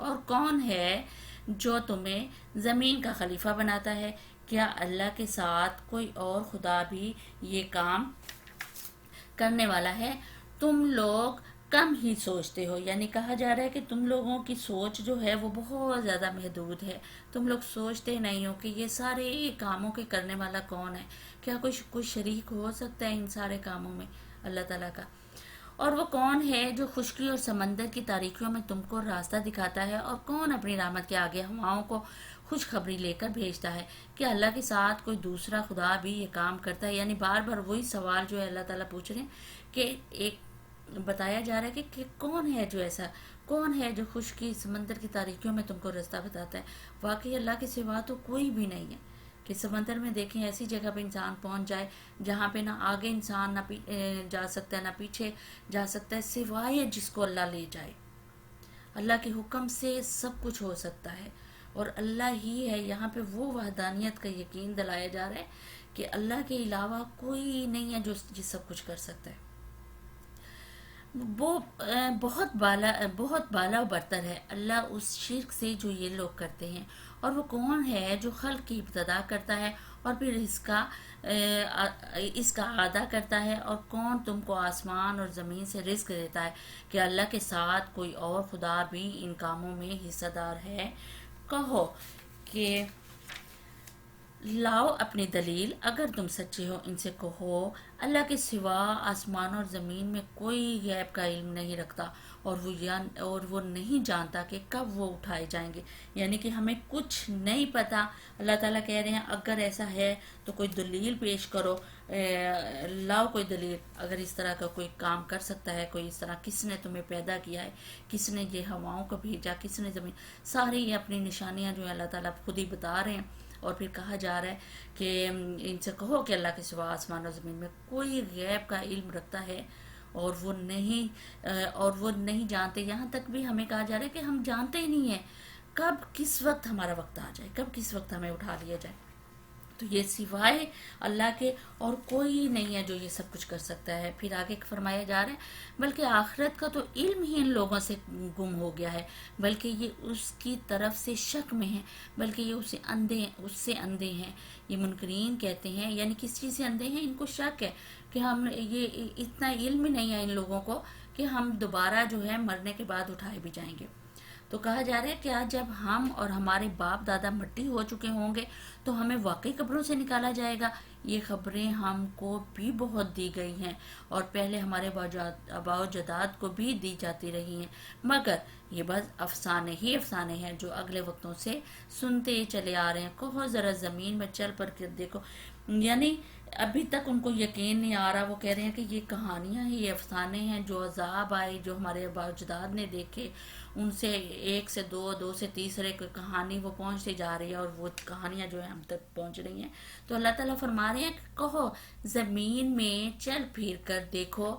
اور کون ہے جو تمہیں زمین کا خلیفہ بناتا ہے؟ کیا اللہ کے ساتھ کوئی اور خدا بھی یہ کام کرنے والا ہے؟ تم لوگ کم ہی سوچتے ہو. یعنی کہا جا رہا ہے کہ تم لوگوں کی سوچ جو ہے وہ بہت زیادہ محدود ہے. تم لوگ سوچتے نہیں ہو کہ یہ سارے کاموں کے کرنے والا کون ہے. کیا کوئی شریک ہو سکتا ہے ان سارے کاموں میں اللہ تعالیٰ کا؟ اور وہ کون ہے جو خشکی اور سمندر کی تاریکیوں میں تم کو راستہ دکھاتا ہے؟ اور کون اپنی رحمت کے آگے ہواؤں کو خوشخبری لے کر بھیجتا ہے؟ کہ اللہ کے ساتھ کوئی دوسرا خدا بھی یہ کام کرتا ہے؟ یعنی بار بار وہی سوال جو ہے اللہ تعالیٰ پوچھ رہے ہیں کہ ایک بتایا جا رہا ہے کہ کون ہے جو ایسا، کون ہے جو خشکی سمندر کی تاریکیوں میں تم کو راستہ بتاتا ہے؟ واقعی اللہ کے سوا تو کوئی بھی نہیں ہے. کہ سمندر میں دیکھیں ایسی جگہ پہ انسان پہنچ جائے جہاں پہ نہ آگے انسان نہ جا سکتا ہے نہ پیچھے جا سکتا ہے، سوائے جس کو اللہ لے جائے. اللہ کے حکم سے سب کچھ ہو سکتا ہے اور اللہ ہی ہے. یہاں پہ وہ وحدانیت کا یقین دلایا جا رہا ہے کہ اللہ کے علاوہ کوئی نہیں ہے جو سب کچھ کر سکتا ہے. وہ بہت بالا و برتر ہے اللہ اس شرک سے جو یہ لوگ کرتے ہیں. اور وہ کون ہے جو خلق کی ابتدا کرتا ہے اور پھر اس کا اعادہ کرتا ہے؟ اور کون تم کو آسمان اور زمین سے رزق دیتا ہے؟ کہ اللہ کے ساتھ کوئی اور خدا بھی ان کاموں میں حصہ دار ہے؟ کہو کہ لاؤ اپنی دلیل اگر تم سچے ہو. ان سے کہو اللہ کے سوا آسمان اور زمین میں کوئی غیب کا علم نہیں رکھتا اور وہ نہیں جانتا کہ کب وہ اٹھائے جائیں گے. یعنی کہ ہمیں کچھ نہیں پتا. اللہ تعالیٰ کہہ رہے ہیں اگر ایسا ہے تو کوئی دلیل پیش کرو، لاؤ کوئی دلیل. اگر اس طرح کا کوئی کام کر سکتا ہے کوئی، اس طرح کس نے تمہیں پیدا کیا ہے، کس نے یہ ہواؤں کو بھیجا، کس نے زمین، ساری یہ اپنی نشانیاں جو ہے اللہ تعالیٰ خود ہی بتا رہے ہیں. اور پھر کہا جا رہا ہے کہ ان سے کہو کہ اللہ کے سوا آسمان اور زمین میں کوئی غیب کا علم رکھتا ہے اور وہ نہیں جانتے. یہاں تک بھی ہمیں کہا جا رہا ہے کہ ہم جانتے ہی نہیں ہیں کب کس وقت ہمارا وقت آ جائے، کب کس وقت ہمیں اٹھا لیا جائے. تو یہ سوائے اللہ کے اور کوئی نہیں ہے جو یہ سب کچھ کر سکتا ہے. پھر آگے فرمایا جا رہا ہے بلکہ آخرت کا تو علم ہی ان لوگوں سے گم ہو گیا ہے، بلکہ یہ اس کی طرف سے شک میں ہیں، بلکہ یہ اس سے اندھے ہیں. یہ منکرین کہتے ہیں یعنی کس چیز سے اندھے ہیں؟ ان کو شک ہے کہ ہم یہ اتنا علم ہی نہیں ہے ان لوگوں کو کہ ہم دوبارہ جو ہے مرنے کے بعد اٹھائے بھی جائیں گے. تو کہا جا رہا ہے کیا جب ہم اور ہمارے باپ دادا مٹی ہو چکے ہوں گے تو ہمیں واقعی قبروں سے نکالا جائے گا؟ یہ خبریں ہم کو بھی بہت دی گئی ہیں اور پہلے ہمارے آباء و جداد کو بھی دی جاتی رہی ہیں، مگر یہ بس افسانے ہی افسانے ہیں جو اگلے وقتوں سے سنتے چلے آ رہے ہیں. کہو ذرا زمین میں چل پر کے دیکھو. یعنی ابھی تک ان کو یقین نہیں آ رہا. وہ کہہ رہے ہیں کہ یہ کہانیاں ہیں، یہ افسانے ہیں، جو عذاب آئے جو ہمارے آباء و اجداد نے دیکھے، ان سے ایک سے دو سے تیسرے کوئی کہانی وہ پہنچتی جا رہی ہے اور وہ کہانیاں جو ہیں ہم تک پہنچ رہی ہیں. تو اللہ تعالیٰ فرما رہے ہیں کہ کہو زمین میں چل پھر کر دیکھو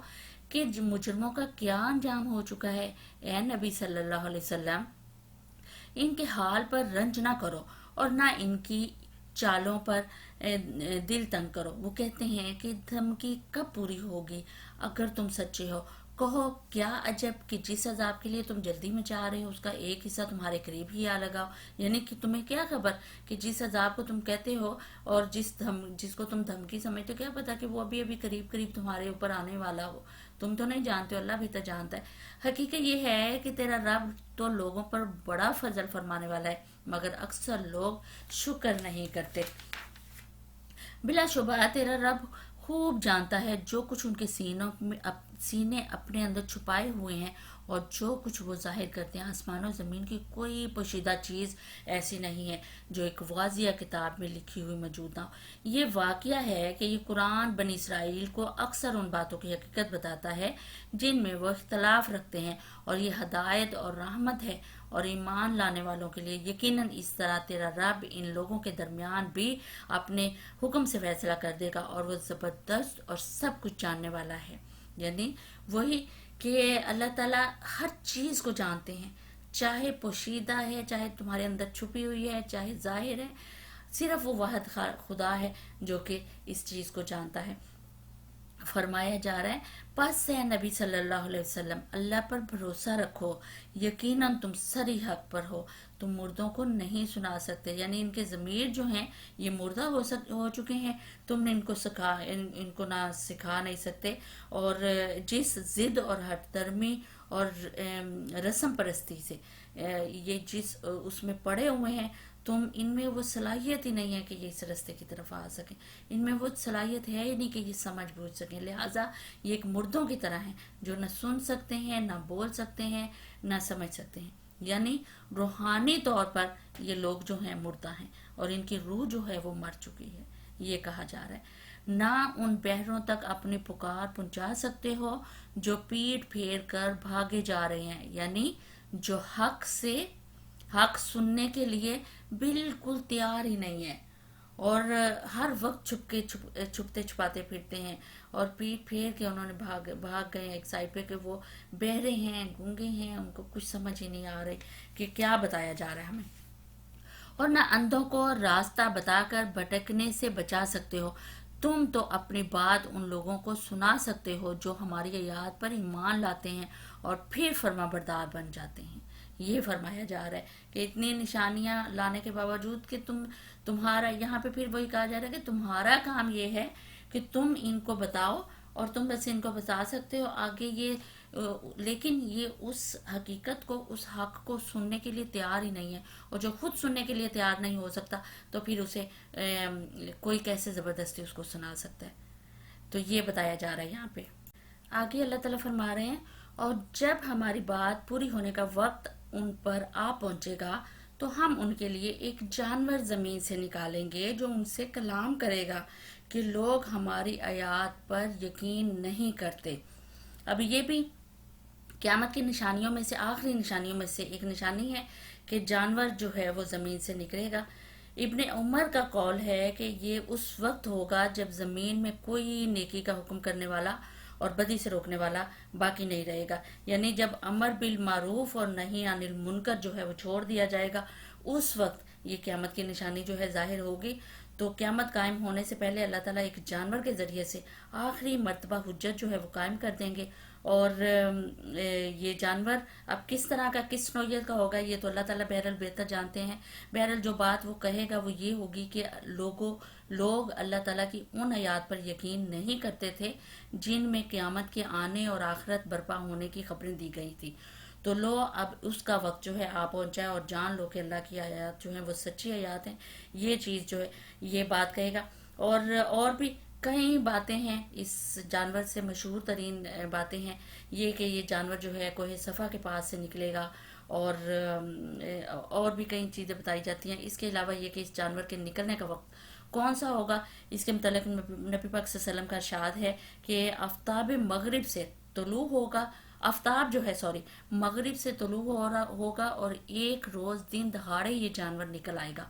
کہ مجرموں کا کیا انجام ہو چکا ہے. اے نبی صلی اللہ علیہ وسلم ان کے حال پر رنج نہ کرو اور نہ ان کی چالوں پر دل تنگ کرو. وہ کہتے ہیں کہ دھمکی کب پوری ہوگی اگر تم سچے ہو. کہو کیا عجب کہ جس عذاب کے لیے تم جلدی میں چاہ رہے ہو اس کا ایک حصہ تمہارے قریب ہی آ لگا ہو. یعنی کہ تمہیں کیا خبر کہ جس عذاب کو تم کہتے ہو اور جس کو تم دھمکی سمجھتے ہو، کیا پتا کہ وہ ابھی قریب تمہارے اوپر آنے والا ہو. تم تو نہیں جانتے ہو، اللہ بھی تو جانتا ہے. حقیقت یہ ہے کہ تیرا رب تو لوگوں پر بڑا فضل فرمانے والا ہے، مگر اکثر لوگ شکر نہیں کرتے. بلا شبہ تیرا رب خوب جانتا ہے جو کچھ ان کے سینے اپنے اندر چھپائے ہوئے ہیں اور جو کچھ وہ ظاہر کرتے ہیں. آسمان و زمین کی کوئی پوشیدہ چیز ایسی نہیں ہے جو ایک واضح کتاب میں لکھی ہوئی موجود نہ ہو. یہ واقعہ ہے کہ یہ قرآن بنی اسرائیل کو اکثر ان باتوں کی حقیقت بتاتا ہے جن میں وہ اختلاف رکھتے ہیں، اور یہ ہدایت اور رحمت ہے اور ایمان لانے والوں کے لیے. یقیناً اس طرح تیرا رب ان لوگوں کے درمیان بھی اپنے حکم سے فیصلہ کر دے گا اور وہ زبردست اور سب کچھ جاننے والا ہے. یعنی وہی کہ اللہ تعالیٰ ہر چیز کو جانتے ہیں، چاہے پوشیدہ ہے، چاہے تمہارے اندر چھپی ہوئی ہے، چاہے ظاہر ہے. صرف وہ واحد خدا ہے جو کہ اس چیز کو جانتا ہے. فرمایا جا رہا ہے پس ہے نبی صلی اللہ علیہ وسلم اللہ پر بھروسہ رکھو، یقیناً تم سری حق پر ہو، تم مردوں کو نہیں سنا سکتے، یعنی ان کے ضمیر جو ہیں یہ مردہ ہو چکے ہیں، تم نے ان کو نہ سکھا نہیں سکتے، اور جس ضد اور ہٹ درمی اور رسم پرستی سے یہ جس اس میں پڑے ہوئے ہیں، تم ان میں وہ صلاحیت ہی نہیں ہے کہ یہ اس رستے کی طرف آ سکیں، ان میں وہ صلاحیت ہے ہی نہیں کہ یہ سمجھ بوجھ سکیں، لہٰذا یہ ایک مردوں کی طرح ہیں جو نہ سن سکتے ہیں، نہ بول سکتے ہیں، نہ سمجھ سکتے ہیں، یعنی روحانی طور پر یہ لوگ جو ہیں مردہ ہیں اور ان کی روح جو ہے وہ مر چکی ہے، یہ کہا جا رہا ہے۔ نہ ان بہروں تک اپنی پکار پہنچا سکتے ہو جو پیٹ پھیر کر بھاگے جا رہے ہیں، یعنی جو حق سننے کے لیے بالکل تیار ہی نہیں ہے اور ہر وقت چھپتے چھپاتے پھرتے ہیں اور پیٹ پھیر کے انہوں نے بھاگ گئے ایک سائڈ پہ کہ وہ بہرے ہیں، گونگے ہیں، ان کو کچھ سمجھ ہی نہیں آ رہی کہ کیا بتایا جا رہا ہے ہمیں، اور نہ اندھوں کو راستہ بتا کر بھٹکنے سے بچا سکتے ہو، تم تو اپنی بات ان لوگوں کو سنا سکتے ہو جو ہماری آیات پر ایمان لاتے ہیں اور پھر فرما بردار بن جاتے ہیں۔ یہ فرمایا جا رہا ہے کہ اتنی نشانیاں لانے کے باوجود کہ تمہارا یہاں پہ پھر وہی کہا جا رہا ہے کہ تمہارا کام یہ ہے کہ تم ان کو بتاؤ، اور تم بس ان کو بتا سکتے ہو آگے یہ لیکن یہ اس حقیقت کو، اس حق کو سننے کے لیے تیار ہی نہیں ہے، اور جو خود سننے کے لیے تیار نہیں ہو سکتا تو پھر اسے کوئی کیسے زبردستی اس کو سنا سکتا ہے، تو یہ بتایا جا رہا ہے یہاں پہ۔ آگے اللہ تعالیٰ فرما رہے ہیں اور جب ہماری بات پوری ہونے کا وقت ان پر آ پہنچے گا تو ہم ان کے لیے ایک جانور زمین سے نکالیں گے جو ان سے کلام کرے گا کہ لوگ ہماری آیات پر یقین نہیں کرتے۔ اب یہ بھی قیامت کی نشانیوں میں سے، آخری نشانیوں میں سے ایک نشانی ہے کہ جانور جو ہے وہ زمین سے نکلے گا۔ ابن عمر کا قول ہے کہ یہ اس وقت ہوگا جب زمین میں کوئی نیکی کا حکم کرنے والا اور بدی سے روکنے والا باقی نہیں رہے گا، یعنی جب امر بالمعروف اور نہی عن المنکر جو ہے وہ چھوڑ دیا جائے گا، اس وقت یہ قیامت کی نشانی جو ہے ظاہر ہوگی۔ تو قیامت قائم ہونے سے پہلے اللہ تعالیٰ ایک جانور کے ذریعے سے آخری مرتبہ حجت جو ہے وہ قائم کر دیں گے، اور یہ جانور اب کس طرح کا، کس نوعیت کا ہوگا یہ تو اللہ تعالیٰ بہرحال بہتر جانتے ہیں۔ بہرحال جو بات وہ کہے گا وہ یہ ہوگی کہ لوگ اللہ تعالیٰ کی ان آیات پر یقین نہیں کرتے تھے جن میں قیامت کے آنے اور آخرت برپا ہونے کی خبریں دی گئی تھی، تو لو اب اس کا وقت جو ہے آ پہنچا ہے اور جان لو کہ اللہ کی آیات جو ہیں وہ سچی آیات ہیں، یہ چیز جو ہے یہ بات کہے گا۔ اور بھی کئی باتیں ہیں اس جانور سے، مشہور ترین باتیں ہیں یہ کہ یہ جانور جو ہے کوہ صفا کے پاس سے نکلے گا، اور بھی کئی چیزیں بتائی جاتی ہیں۔ اس کے علاوہ یہ کہ اس جانور کے نکلنے کا وقت کون سا ہوگا، اس کے متعلق نبی پاک صلی اللہ علیہ وسلم کا ارشاد ہے کہ آفتاب مغرب سے طلوع ہوگا، آفتاب جو ہے مغرب سے طلوع ہوگا اور ایک روز دن دہاڑے یہ جانور نکل آئے گا،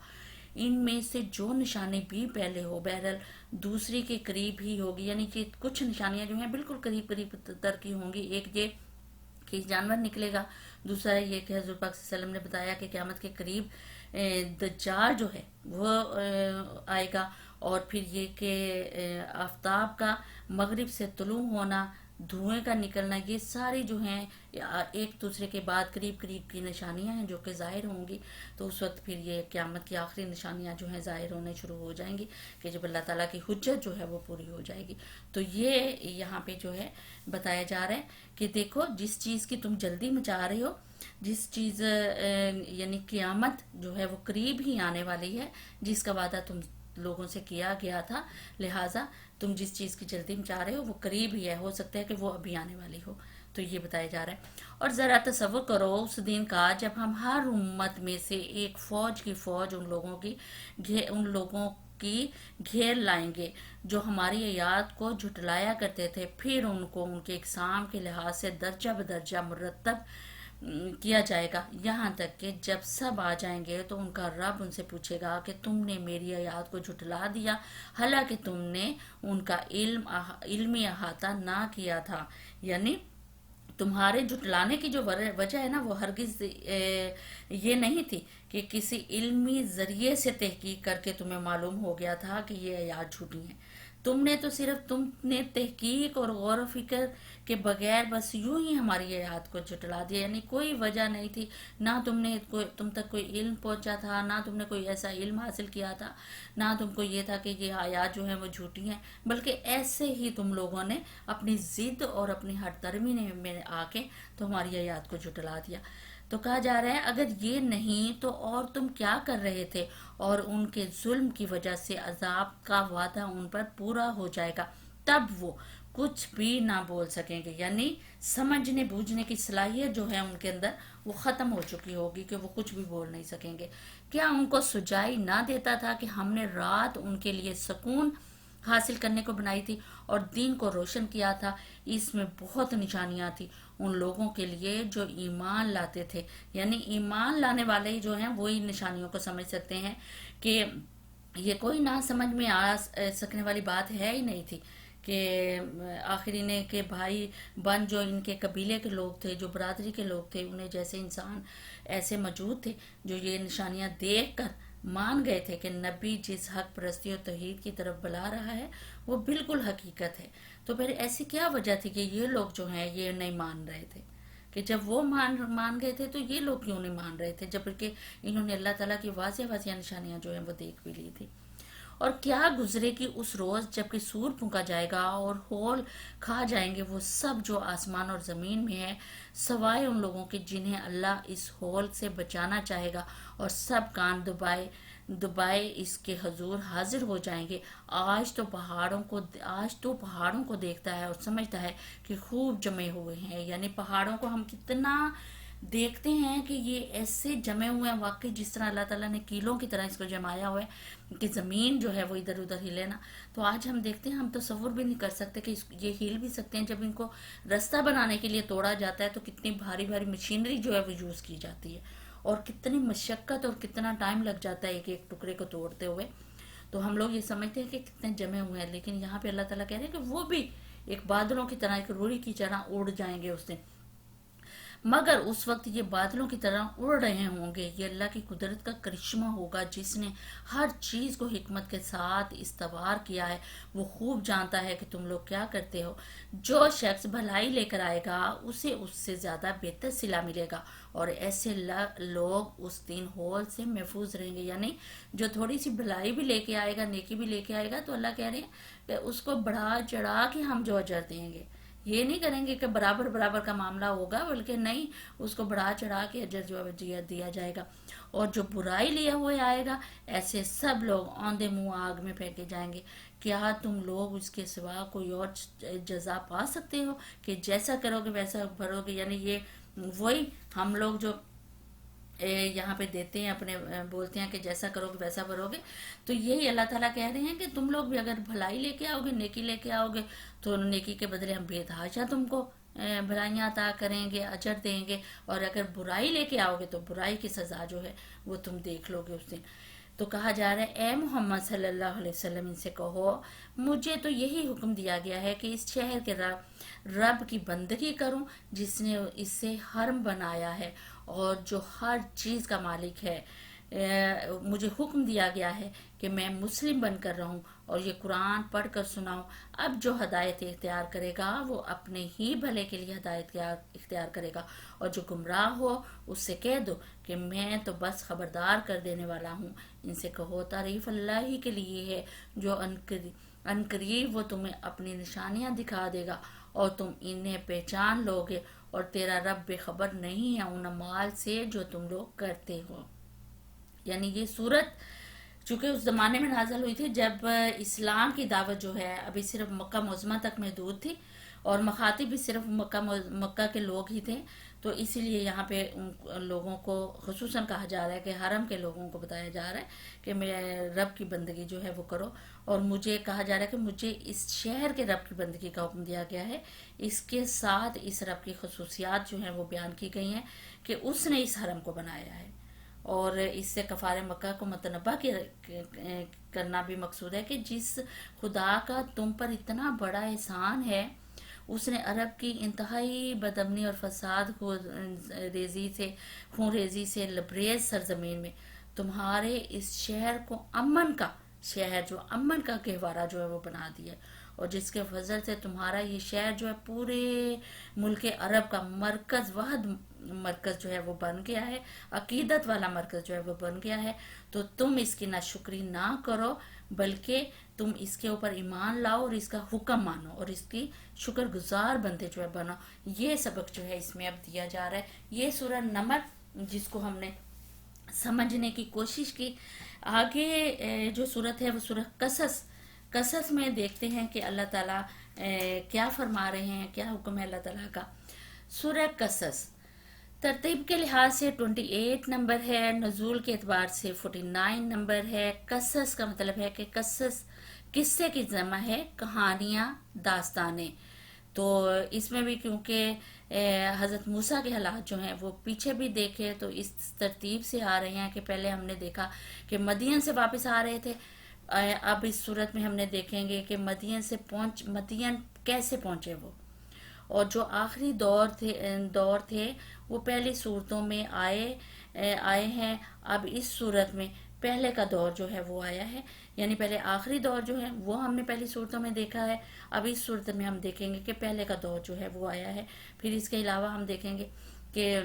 ان میں سے جو نشانی بھی پہلے ہو بہرحال دوسری کے قریب ہی ہوگی، یعنی کہ کچھ نشانیاں جو ہیں بالکل قریب تر کی ہوں گی، ایک یہ کہ جانور نکلے گا، دوسرا یہ کہ حضور پاک صلی اللہ علیہ وسلم نے بتایا کہ قیامت کے قریب دجال جو ہے وہ آئے گا، اور پھر یہ کہ آفتاب کا مغرب سے طلوع ہونا، دھوئیں کا نکلنا، یہ ساری جو ہیں ایک دوسرے کے بعد قریب کی نشانیاں ہیں جو کہ ظاہر ہوں گی، تو اس وقت پھر یہ قیامت کی آخری نشانیاں جو ہیں ظاہر ہونے شروع ہو جائیں گی کہ جب اللہ تعالیٰ کی حجت جو ہے وہ پوری ہو جائے گی۔ تو یہ یہاں پہ جو ہے بتایا جا رہا ہے کہ دیکھو جس چیز کی تم جلدی مچا رہے ہو، جس چیز یعنی قیامت جو ہے وہ قریب ہی آنے والی ہے، جس کا وعدہ تم لوگوں سے کیا گیا تھا، لہٰذا تم جس چیز کی جلدی مچا رہے ہو وہ قریب ہی ہے، ہو سکتا ہے کہ وہ ابھی آنے والی ہو، تو یہ بتایا جا رہا ہے۔ اور ذرا تصور کرو اس دن کا جب ہم ہر امت میں سے ایک فوج کی فوج ان لوگوں کی گھیر لائیں گے جو ہماری آیات کو جھٹلایا کرتے تھے، پھر ان کو ان کے اقسام کے لحاظ سے درجہ بدرجہ مرتب کیا جائے گا، یہاں تک کہ جب سب آ جائیں گے تو ان کا رب ان سے پوچھے گا کہ تم نے میری آیات کو جھٹلا دیا حالانکہ تم نے ان کا علمی احاطہ نہ کیا تھا، یعنی تمہارے جھٹلانے کی جو وجہ ہے نا وہ ہرگز یہ نہیں تھی کہ کسی علمی ذریعے سے تحقیق کر کے تمہیں معلوم ہو گیا تھا کہ یہ آیات جھوٹی ہیں، تم نے تو صرف تم نے تحقیق اور غور و فکر کے بغیر بس یوں ہی ہماری آیات کو جھٹلا دیا، یعنی کوئی وجہ نہیں تھی، نہ تم تک کوئی علم پہنچا تھا، نہ تم نے کوئی ایسا علم حاصل کیا تھا، نہ تم کو یہ تھا کہ یہ آیات جو ہیں وہ جھوٹی ہیں، بلکہ ایسے ہی تم لوگوں نے اپنی ضد اور اپنی ہٹ درمی میں آ کے تو ہماری آیات کو جھٹلا دیا۔ تو کہا جا رہا ہے اگر یہ نہیں تو اور تم کیا کر رہے تھے، اور ان کے ظلم کی وجہ سے عذاب کا وعدہ ان پر پورا ہو جائے گا، تب وہ کچھ بھی نہ بول سکیں گے، یعنی سمجھنے بوجھنے کی صلاحیت جو ہے ان کے اندر وہ ختم ہو چکی ہوگی کہ وہ کچھ بھی بول نہیں سکیں گے۔ کیا ان کو سجائی نہ دیتا تھا کہ ہم نے رات ان کے لیے سکون حاصل کرنے کو بنائی تھی اور دین کو روشن کیا تھا؟ اس میں بہت نشانیاں تھی ان لوگوں کے لیے جو ایمان لاتے تھے، یعنی ایمان لانے والے جو ہیں وہی نشانیوں کو سمجھ سکتے ہیں کہ یہ کوئی نہ سمجھ میں آ سکنے والی بات ہے ہی نہیں تھی کہ آخری نے کہ بھائی بن جو ان کے قبیلے کے لوگ تھے، جو برادری کے لوگ تھے، انہیں جیسے انسان ایسے موجود تھے جو یہ نشانیاں دیکھ کر مان گئے تھے کہ نبی جس حق پرستی اور توحید کی طرف بلا رہا ہے وہ بالکل حقیقت ہے، تو پھر ایسی کیا وجہ تھی کہ یہ لوگ جو ہیں یہ نہیں مان رہے تھے؟ کہ جب وہ مان گئے تھے تو یہ لوگ کیوں نہیں مان رہے تھے، جبکہ انہوں نے اللہ تعالیٰ کی واضح واضح نشانیاں جو ہیں وہ دیکھ بھی لی تھی؟ اور کیا گزرے کہ اس روز جب کہ سور پھونکا جائے گا اور ہول کھا جائیں گے وہ سب جو آسمان اور زمین میں ہے، سوائے ان لوگوں کے جنہیں اللہ اس ہول سے بچانا چاہے گا، اور سب کان دبائے دبائے اس کے حضور حاضر ہو جائیں گے۔ آج تو پہاڑوں کو دیکھتا ہے اور سمجھتا ہے کہ خوب جمے ہوئے ہیں، یعنی پہاڑوں کو ہم کتنا دیکھتے ہیں کہ یہ ایسے جمے ہوئے ہیں واقعی، جس طرح اللہ تعالیٰ نے کیلوں کی طرح اس کو جمایا ہوا ہے کہ زمین جو ہے وہ ادھر ادھر ہلے نا۔ تو آج ہم دیکھتے ہیں، ہم تصور بھی نہیں کر سکتے کہ یہ ہل بھی سکتے ہیں۔ جب ان کو رستہ بنانے کے لیے توڑا جاتا ہے تو کتنی بھاری بھاری مشینری جو ہے وہ یوز کی جاتی ہے، اور کتنی مشقت اور کتنا ٹائم لگ جاتا ہے ایک ایک ٹکڑے کو توڑتے ہوئے۔ تو ہم لوگ یہ سمجھتے ہیں کہ کتنے جمے ہوئے ہیں، لیکن یہاں پہ اللہ تعالیٰ کہہ رہے ہیں کہ وہ بھی ایک بادلوں کی طرح، ایک روڑی کی طرح اڑ جائیں گے اس دن، مگر اس وقت یہ بادلوں کی طرح اڑ رہے ہوں گے۔ یہ اللہ کی قدرت کا کرشمہ ہوگا جس نے ہر چیز کو حکمت کے ساتھ استوار کیا ہے۔ وہ خوب جانتا ہے کہ تم لوگ کیا کرتے ہو۔ جو شخص بھلائی لے کر آئے گا اسے اس سے زیادہ بہتر صلہ ملے گا، اور ایسے لوگ اس دن ہول سے محفوظ رہیں گے، یعنی جو تھوڑی سی بھلائی بھی لے کے آئے گا، نیکی بھی لے کے آئے گا، تو اللہ کہہ رہے ہیں کہ اس کو بڑھا چڑھا کے ہم جو اجر دیں گے۔ یہ نہیں کریں گے کہ برابر برابر کا معاملہ ہوگا، بلکہ نہیں، اس کو بڑھا چڑھا کے اجر جو ہے دیا جائے گا۔ اور جو برائی لیے ہوئے آئے گا، ایسے سب لوگ اوندے منہ آگ میں پھینکے جائیں گے۔ کیا تم لوگ اس کے سوا کوئی اور جزا پا سکتے ہو کہ جیسا کرو گے ویسا بھرو گے؟ یعنی یہ وہی ہم لوگ جو یہاں پہ دیتے ہیں اپنے، بولتے ہیں کہ جیسا کرو گے ویسا بھرو گے، تو یہی اللہ تعالیٰ کہہ رہے ہیں کہ تم لوگ بھی اگر بھلائی لے کے آؤ گے، نیکی لے کے آؤ گے، تو نیکی کے بدلے ہم بے تحاشا تم کو بھلائیاں عطا کریں گے، اجر دیں گے، اور اگر برائی لے کے آؤ گے تو برائی کی سزا جو ہے وہ تم دیکھ لو گے اس دن۔ تو کہا جا رہا ہے اے محمد صلی اللہ علیہ وسلم ان سے کہو مجھے تو یہی حکم دیا گیا ہے کہ اس شہر کے رب کی بندگی کروں جس نے اسے حرم بنایا ہے اور جو ہر چیز کا مالک ہے۔ مجھے حکم دیا گیا ہے کہ میں مسلم بن کر رہوں اور یہ قرآن پڑھ کر سناؤں۔ اب جو ہدایت اختیار کرے گا وہ اپنے ہی بھلے کے لیے ہدایت اختیار کرے گا، اور جو گمراہ ہو اس سے کہہ دو کہ میں تو بس خبردار کر دینے والا ہوں۔ ان سے کہو تعریف اللہ ہی کے لیے ہے جو ان قریب وہ تمہیں اپنی نشانیاں دکھا دے گا اور تم انہیں پہچان لوگے، اور تیرا رب بے خبر نہیں ہے ان اعمال سے جو تم لوگ کرتے ہو۔ یعنی یہ صورت چونکہ اس زمانے میں نازل ہوئی تھی جب اسلام کی دعوت جو ہے ابھی صرف مکہ معظمہ تک محدود تھی، اور مخاطب بھی صرف مکہ کے لوگ ہی تھے، تو اسی لیے یہاں پہ ان لوگوں کو خصوصاً کہا جا رہا ہے کہ حرم کے لوگوں کو بتایا جا رہا ہے کہ میرے رب کی بندگی جو ہے وہ کرو، اور مجھے کہا جا رہا ہے کہ مجھے اس شہر کے رب کی بندگی کا حکم دیا گیا ہے۔ اس کے ساتھ اس رب کی خصوصیات جو ہیں وہ بیان کی گئی ہیں کہ اس نے اس حرم کو بنایا ہے، اور اس سے کفار مکہ کو متنبہ کرنا بھی مقصود ہے کہ جس خدا کا تم پر اتنا بڑا احسان ہے، اس نے عرب کی انتہائی بدامنی اور فساد خون ریزی سے لبریز سرزمین میں تمہارے اس شہر کو امن کا شہر جو امن کا گہوارہ جو ہے وہ بنا دیا، اور جس کے فضل سے تمہارا یہ شہر جو ہے پورے ملک عرب کا مرکز، واحد مرکز جو ہے وہ بن گیا ہے، عقیدت والا مرکز جو ہے وہ بن گیا ہے۔ تو تم اس کی ناشکری نہ کرو، بلکہ تم اس کے اوپر ایمان لاؤ اور اس کا حکم مانو اور اس کی شکر گزار بندے جو ہے بنو۔ یہ سبق جو ہے اس میں اب دیا جا رہا ہے۔ یہ سورہ نمل جس کو ہم نے سمجھنے کی کوشش کی۔ آگے جو صورت ہے وہ سورہ قصص میں دیکھتے ہیں کہ اللہ تعالیٰ کیا فرما رہے ہیں، کیا حکم ہے اللہ تعالیٰ کا۔ سورہ قصص ترتیب کے لحاظ سے 28 نمبر ہے، نزول کے اعتبار سے 49 نمبر ہے۔ قصص کا مطلب ہے کہ قصے کی جمع ہے، کہانیاں، داستانیں۔ تو اس میں بھی کیونکہ حضرت موسیٰ کے حالات جو ہیں وہ پیچھے بھی دیکھے تو اس ترتیب سے آ رہے ہیں کہ پہلے ہم نے دیکھا کہ مدین سے واپس آ رہے تھے، اب اس صورت میں ہم نے دیکھیں گے کہ مدین کیسے پہنچے وہ، اور جو آخری دور تھے وہ پہلی صورتوں میں آئے ہیں۔ اب اس صورت میں پہلے کا دور جو ہے وہ آیا ہے، یعنی پہلے آخری دور جو ہے وہ ہم نے پہلی صورتوں میں دیکھا ہے، اب اس صورت میں ہم دیکھیں گے کہ پہلے کا دور جو ہے وہ آیا ہے۔ پھر اس کے علاوہ ہم دیکھیں گے کہ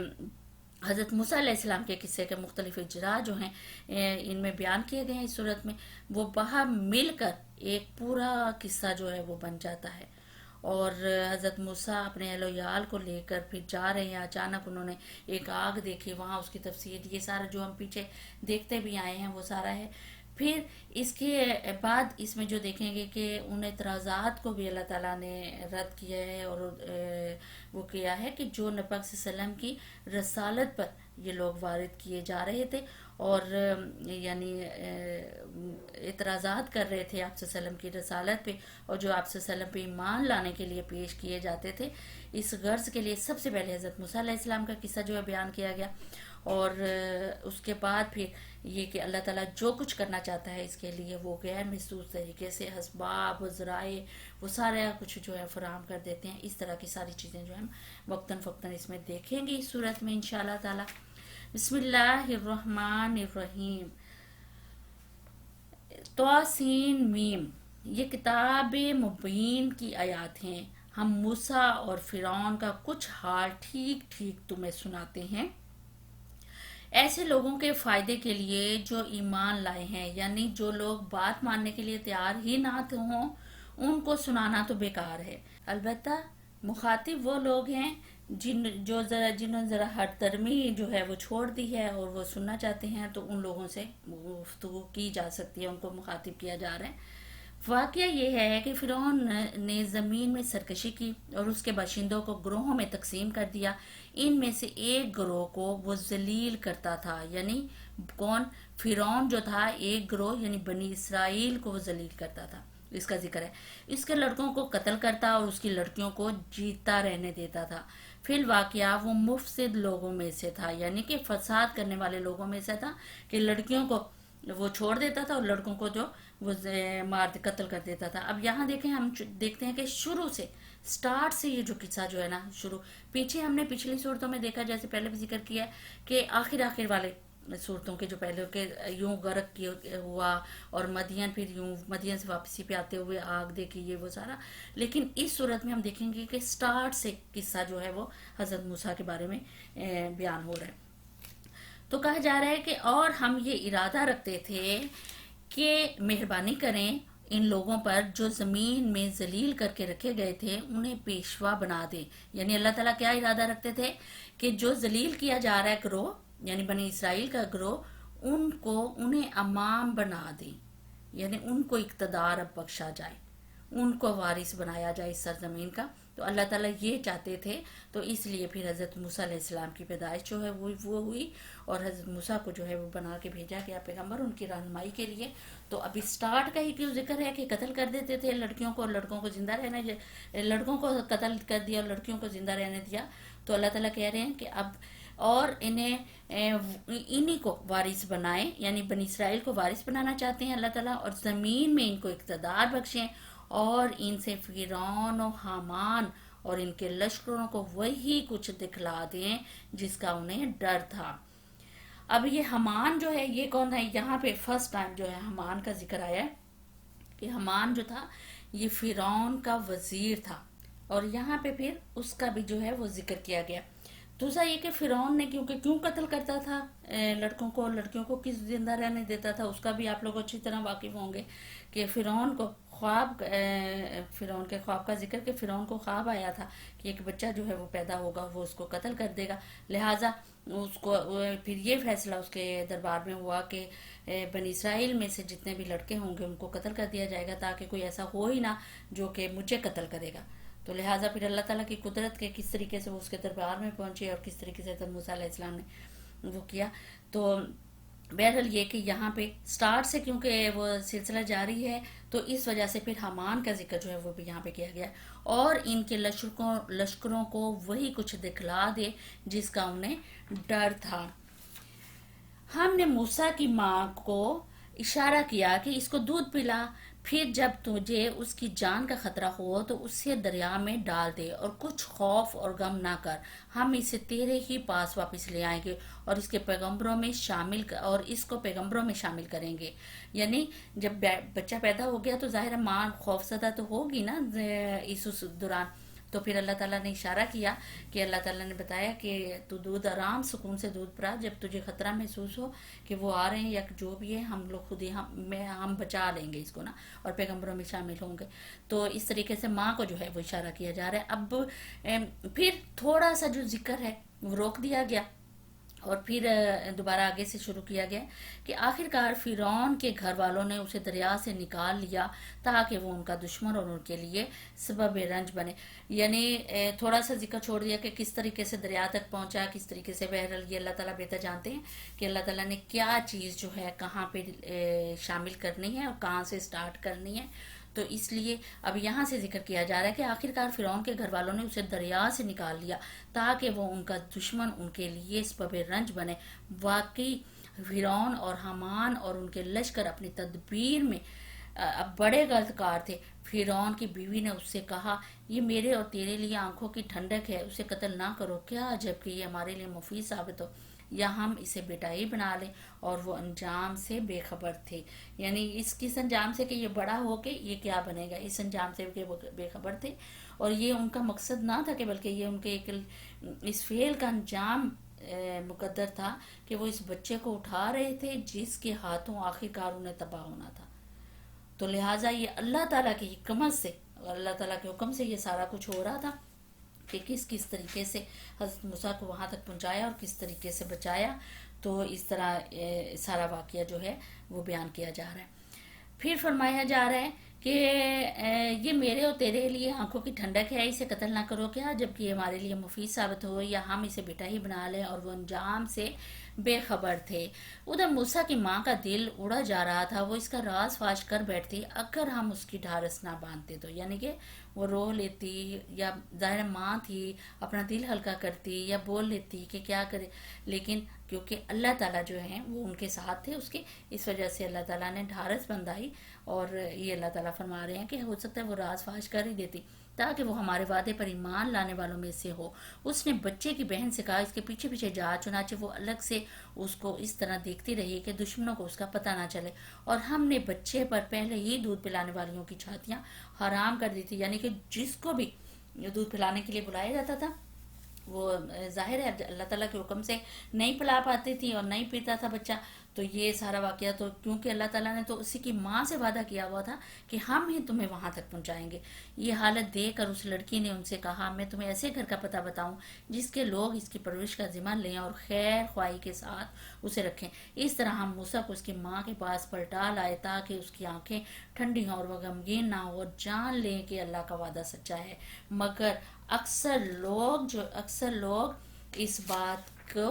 حضرت موسیٰ علیہ السلام کے قصے کے مختلف اجراء جو ہیں ان میں بیان کیے گئے ہیں اس صورت میں، وہ باہر مل کر ایک پورا قصہ جو ہے وہ بن جاتا ہے۔ اور حضرت موسیٰ اپنے اہل و عیال کو لے کر پھر جا رہے ہیں، اچانک انہوں نے ایک آگ دیکھی، وہاں اس کی تفصیل، یہ سارا جو ہم پیچھے دیکھتے بھی آئے ہیں وہ سارا ہے۔ پھر اس کے بعد اس میں جو دیکھیں گے کہ ان اعتراضات کو بھی اللہ تعالیٰ نے رد کیا ہے، اور وہ کیا ہے کہ جو نبی پاک صلی اللہ علیہ وسلم کی رسالت پر یہ لوگ وارد کیے جا رہے تھے اور یعنی اعتراضات کر رہے تھے آپ صلی اللہ علیہ وسلم کی رسالت پہ، اور جو آپ صلی اللہ علیہ وسلم پہ ایمان لانے کے لیے پیش کیے جاتے تھے، اس غرض کے لیے سب سے پہلے حضرت موسیٰ علیہ السلام کا قصہ جو ہے بیان کیا گیا، اور اس کے بعد پھر یہ کہ اللہ تعالیٰ جو کچھ کرنا چاہتا ہے اس کے لیے وہ غیر محسوس طریقے سے اسباب و ذرائع وہ سارا کچھ جو ہے فراہم کر دیتے ہیں۔ اس طرح کی ساری چیزیں جو ہم وقتاً فوقتاً اس میں دیکھیں گے اس صورت میں انشاءاللہ تعالیٰ۔ بسم اللہ الرحمن الرحیم۔ طاسین میم، یہ کتاب مبین کی آیات ہیں۔ ہم موسیٰ اور فرعون کا کچھ حال ٹھیک ٹھیک تمہیں سناتے ہیں، ایسے لوگوں کے فائدے کے لیے جو ایمان لائے ہیں، یعنی جو لوگ بات ماننے کے لیے تیار ہی نہ ہوں ان کو سنانا تو بیکار ہے۔ البتہ مخاطب وہ لوگ ہیں جنہوں نے ذرا ہٹ درمی جو ہے وہ چھوڑ دی ہے اور وہ سننا چاہتے ہیں، تو ان لوگوں سے گفتگو کی جا سکتی ہے، ان کو مخاطب کیا جا رہا ہے۔ واقعہ یہ ہے کہ فرعون نے زمین میں سرکشی کی اور اس کے باشندوں کو گروہوں میں تقسیم کر دیا۔ ان میں سے ایک گروہ کو وہ ذلیل کرتا تھا، یعنی کون؟ فرعون جو تھا، ایک گروہ یعنی بنی اسرائیل کو وہ ذلیل کرتا تھا، اس کا ذکر ہے۔ اس کے لڑکوں کو قتل کرتا اور اس کی لڑکیوں کو جیتا رہنے دیتا تھا۔ فی الواقعہ وہ مفسد لوگوں میں سے تھا، یعنی کہ فساد کرنے والے لوگوں میں سے تھا، کہ لڑکیوں کو وہ چھوڑ دیتا تھا اور لڑکوں کو جو وہ قتل کر دیتا تھا۔ اب یہاں دیکھیں، ہم دیکھتے ہیں کہ شروع سے سٹارٹ سے یہ جو قصہ جو ہے نا پیچھے ہم نے پچھلی صورتوں میں دیکھا، جیسے پہلے بھی ذکر کیا ہے کہ آخر والے صورتوں کے جو پہلے کے یوں غرق ہوا اور مدین، پھر یوں مدین سے واپسی پہ آتے ہوئے آگ دیکھی، یہ وہ سارا۔ لیکن اس صورت میں ہم دیکھیں گے کہ سٹارٹ سے قصہ جو ہے وہ حضرت موسیٰ کے بارے میں بیان ہو رہا ہے۔ تو کہا جا رہا ہے کہ اور ہم یہ ارادہ رکھتے تھے کہ مہربانی کریں ان لوگوں پر جو زمین میں ذلیل کر کے رکھے گئے تھے، انہیں پیشوا بنا دیں۔ یعنی اللہ تعالیٰ کیا ارادہ رکھتے تھے کہ جو ذلیل کیا جا رہا ہے گروہ، یعنی بنی اسرائیل کا گروہ، انہیں امام بنا دیں، یعنی ان کو اقتدار اب بخشا جائے، ان کو وارث بنایا جائے اس سرزمین کا۔ تو اللہ تعالیٰ یہ چاہتے تھے، تو اس لیے پھر حضرت موسیٰ علیہ السلام کی پیدائش جو ہے وہ ہوئی، اور حضرت موسیٰ کو جو ہے وہ بنا کے بھیجا گیا پیغمبر ان کی رہنمائی کے لیے۔ تو ابھی سٹارٹ کا ہی کیوں ذکر ہے کہ قتل کر دیتے تھے لڑکیوں کو، اور لڑکوں کو زندہ لڑکوں کو قتل کر دیا اور لڑکیوں کو زندہ رہنے دیا۔ تو اللہ تعالیٰ کہہ رہے ہیں کہ اب اور انہی کو وارث بنائیں، یعنی بنی اسرائیل کو وارث بنانا چاہتے ہیں اللہ تعالیٰ، اور زمین میں ان کو اقتدار بخشیں، اور ان سے فرعون و حامان اور ان کے لشکروں کو وہی کچھ دکھلا دیں جس کا انہیں ڈر تھا۔ اب یہ حمان جو ہے یہ کون ہے؟ یہاں پہ فرسٹ ٹائم جو ہے حمان کا ذکر آیا ہے کہ حمان جو تھا یہ فرعون کا وزیر تھا، اور یہاں پہ پھر اس کا بھی جو ہے وہ ذکر کیا گیا۔ دوسرا یہ کہ فرعون نے کیوں قتل کرتا تھا لڑکوں کو، لڑکیوں کو کس زندہ رہنے دیتا تھا، اس کا بھی آپ لوگ اچھی طرح واقف ہوں گے کہ فرعون کو فرعون کے خواب کا ذکر کہ فرعون کو خواب آیا تھا کہ ایک بچہ جو ہے وہ پیدا ہوگا، وہ اس کو قتل کر دے گا، لہٰذا اس کو پھر یہ فیصلہ اس کے دربار میں ہوا کہ بنی اسرائیل میں سے جتنے بھی لڑکے ہوں گے ان کو قتل کر دیا جائے گا، تاکہ کوئی ایسا ہو ہی نہ جو کہ مجھے قتل کرے گا۔ تو لہٰذا پھر اللہ تعالیٰ کی قدرت کے کس طریقے سے وہ اس کے دربار میں پہنچے اور کس طریقے سے حضرت موسیٰ علیہ السلام نے وہ کیا۔ تو بہرحال یہ کہ یہاں پہ سٹارٹ سے کیونکہ وہ سلسلہ جاری ہے تو اس وجہ سے پھر حمان کا ذکر جو ہے وہ بھی یہاں پہ کیا گیا ہے، اور ان کے لشکروں کو وہی کچھ دکھلا دے جس کا انہیں ڈر تھا۔ ہم نے موسیٰ کی ماں کو اشارہ کیا کہ اس کو دودھ پلا، پھر جب تجھے اس کی جان کا خطرہ ہو تو اسے دریا میں ڈال دے، اور کچھ خوف اور غم نہ کر، ہم اسے تیرے ہی پاس واپس لے آئیں گے اور اس کو پیغمبروں میں شامل کریں گے۔ یعنی جب بچہ پیدا ہو گیا تو ظاہر ماں خوف زدہ تو ہوگی نا اس دوران، تو پھر اللہ تعالیٰ نے اشارہ کیا کہ اللہ تعالیٰ نے بتایا کہ تو دودھ آرام سکون سے دودھ پڑا، جب تجھے خطرہ محسوس ہو کہ وہ آ رہے ہیں یا جو بھی ہے، ہم لوگ خود ہی ہم بچا لیں گے اس کو نا، اور پیغمبروں میں شامل ہوں گے۔ تو اس طریقے سے ماں کو جو ہے وہ اشارہ کیا جا رہا ہے۔ اب پھر تھوڑا سا جو ذکر ہے وہ روک دیا گیا اور پھر دوبارہ آگے سے شروع کیا گیا کہ آخرکار فرعون کے گھر والوں نے اسے دریا سے نکال لیا تاکہ وہ ان کا دشمن اور ان کے لیے سبب رنج بنے۔ یعنی تھوڑا سا ذکر چھوڑ دیا کہ کس طریقے سے دریا تک پہنچا، کس طریقے سے، بہرحال یہ اللہ تعالیٰ بہتر جانتے ہیں کہ اللہ تعالیٰ نے کیا چیز جو ہے کہاں پہ شامل کرنی ہے اور کہاں سے سٹارٹ کرنی ہے۔ تو اس لیے اب یہاں سے ذکر کیا جا رہا ہے کہ آخرکار فرعون کے گھر والوں نے اسے دریا سے نکال لیا تاکہ وہ ان کا دشمن ان کے لیے سبب رنج بنے۔ واقعی فرعون اور حامان اور ان کے لشکر اپنی تدبیر میں اب بڑے غلط کار تھے۔ فرعون کی بیوی نے اس سے کہا، یہ میرے اور تیرے لیے آنکھوں کی ٹھنڈک ہے، اسے قتل نہ کرو، کیا عجب کہ یہ ہمارے لیے مفید ثابت ہو، یا ہم اسے بیٹا ہی بنا لیں۔ اور وہ انجام سے بے خبر تھے، یعنی کس انجام سے کہ یہ بڑا ہو کے یہ کیا بنے گا، اس انجام سے بے خبر تھے۔ اور یہ ان کا مقصد نہ تھا کہ بلکہ یہ ان کے اس فعل کا انجام مقدر تھا کہ وہ اس بچے کو اٹھا رہے تھے جس کے ہاتھوں آخرکار انہیں تباہ ہونا تھا۔ تو لہٰذا یہ اللہ تعالیٰ کی حکمت سے اور اللہ تعالیٰ کے حکم سے یہ سارا کچھ ہو رہا تھا کہ کس طریقے سے حضرت موسیٰ کو وہاں تک پہنچایا اور کس طریقے سے بچایا۔ تو اس طرح سارا واقعہ جو ہے وہ بیان کیا جا رہا ہے۔ پھر فرمایا جا رہا ہے کہ یہ میرے اور تیرے لیے آنکھوں کی ٹھنڈک ہے، اسے قتل نہ کرو، کیا جبکہ یہ ہمارے لیے مفید ثابت ہو، یا ہم اسے بیٹا ہی بنا لیں۔ اور وہ انجام سے بے خبر تھے۔ ادھر موسیٰ کی ماں کا دل اڑا جا رہا تھا، وہ اس کا راز فاش کر بیٹھتی اگر ہم اس کی ڈھارس نہ باندھتے تو، یعنی کہ وہ رو لیتی، یا ظاہر ماں تھی اپنا دل ہلکا کرتی یا بول لیتی کہ کیا کرے، لیکن کیونکہ اللہ تعالیٰ جو ہیں وہ ان کے ساتھ تھے اس کے، اس وجہ سے اللہ تعالیٰ نے ڈھارس بندھائی۔ اور یہ اللہ تعالیٰ فرما رہے ہیں کہ ہو سکتا ہے وہ راز فاش کر ہی دیتی تاکہ وہ ہمارے وعدے پر ایمان لانے والوں میں سے ہو۔ اس نے بچے کی بہن سے کہا، اس کے پیچھے پیچھے جا، چنانچہ وہ الگ سے اس کو اس طرح دیکھتی رہی کہ دشمنوں کو اس کا پتہ نہ چلے، اور ہم نے بچے پر پہلے ہی دودھ پلانے والیوں کی چھاتیاں حرام کر دی تھی، یعنی کہ جس کو بھی دودھ پلانے کے لیے بلایا جاتا تھا وہ ظاہر ہے اللہ تعالیٰ کے حکم سے نہیں پلا پاتی تھی اور نہیں پیتا تھا بچہ۔ تو یہ سارا واقعہ تو کیونکہ اللہ تعالیٰ نے تو اسی کی ماں سے وعدہ کیا ہوا تھا کہ ہم ہی تمہیں وہاں تک پہنچائیں گے۔ یہ حالت دیکھ کر اس لڑکی نے ان سے کہا، میں تمہیں ایسے گھر کا پتہ بتاؤں جس کے لوگ اس کی پرورش کا ذمہ لیں اور خیر خواہی کے ساتھ اسے رکھیں۔ اس طرح ہم موسیٰ کو اس کی ماں کے پاس پلٹا لائے تاکہ اس کی آنکھیں ٹھنڈی ہوں اور وہ غمگین نہ ہو اور جان لیں کہ اللہ کا وعدہ سچا ہے، مگر اکثر لوگ اس بات کو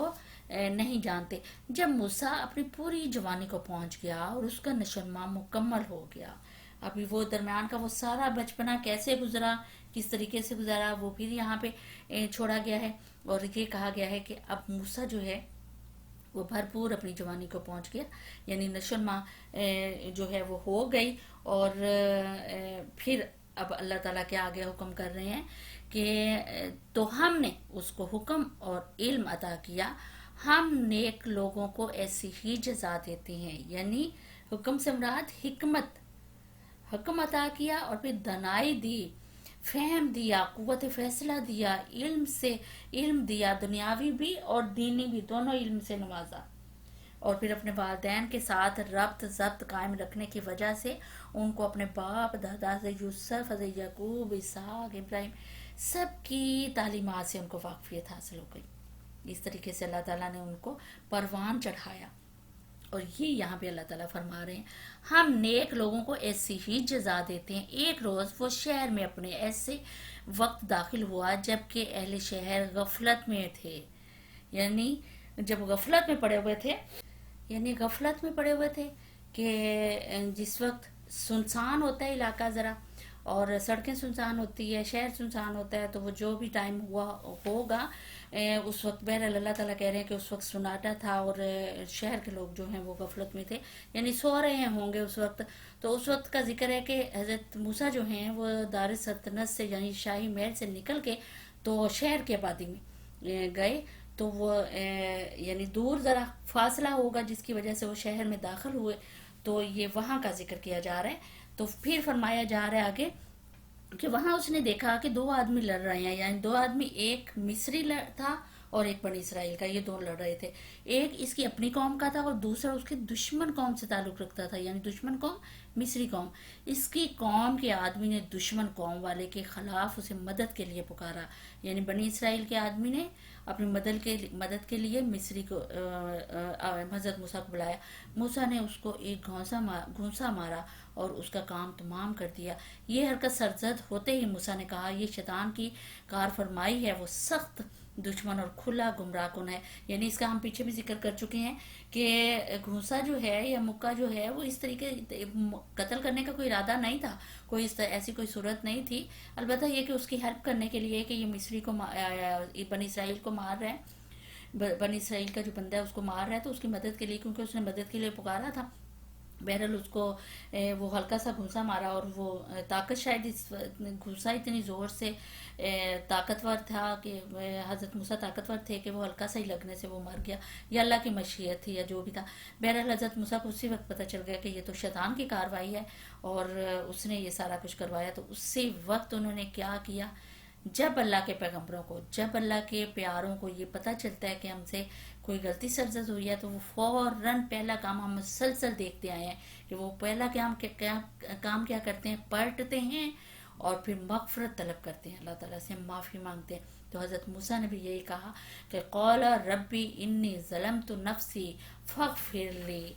نہیں جانتے۔ جب موسیٰ اپنی پوری جوانی کو پہنچ گیا اور اس کا نشوونما مکمل ہو گیا، ابھی وہ درمیان کا وہ سارا بچپنا کیسے گزرا، کس طریقے سے گزارا، وہ پھر یہاں پہ چھوڑا گیا ہے، اور یہ کہا گیا ہے کہ اب موسیٰ جو ہے وہ بھرپور اپنی جوانی کو پہنچ گیا، یعنی نشوونما جو ہے وہ ہو گئی۔ اور پھر اب اللہ تعالیٰ کے آگے حکم کر رہے ہیں کہ تو ہم نے اس کو حکم اور علم عطا کیا، ہم نیک لوگوں کو ایسی ہی جزا دیتے ہیں، یعنی حکم سے مراد حکمت، حکم عطا کیا اور پھر دنائی دی، فہم دیا، قوت فیصلہ دیا، علم دیا، دنیاوی بھی اور دینی بھی، دونوں علم سے نوازا، اور پھر اپنے والدین کے ساتھ ربط ضبط قائم رکھنے کی وجہ سے ان کو اپنے باپ دادا سے یوسف، حضرت یعقوب، اسحاق، ابراہیم سب کی تعلیمات سے ان کو واقفیت حاصل ہو گئی۔ اس طریقے سے اللہ تعالیٰ نے ان کو پروان چڑھایا، اور یہ یہاں پہ اللہ تعالیٰ فرما رہے ہیں ہم نیک لوگوں کو ایسی ہی جزا دیتے ہیں۔ ایک روز وہ شہر میں اپنے ایسے وقت داخل ہوا جبکہ اہل شہر غفلت میں تھے، یعنی جب غفلت میں پڑے ہوئے تھے، کہ جس وقت سنسان ہوتا ہے علاقہ ذرا، اور سڑکیں سنسان ہوتی ہے، شہر سنسان ہوتا ہے، تو وہ جو بھی ٹائم ہوا ہوگا اس وقت بہرحال اللہ تعالیٰ کہہ رہے ہیں کہ اس وقت سناٹا تھا، اور شہر کے لوگ جو ہیں وہ غفلت میں تھے، یعنی سو رہے ہوں گے اس وقت۔ تو اس وقت کا ذکر ہے کہ حضرت موسیٰ جو ہیں وہ دار سلطنت سے یعنی شاہی محل سے نکل کے تو شہر کی آبادی میں گئے، تو وہ یعنی دور ذرا فاصلہ ہوگا جس کی وجہ سے وہ شہر میں داخل ہوئے، تو یہ وہاں کا ذکر کیا جا رہا ہے۔ تو پھر فرمایا جا رہا ہے آگے کہ وہاں اس نے دیکھا کہ دو آدمی لڑ رہے ہیں، یعنی دو آدمی، ایک مصری تھا اور ایک بنی اسرائیل کا، یہ دو لڑ رہے تھے۔ ایک اس کی اپنی قوم کا تھا اور دوسرا اس کے دشمن قوم سے تعلق رکھتا تھا، یعنی دشمن قوم مصری قوم۔ اس کی قوم کے آدمی نے دشمن قوم والے کے خلاف اسے مدد کے لیے پکارا، یعنی بنی اسرائیل کے آدمی نے اپنی مدد کے لیے مصری کو حضرت موسیٰ کو بلایا۔ موسیٰ نے اس کو ایک گھونسا مارا اور اس کا کام تمام کر دیا۔ یہ حرکت سرزد ہوتے ہی موسیٰ نے کہا یہ شیطان کی کار فرمائی ہے، وہ سخت دشمن اور کھلا گمراہ کن ہے۔ یعنی اس کا ہم پیچھے بھی ذکر کر چکے ہیں کہ گھونسا جو ہے یا مکہ جو ہے وہ اس طریقے قتل کرنے کا کوئی ارادہ نہیں تھا، ایسی کوئی صورت نہیں تھی، البتہ یہ کہ اس کی ہیلپ کرنے کے لیے کہ یہ مصری کو بنی اسرائیل کو مار رہا ہے، بنی اسرائیل کا جو بندہ ہے اس کو مار رہا ہے، تو اس کی مدد کے لیے، کیونکہ اس نے مدد کے لیے پکارا تھا، بہرحال اس کو وہ ہلکا سا گھونسا مارا، اور وہ طاقت شاید اس گھونسا اتنی زور سے طاقتور تھا کہ حضرت موسیٰ طاقتور تھے کہ وہ ہلکا سا ہی لگنے سے وہ مر گیا، یا اللہ کی مشیت تھی یا جو بھی تھا۔ بہرحال حضرت موسیٰ کو اسی وقت پتہ چل گیا کہ یہ تو شیطان کی کاروائی ہے اور اس نے یہ سارا کچھ کروایا۔ تو اسی وقت انہوں نے کیا کیا، جب اللہ کے پیغمبروں کو، جب اللہ کے پیاروں کو یہ پتہ چلتا ہے کہ ہم سے کوئی غلطی سرزد ہوئی ہے، تو وہ فوراً پہلا کام ہم مسلسل دیکھتے آئے ہیں کہ وہ پہلا کام کیا کرتے ہیں، پلٹتے ہیں اور پھر مغفرت طلب کرتے ہیں، اللہ تعالیٰ سے معافی مانگتے ہیں۔ تو حضرت موسیٰ نے بھی یہی کہا کہ قال ربی انی ظلمت نفسی فاغفر لی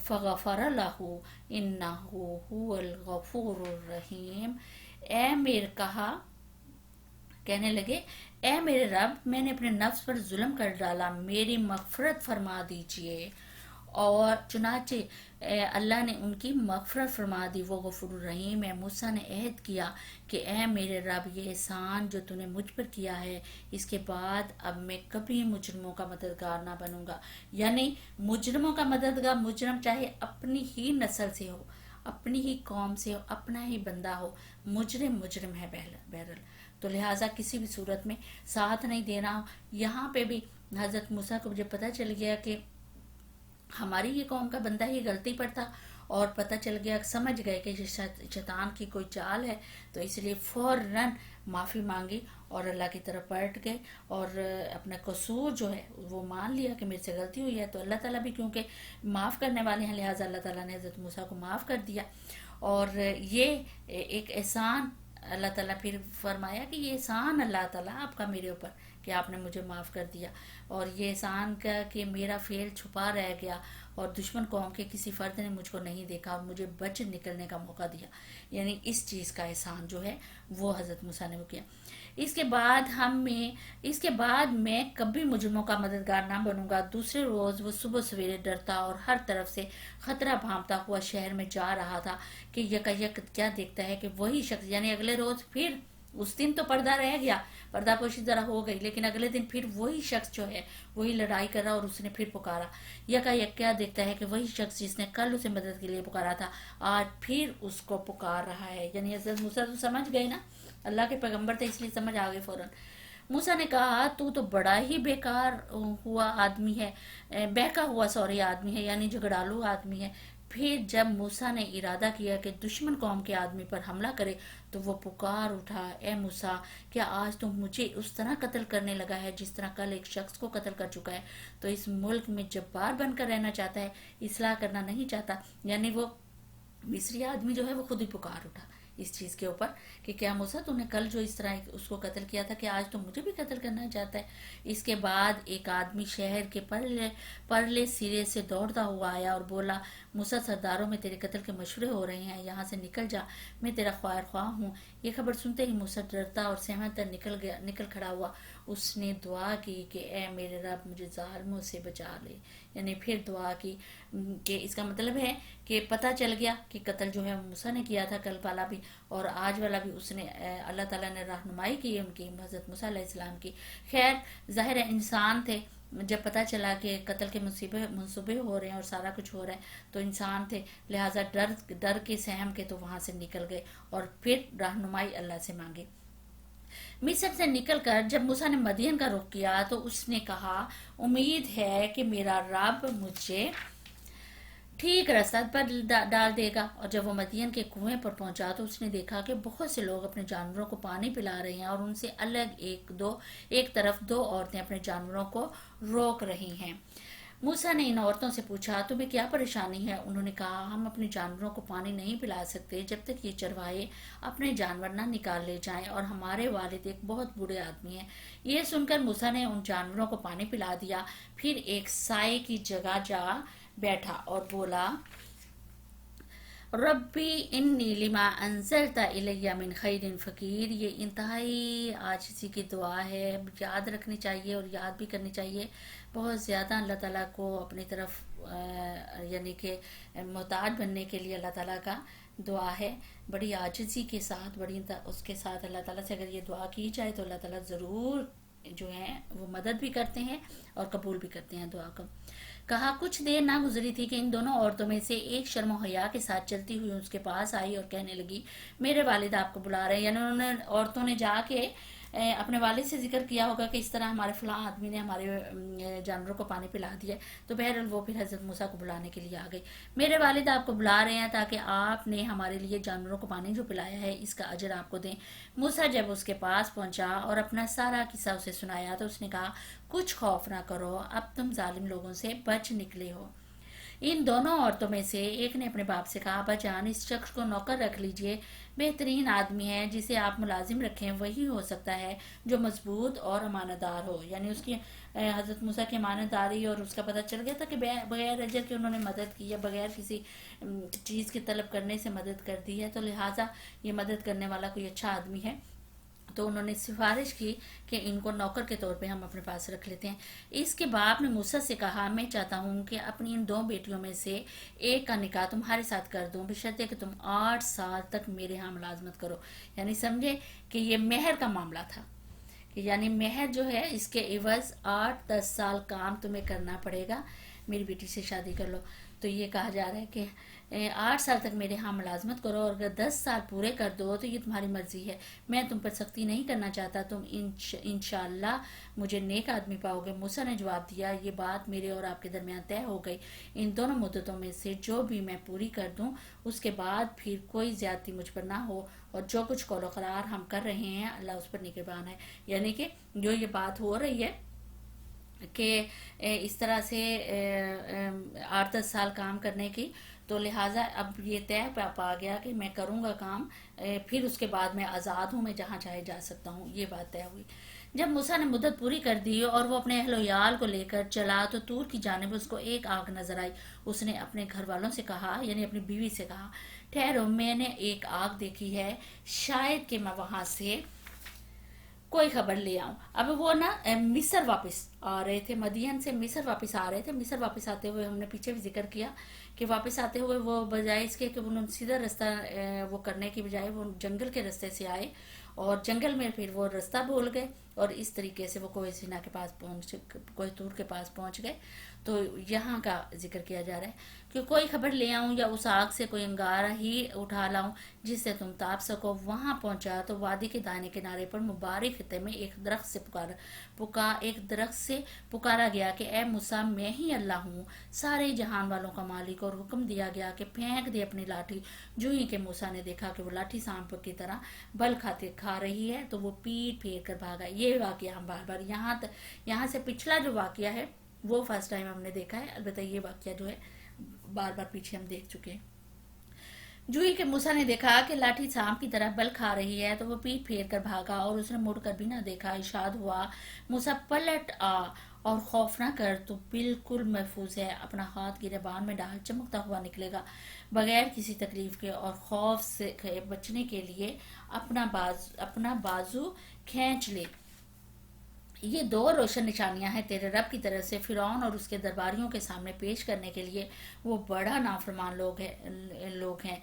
فغفر لہ انہ هو الغفور الرحیم۔ کہنے لگے اے میرے رب، میں نے اپنے نفس پر ظلم کر ڈالا، میری مغفرت فرما دیجئے، اور چنانچہ اللہ نے ان کی مغفرت فرما دی، وہ غفور الرحیم ہے۔ موسیٰ نے عہد کیا کہ اے میرے رب، یہ احسان جو تو نے مجھ پر کیا ہے، اس کے بعد اب میں کبھی مجرموں کا مددگار نہ بنوں گا۔ یعنی مجرموں کا مددگار، مجرم چاہے اپنی ہی نسل سے ہو، اپنی ہی قوم سے ہو، اپنا ہی بندہ ہو، مجرم ہے بہرحال، تو لہٰذا کسی بھی صورت میں ساتھ نہیں دینا۔ یہاں پہ بھی حضرت موسیٰ کو جب پتہ چل گیا کہ ہماری یہ قوم کا بندہ ہی غلطی پر تھا، اور پتہ چل گیا، سمجھ گئے کہ شیطان کی کوئی چال ہے، تو اس لیے فوراً معافی مانگی اور اللہ کی طرف پلٹ گئے، اور اپنا قصور جو ہے وہ مان لیا کہ میرے سے غلطی ہوئی ہے۔ تو اللہ تعالیٰ بھی کیونکہ معاف کرنے والے ہیں، لہٰذا اللہ تعالیٰ نے حضرت موسیٰ کو معاف کر دیا، اور یہ ایک احسان اللہ تعالیٰ پھر فرمایا کہ یہ احسان اللہ تعالیٰ آپ کا میرے اوپر کہ آپ نے مجھے معاف کر دیا، اور یہ احسان کا کہ میرا فعل چھپا رہ گیا اور دشمن قوم کے کسی فرد نے مجھ کو نہیں دیکھا اور مجھے بچ نکلنے کا موقع دیا، یعنی اس چیز کا احسان جو ہے وہ حضرت موسیٰ نے وہ کیا۔ اس کے بعد میں کبھی مجرموں کا مددگار نہ بنوں گا۔ دوسرے روز وہ صبح سویرے ڈرتا اور ہر طرف سے خطرہ بھانپتا ہوا شہر میں جا رہا تھا کہ یکایک کیا دیکھتا ہے کہ وہی شخص، یعنی اگلے روز پھر، اس دن تو پردہ رہ گیا، پردہ پوشی ذرا ہو گئی، لیکن اگلے دن پھر وہی شخص جو ہے وہی لڑائی کر رہا، اور اس نے پھر پکارا۔ یکایک کیا دیکھتا ہے کہ وہی شخص جس نے کل اسے مدد کے لیے پکارا تھا آج پھر اس کو پکار رہا ہے۔ یعنی حضرت موسیٰ تو سمجھ گئے نا، اللہ کے پیغمبر تھے اس لیے سمجھ آ گئے فوراً۔ موسیٰ نے کہا تو بڑا ہی بیکار ہوا آدمی ہے، بہکا ہوا سوری آدمی ہے، یعنی جھگڑالو آدمی ہے۔ پھر جب موسیٰ نے ارادہ کیا کہ دشمن قوم کے آدمی پر حملہ کرے تو وہ پکار اٹھا، اے موسیٰ، کیا آج تم مجھے اس طرح قتل کرنے لگا ہے جس طرح کل ایک شخص کو قتل کر چکا ہے؟ تو اس ملک میں جبار بن کر رہنا چاہتا ہے، اصلاح کرنا نہیں چاہتا۔ یعنی وہ مصری آدمی جو ہے وہ خود ہی پکار اٹھا اس چیز کے اوپر کہ کیا موسیٰ تم نے کل جو اس طرح اس کو قتل کیا تھا، کہ آج تم مجھے بھی قتل کرنا چاہتا ہے؟ اس کے بعد ایک آدمی شہر کے پرلے سرے سے دوڑتا ہوا آیا اور بولا، موسیٰ، سرداروں میں تیرے قتل کے مشورے ہو رہے ہیں، یہاں سے نکل جا، میں تیرا خیر خواہ ہوں۔ یہ خبر سنتے ہی موسیٰ ڈرتا اور سہمتا نکل کھڑا ہوا۔ اس نے دعا کی کہ اے میرے رب، مجھے ظالموں سے بچا لے۔ یعنی پھر دعا کی کہ اس کا مطلب ہے کہ پتہ چل گیا کہ قتل جو ہے موسیٰ نے کیا تھا، کل والا بھی اور آج والا بھی اس نے، اللہ تعالیٰ نے رہنمائی کی ان کی، حضرت موسیٰ علیہ السلام کی۔ خیر ظاہر ہے انسان تھے، جب پتہ چلا کہ قتل کے منصوبے ہو رہے ہیں اور سارا کچھ ہو رہا ہے تو انسان تھے، لہٰذا ڈر کے سہم کے تو وہاں سے نکل گئے اور پھر رہنمائی اللہ سے مانگی۔ مصر سے نکل کر جب موسیٰ نے مدین کا رخ کیا تو اس نے کہا، امید ہے کہ میرا رب مجھے ٹھیک راستہ پر ڈال دے گا۔ اور جب وہ مدین کے کنویں پر پہنچا تو اس نے دیکھا کہ بہت سے لوگ اپنے جانوروں کو پانی پلا رہے ہیں اور ان سے الگ ایک طرف دو عورتیں اپنے جانوروں کو روک رہی ہیں۔ موسیٰ نے ان عورتوں سے پوچھا، تمہیں کیا پریشانی ہے؟ انہوں نے کہا، ہم اپنے جانوروں کو پانی نہیں پلا سکتے جب تک یہ چرواہے اپنے جانور نہ نکال لے جائیں، اور ہمارے والد ایک بہت بوڑھے آدمی ہیں۔ یہ سن کر موسیٰ نے ان جانوروں کو پانی پلا دیا، پھر ایک سائے کی جگہ جا بیٹھا اور بولا، ربی انی لما انزلت الی من خیر فقیر۔ یہ انتہائی عاجزی کی دعا ہے، یاد رکھنی چاہیے اور یاد بھی کرنی چاہیے۔ بہت زیادہ اللہ تعالیٰ کو اپنی طرف یعنی کہ محتاج بننے کے لیے اللہ تعالیٰ کا دعا ہے، بڑی عاجزی کے ساتھ، اس کے ساتھ اللہ تعالیٰ سے اگر یہ دعا کی جائے تو اللہ تعالیٰ ضرور جو ہیں وہ مدد بھی کرتے ہیں اور قبول بھی کرتے ہیں دعا کو۔ کہا، کچھ دیر نہ گزری تھی کہ ان دونوں عورتوں میں سے ایک شرم و حیا کے ساتھ چلتی ہوئی اس کے پاس آئی اور کہنے لگی، میرے والد آپ کو بلا رہے ہیں۔ یعنی عورتوں نے جا کے اپنے والد سے ذکر کیا ہوگا کہ اس طرح ہمارے فلاں آدمی نے ہمارے جانوروں کو پانی پلا دیا ہے، تو بہرحال وہ پھر حضرت موسیٰ کو بلانے کے لیے آ گئی۔ میرے والد آپ کو بلا رہے ہیں تاکہ آپ نے ہمارے لیے جانوروں کو پانی جو پلایا ہے اس کا اجر آپ کو دیں۔ موسیٰ جب اس کے پاس پہنچا اور اپنا سارا قصہ اسے سنایا تو اس نے کہا، کچھ خوف نہ کرو، اب تم ظالم لوگوں سے بچ نکلے ہو۔ ان دونوں عورتوں میں سے ایک نے اپنے باپ سے کہا، ابا جان، اس شخص کو نوکر رکھ لیجئے، بہترین آدمی ہے، جسے آپ ملازم رکھیں وہی ہو سکتا ہے جو مضبوط اور امانت دار ہو۔ یعنی اس کی حضرت موسیٰ کی امانت داری اور اس کا پتہ چل گیا تھا کہ بغیر اجر کے انہوں نے مدد کی یا بغیر کسی چیز کی طلب کرنے سے مدد کر دی ہے، تو لہٰذا یہ مدد کرنے والا کوئی اچھا آدمی ہے۔ تو انہوں نے سفارش کی کہ ان کو نوکر کے طور پہ ہم اپنے پاس رکھ لیتے ہیں۔ اس کے باپ نے موسیٰ سے کہا، میں چاہتا ہوں کہ اپنی ان دو بیٹیوں میں سے ایک کا نکاح تمہارے ساتھ کر دوں، بشرطے کہ تم 8 سال تک میرے ہاں ملازمت کرو۔ یعنی سمجھے کہ یہ مہر کا معاملہ تھا، کہ یعنی مہر جو ہے اس کے عوض 8-10 سال کام تمہیں کرنا پڑے گا، میری بیٹی سے شادی کر لو۔ تو یہ کہا جا رہا ہے کہ 8 سال تک میرے ہاں ملازمت کرو، اور اگر 10 سال پورے کر دو تو یہ تمہاری مرضی ہے، میں تم پر سختی نہیں کرنا چاہتا، تم انشاءاللہ مجھے نیک آدمی پاؤ گے۔ موسیٰ نے جواب دیا، یہ بات میرے اور آپ کے درمیان طے ہو گئی، ان دونوں مدتوں میں سے جو بھی میں پوری کر دوں اس کے بعد پھر کوئی زیادتی مجھ پر نہ ہو، اور جو کچھ قول و قرار ہم کر رہے ہیں اللہ اس پر نگہبان ہے۔ یعنی کہ جو یہ بات ہو رہی ہے کہ اس طرح سے 8-10 سال کام کرنے کی، تو لہٰذا اب یہ طے پا گیا کہ میں کروں گا کام، پھر اس کے بعد میں آزاد ہوں، میں جہاں چاہے جا سکتا ہوں، یہ بات طے ہوئی۔ جب موسیٰ نے مدت پوری کر دی اور وہ اپنے اہل و عیال کو لے کر چلا تو طور کی جانب اس کو ایک آگ نظر آئی۔ اس نے اپنے گھر والوں سے کہا، یعنی اپنی بیوی سے کہا، ٹھہرو، میں نے ایک آگ دیکھی ہے، شاید کہ میں وہاں سے کوئی خبر لے آؤں۔ اب وہ نا مصر واپس آ رہے تھے، مدین سے مصر واپس آ رہے تھے۔ مصر واپس آتے ہوئے ہم نے پیچھے بھی ذکر کیا کہ واپس آتے ہوئے وہ بجائے اس کے کہ انہوں نے سیدھا رستہ وہ کرنے کی بجائے وہ جنگل کے رستے سے آئے، اور جنگل میں پھر وہ رستہ بھول گئے اور اس طریقے سے وہ کوہ سینا کے پاس کوہ طور کے پاس پہنچ گئے. تو یہاں کا ذکر کیا جا رہا ہے کہ کوئی خبر لے آؤں یا اس آگ سے کوئی انگارہ ہی اٹھا لاؤں جس سے تم تاپ سکو. وہاں پہنچا تو وادی کے دائیں کنارے پر مبارک خطے میں ایک درخت سے پکارا گیا کہ اے موسیٰ، میں ہی اللہ ہوں، سارے جہان والوں کا مالک. اور حکم دیا گیا کہ پھینک دے اپنی لاٹھی. جو ہی کہ موسیٰ نے دیکھا کہ وہ لاٹھی سانپ کی طرح بل کھا رہی ہے تو وہ پیٹ پھیر کر بھاگا. یہ واقعہ ہم بار بار یہاں سے پچھلا جو واقعہ ہے وہ فرسٹ ٹائم ہم نے دیکھا ہے. البتہ یہ واقعہ جو ہے بار بار پیچھے ہم دیکھ چکے ہیں. جو ہی کہ موسیٰ نے دیکھا کہ لاٹھی سانپ کی طرح بل کھا رہی ہے تو وہ پیٹ پھیر کر بھاگا اور اس نے مڑ کر بھی نہ دیکھا. ارشاد ہوا، موسیٰ پلٹ آ اور خوف نہ کر، تو بالکل محفوظ ہے. اپنا ہاتھ گریبان میں ڈال، چمکتا ہوا نکلے گا. بغیر کسی تکلیف کے اور خوف سے بچنے کے لیے اپنا بازو کھینچ لے. یہ دو روشن نشانیاں ہیں تیرے رب کی طرف سے فرعون اور اس کے درباریوں کے سامنے پیش کرنے کے لیے. وہ بڑا نافرمان لوگ ہیں.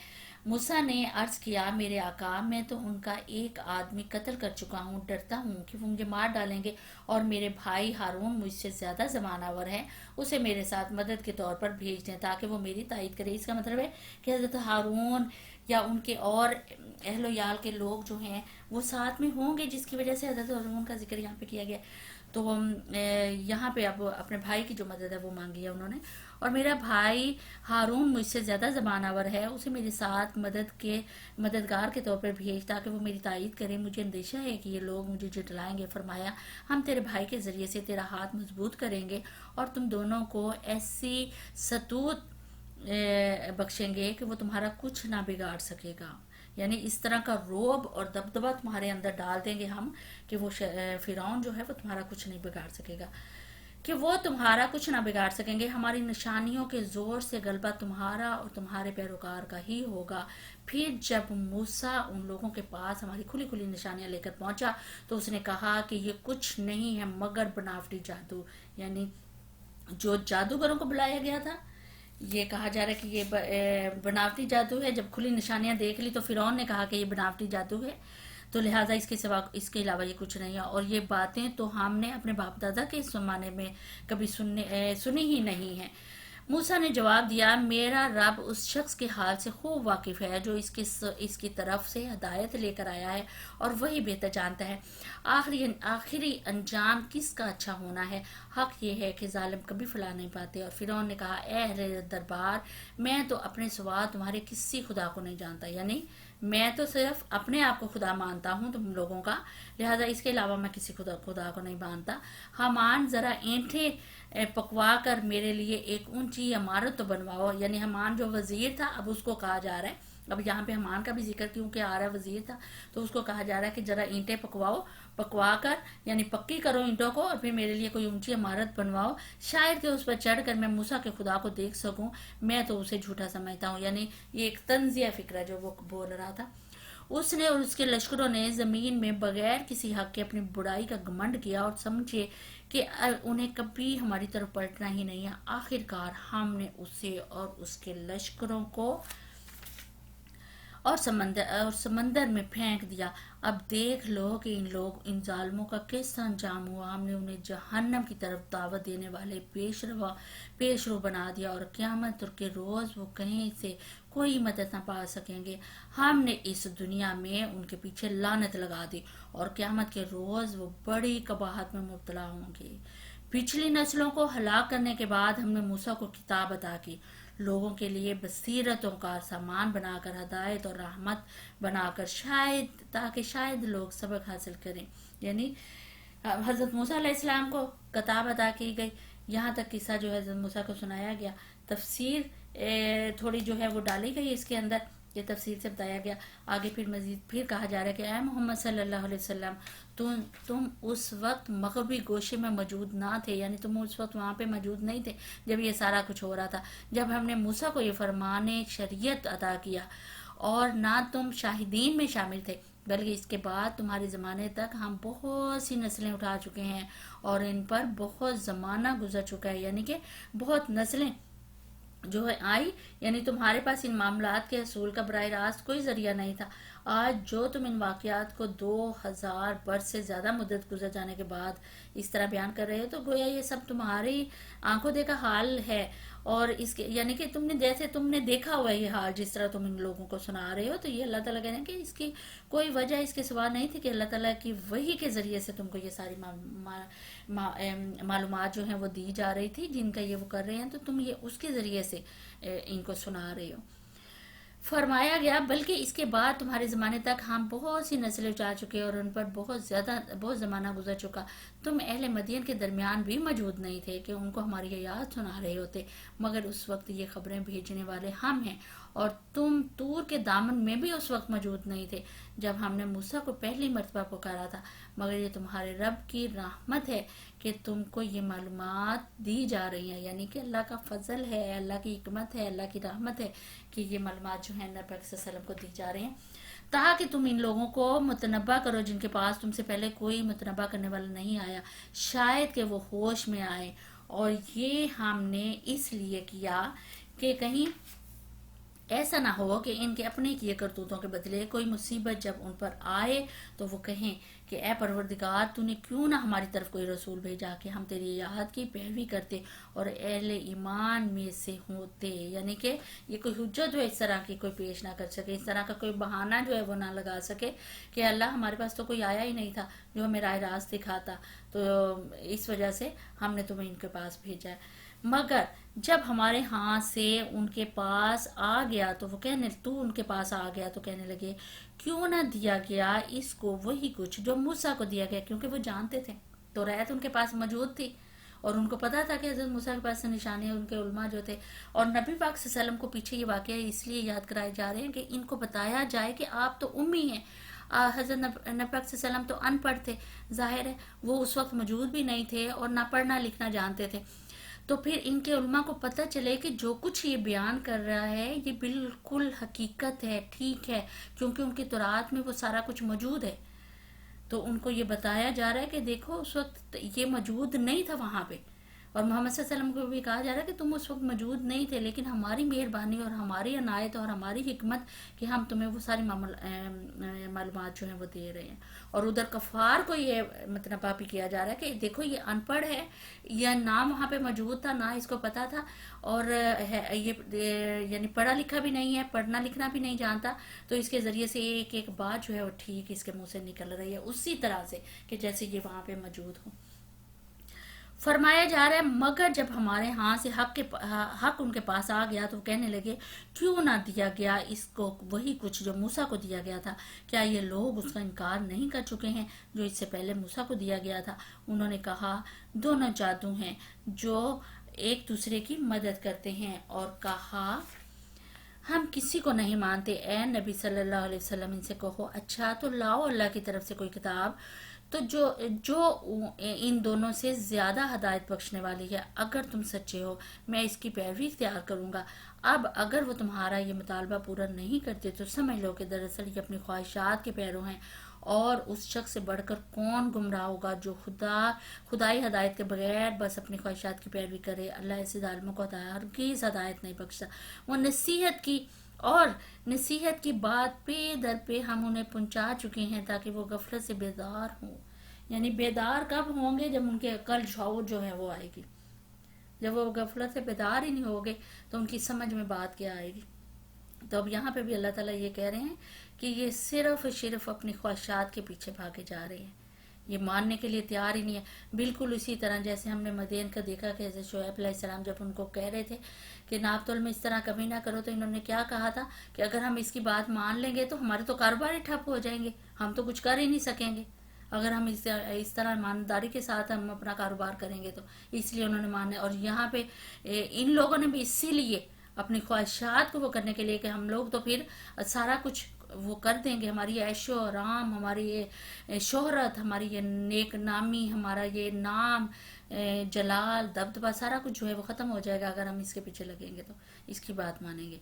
موسیٰ نے عرض کیا، میرے آقا، میں تو ان کا ایک آدمی قتل کر چکا ہوں. ڈرتا ہوں کہ وہ مجھے مار ڈالیں گے، اور میرے بھائی ہارون مجھ سے زیادہ زبان آور ہے. اسے میرے ساتھ مدد کے طور پر بھیج دیں تاکہ وہ میری تائید کرے. اس کا مطلب ہے کہ حضرت ہارون یا ان کے اور اہل و یال کے لوگ جو ہیں وہ ساتھ میں ہوں گے، جس کی وجہ سے حضرت ہارون کا ذکر یہاں پہ کیا گیا. تو یہاں پہ اب اپنے بھائی کی جو مدد ہے وہ مانگی ہے انہوں نے. اور میرا بھائی ہارون مجھ سے زیادہ زبان آور ہے، اسے میرے ساتھ مددگار کے طور پر بھیج تاکہ وہ میری تائید کرے. مجھے اندیشہ ہے کہ یہ لوگ مجھے جھٹلائیں گے. فرمایا، ہم تیرے بھائی کے ذریعے سے تیرا ہاتھ مضبوط کریں گے اور تم دونوں کو ایسی ستوت بخشیں گے کہ وہ تمہارا کچھ نہ بگاڑ سکے گا. یعنی اس طرح کا روب اور دبدبہ تمہارے اندر ڈال دیں گے ہم کہ وہ فرعون جو ہے وہ تمہارا کچھ نہیں بگاڑ سکیں گے. ہماری نشانیوں کے زور سے غلبہ تمہارا اور تمہارے پیروکار کا ہی ہوگا. پھر جب موسیٰ ان لوگوں کے پاس ہماری کھلی نشانیاں لے کر پہنچا تو اس نے کہا کہ یہ کچھ نہیں ہے مگر بناوٹی جادو. یعنی جو جادوگروں کو بلایا گیا تھا، یہ کہا جا رہا ہے کہ یہ بناوٹی جادو ہے. جب کھلی نشانیاں دیکھ لی تو فرعون نے کہا کہ یہ بناوٹی جادو ہے، تو لہٰذا اس کے علاوہ یہ کچھ نہیں ہے. اور یہ باتیں تو ہم نے اپنے باپ دادا کے زمانے میں کبھی سنی ہی نہیں ہیں. موسیٰ نے جواب دیا، میرا رب اس شخص کے حال سے خوب واقف ہے جو اس کی طرف سے ہدایت لے کر آیا ہے، اور وہی بہتر جانتا ہے آخری انجام کس کا اچھا ہونا ہے. حق یہ ہے کہ ظالم کبھی فلاح نہیں پاتے. اور فرعون نے کہا، اے اہل دربار، میں تو اپنے سوا تمہارے کسی خدا کو نہیں جانتا. یعنی میں تو صرف اپنے آپ کو خدا مانتا ہوں تم لوگوں کا، لہذا اس کے علاوہ میں کسی خدا کو نہیں مانتا. حامان، ذرا اینٹیں پکوا کر میرے لیے ایک اونچی عمارت تو بنواؤ. یعنی حامان جو وزیر تھا، اب اس کو کہا جا رہا ہے، اب یہاں پہ حامان کا بھی ذکر کیونکہ آ رہا ہے، وزیر تھا تو اس کو کہا جا رہا ہے کہ ذرا اینٹیں پکوا کر یعنی پکی کرو اینٹوں کو، اور پھر میرے لیے کوئی اونچی عمارت بنواؤ، شاید کہ اس پر چڑھ کر میں موسیٰ کے خدا کو دیکھ سکوں. میں تو اسے جھوٹا سمجھتا ہوں. یعنی یہ ایک طنزیہ فکر ہے جو وہ بول رہا تھا. اس نے اور اس کے لشکروں نے زمین میں بغیر کسی حق کے اپنی بڑائی کا گھمنڈ کیا اور سمجھے کہ انہیں کبھی ہماری طرف پلٹنا ہی نہیں ہے. آخر کار ہم نے اسے اور اس کے لشکروں کو اور سمندر میں پھینک دیا. اب دیکھ لو کہ ان ظالموں کا کیسا انجام ہوا. ہم نے انہیں جہنم کی طرف دعوت دینے والے پیشرو بنا دیا، اور قیامت کے روز وہ کہیں سے کوئی مدد نہ پا سکیں گے. ہم نے اس دنیا میں ان کے پیچھے لعنت لگا دی، اور قیامت کے روز وہ بڑی قباحت میں مبتلا ہوں گے. پچھلی نسلوں کو ہلاک کرنے کے بعد ہم نے موسیٰ کو کتاب عطا کی، لوگوں کے لیے بصیرتوں کا سامان بنا کر، ہدایت اور رحمت بنا کر، تاکہ شاید لوگ سبق حاصل کریں. یعنی حضرت موسیٰ علیہ السلام کو کتاب عطا کی گئی. یہاں تک قصہ جو ہے حضرت موسیٰ کو سنایا گیا. تفسیر تھوڑی جو ہے وہ ڈالی گئی اس کے اندر، یہ تفصیل سے بتایا گیا. آگے پھر کہا جا رہا ہے کہ اے محمد صلی اللہ علیہ وسلم، تم اس وقت مغربی گوشے میں موجود نہ تھے. یعنی تم اس وقت وہاں پہ موجود نہیں تھے جب یہ سارا کچھ ہو رہا تھا، جب ہم نے موسیٰ کو یہ فرمان شریعت عطا کیا، اور نہ تم شاہدین میں شامل تھے، بلکہ اس کے بعد تمہارے زمانے تک ہم بہت سی نسلیں اٹھا چکے ہیں اور ان پر بہت زمانہ گزر چکا ہے. یعنی کہ بہت نسلیں جو ہے آئی، یعنی تمہارے پاس ان معاملات کے حصول کا براہ راست کوئی ذریعہ نہیں تھا۔ آج جو تم ان واقعات کو 2000 برس سے زیادہ مدت گزر جانے کے بعد اس طرح بیان کر رہے ہو تو گویا یہ سب تمہاری آنکھوں دیکھا حال ہے، اور اس کے یعنی کہ تم نے دیکھا ہوا ہے یہ حال جس طرح تم ان لوگوں کو سنا رہے ہو، تو یہ اللہ تعالیٰ کہہ رہے ہیں کہ اس کی کوئی وجہ اس کے سوا نہیں تھی کہ اللہ تعالیٰ کی وحی کے ذریعے سے تم کو یہ ساری معلومات جو ہیں وہ دی جا رہی تھی جن کا یہ وہ کر رہے ہیں، تو تم یہ اس کے ذریعے سے ان کو سنا رہے ہو۔ فرمایا گیا بلکہ اس کے بعد تمہارے زمانے تک ہم بہت سی نسلیں اٹھا چکے اور ان پر بہت زمانہ گزر چکا۔ تم اہل مدین کے درمیان بھی موجود نہیں تھے کہ ان کو ہماری آیات سنا رہے ہوتے، مگر اس وقت یہ خبریں بھیجنے والے ہم ہیں، اور تم طور کے دامن میں بھی اس وقت موجود نہیں تھے جب ہم نے موسیٰ کو پہلی مرتبہ پکارا تھا، مگر یہ تمہارے رب کی رحمت ہے کہ تم کو یہ معلومات دی جا رہی ہیں، یعنی کہ اللہ کا فضل ہے، اللہ کی حکمت ہے، اللہ کی رحمت ہے کہ یہ معلومات جو ہیں نبی پاک صلی اللہ علیہ وسلم کو دی جا رہے ہیں، تاکہ تم ان لوگوں کو متنبہ کرو جن کے پاس تم سے پہلے کوئی متنبہ کرنے والا نہیں آیا، شاید کہ وہ ہوش میں آئے۔ اور یہ ہم نے اس لیے کیا کہ کہیں ایسا نہ ہو کہ ان کے اپنے کیے کرتوتوں کے بدلے کوئی مصیبت جب ان پر آئے تو وہ کہیں کہ اے پروردگار تو نے کیوں نہ ہماری طرف کوئی رسول بھیجا کہ ہم تیری آیات کی پیروی کرتے اور اہل ایمان میں سے ہوتے، یعنی کہ یہ کوئی حجت جو اس طرح کی کوئی پیش نہ کر سکے، اس طرح کا کوئی بہانہ جو ہے وہ نہ لگا سکے کہ اللہ ہمارے پاس تو کوئی آیا ہی نہیں تھا جو ہمیں راہ راست دکھاتا، تو اس وجہ سے ہم نے تمہیں ان کے پاس بھیجا ہے۔ مگر جب ہمارے ہاں سے ان کے پاس آ گیا تو وہ ان کے پاس آ گیا تو کہنے لگے کیوں نہ دیا گیا اس کو وہی کچھ جو موسیٰ کو دیا گیا، کیونکہ وہ جانتے تھے تو رایت ان کے پاس موجود تھی اور ان کو پتا تھا کہ حضرت موسیٰ کے پاس سے نشانے ان کے علماء جو تھے، اور نبی پاک صلی اللہ علیہ وسلم کو پیچھے یہ واقعہ اس لیے یاد کرائے جا رہے ہیں کہ ان کو بتایا جائے کہ آپ تو امی ہیں۔ حضرت نبی پاک صلی اللہ علیہ وسلم تو ان پڑھ تھے، ظاہر ہے وہ اس وقت موجود بھی نہیں تھے اور نہ پڑھنا لکھنا جانتے تھے، تو پھر ان کے علماء کو پتہ چلے کہ جو کچھ یہ بیان کر رہا ہے یہ بالکل حقیقت ہے، ٹھیک ہے، کیونکہ ان کی تورات میں وہ سارا کچھ موجود ہے، تو ان کو یہ بتایا جا رہا ہے کہ دیکھو اس وقت یہ موجود نہیں تھا وہاں پہ، اور محمد صلی اللہ علیہ وسلم کو بھی کہا جا رہا ہے کہ تم اس وقت موجود نہیں تھے، لیکن ہماری مہربانی اور ہماری عنایت اور ہماری حکمت کہ ہم تمہیں وہ ساری معلومات جو ہیں وہ دے رہے ہیں۔ اور ادھر کفار کو یہ مطلب بھی کیا جا رہا ہے کہ دیکھو یہ ان پڑھ ہے، یہ نہ وہاں پہ موجود تھا نہ اس کو پتا تھا، اور یہ یعنی پڑھا لکھا بھی نہیں ہے، پڑھنا لکھنا بھی نہیں جانتا، تو اس کے ذریعے سے ایک ایک بات جو ہے وہ ٹھیک اس کے منہ سے نکل رہی ہے اسی طرح سے کہ جیسے یہ وہاں پہ موجود ہو۔ فرمایا جا رہا ہے مگر جب ہمارے ہاں سے حق ان کے پاس آ گیا تو کہنے لگے کیوں نہ دیا گیا اس کو وہی کچھ جو موسیٰ کو دیا گیا تھا، کیا یہ لوگ اس کا انکار نہیں کر چکے ہیں جو اس سے پہلے موسیٰ کو دیا گیا تھا؟ انہوں نے کہا دونوں جادو ہیں جو ایک دوسرے کی مدد کرتے ہیں، اور کہا ہم کسی کو نہیں مانتے۔ اے نبی صلی اللہ علیہ وسلم ان سے کہو اچھا تو لاؤ اللہ کی طرف سے کوئی کتاب تو جو ان دونوں سے زیادہ ہدایت بخشنے والی ہے، اگر تم سچے ہو میں اس کی پیروی اختیار کروں گا۔ اب اگر وہ تمہارا یہ مطالبہ پورا نہیں کرتے تو سمجھ لو کہ دراصل یہ اپنی خواہشات کے پیرو ہیں، اور اس شخص سے بڑھ کر کون گمراہ ہوگا جو خدائی ہدایت کے بغیر بس اپنی خواہشات کی پیروی کرے۔ اللہ ایسے ظالموں کو ہرگز ہدایت نہیں بخشتا۔ وہ نصیحت کی بات پہ در پہ ہم انہیں پہنچا چکے ہیں تاکہ وہ غفلت سے بیدار ہوں، یعنی بیدار کب ہوں گے؟ جب ان کے عقل شعور جو ہے وہ آئے گی، جب وہ غفلت سے بیدار ہی نہیں ہوگے تو ان کی سمجھ میں بات کیا آئے گی۔ تو اب یہاں پہ بھی اللہ تعالیٰ یہ کہہ رہے ہیں کہ یہ صرف اپنی خواہشات کے پیچھے بھاگے جا رہے ہیں، یہ ماننے کے لیے تیار ہی نہیں ہے۔ بالکل اسی طرح جیسے ہم نے مدین کا دیکھا کہ حضرت شعیب علیہ السلام جب ان کو کہہ رہے تھے کہ ناپ تول میں اس طرح کبھی نہ کرو، تو انہوں نے کیا کہا تھا کہ اگر ہم اس کی بات مان لیں گے تو ہمارے تو کاروبار ہی ٹھپ ہو جائیں گے، ہم تو کچھ کر ہی نہیں سکیں گے اگر ہم اس طرح ایمانداری کے ساتھ ہم اپنا کاروبار کریں گے، تو اس لیے انہوں نے مانے۔ اور یہاں پہ ان لوگوں نے بھی اسی لیے اپنی خواہشات کو وہ کرنے کے لیے کہ ہم لوگ تو پھر سارا کچھ وہ کر دیں گے، ہماری عیش و آرام، ہماری یہ شہرت، ہماری یہ نیک نامی، ہمارا یہ نام، جلال، دبدبہ، سارا کچھ جو ہے وہ ختم ہو جائے گا اگر ہم اس کے پیچھے لگیں گے تو اس کی بات مانیں گے۔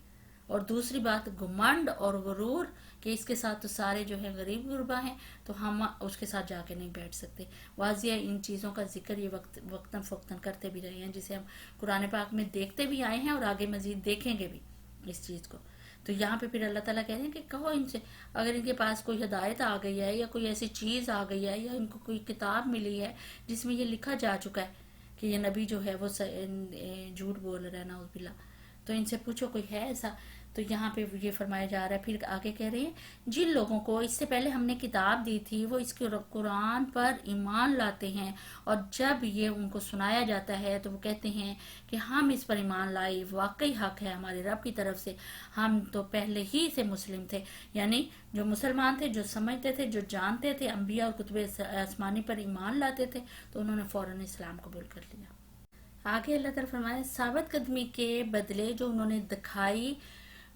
اور دوسری بات گھمنڈ اور غرور کہ اس کے ساتھ تو سارے جو ہے غریب غربا ہیں تو ہم اس کے ساتھ جا کے نہیں بیٹھ سکتے. واضح ہے ان چیزوں کا ذکر یہ وقتاً فوقتاً کرتے بھی رہے ہیں جسے ہم قرآن پاک میں دیکھتے بھی آئے ہیں اور آگے مزید دیکھیں گے بھی اس چیز کو. تو یہاں پہ پھر اللہ تعالیٰ کہہ رہے ہیں کہ کہو ان سے اگر ان کے پاس کوئی ہدایت آ گئی ہے یا کوئی ایسی چیز آ گئی ہے یا ان کو کوئی کتاب ملی ہے جس میں یہ لکھا جا چکا ہے کہ یہ نبی جو ہے وہ جھوٹ بول رہا ہے نعوذ باللہ، تو ان سے پوچھو کوئی ہے ایسا. تو یہاں پہ یہ فرمایا جا رہا ہے پھر آگے کہہ رہے ہیں جن لوگوں کو اس سے پہلے ہم نے کتاب دی تھی وہ اس کے قرآن پر ایمان لاتے ہیں اور جب یہ ان کو سنایا جاتا ہے تو وہ کہتے ہیں کہ ہم اس پر ایمان لائے، واقعی حق ہے ہمارے رب کی طرف سے، ہم تو پہلے ہی سے مسلم تھے. یعنی جو مسلمان تھے، جو سمجھتے تھے، جو جانتے تھے انبیاء اور کتب آسمانی پر ایمان لاتے تھے، تو انہوں نے فوراً اسلام قبول کر لیا. آگے اللہ تعالیٰ فرمایا ثابت قدمی کے بدلے جو انہوں نے دکھائی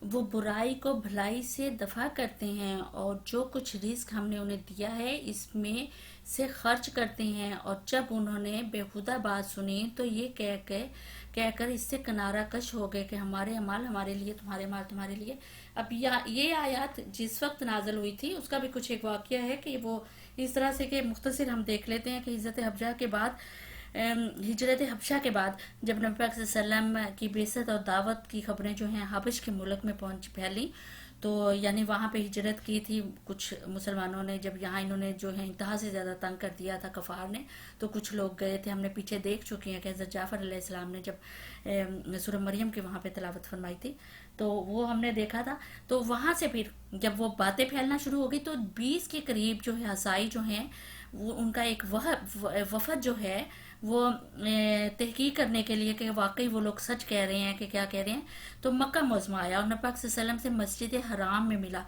وہ برائی کو بھلائی سے دفع کرتے ہیں، اور جو کچھ رزق ہم نے انہیں دیا ہے اس میں سے خرچ کرتے ہیں، اور جب انہوں نے بےہودہ بات سنی تو یہ کہہ کر اس سے کنارہ کش ہو گئے کہ ہمارے اعمال ہمارے لیے، تمہارے اعمال تمہارے لیے. اب یہ آیات جس وقت نازل ہوئی تھی اس کا بھی کچھ ایک واقعہ ہے کہ وہ اس طرح سے کہ مختصر ہم دیکھ لیتے ہیں کہ عزت حبشہ کے بعد، ہجرت حبشہ کے بعد جب نبی پاک صلی اللہ علیہ وسلم کی بعثت اور دعوت کی خبریں جو ہیں حبش کے ملک میں پھیلی، تو یعنی وہاں پہ ہجرت کی تھی کچھ مسلمانوں نے. جب یہاں انہوں نے جو ہے انتہا سے زیادہ تنگ کر دیا تھا کفار نے، تو کچھ لوگ گئے تھے. ہم نے پیچھے دیکھ چکے ہیں کہ حضرت جعفر علیہ السلام نے جب سورہ مریم کے وہاں پہ تلاوت فرمائی تھی تو وہ ہم نے دیکھا تھا. تو وہاں سے پھر جب وہ باتیں پھیلنا شروع ہو گئی تو 20 کے قریب جو ہے عیسائی جو ہیں وہ ان کا ایک وفد جو ہے وہ تحقیق کرنے کے لیے کہ واقعی وہ لوگ سچ کہہ رہے ہیں کہ کیا کہہ رہے ہیں، تو مکہ معظمہ آیا اور نبی پاک صلی اللہ علیہ وسلم سے مسجد حرام میں ملا.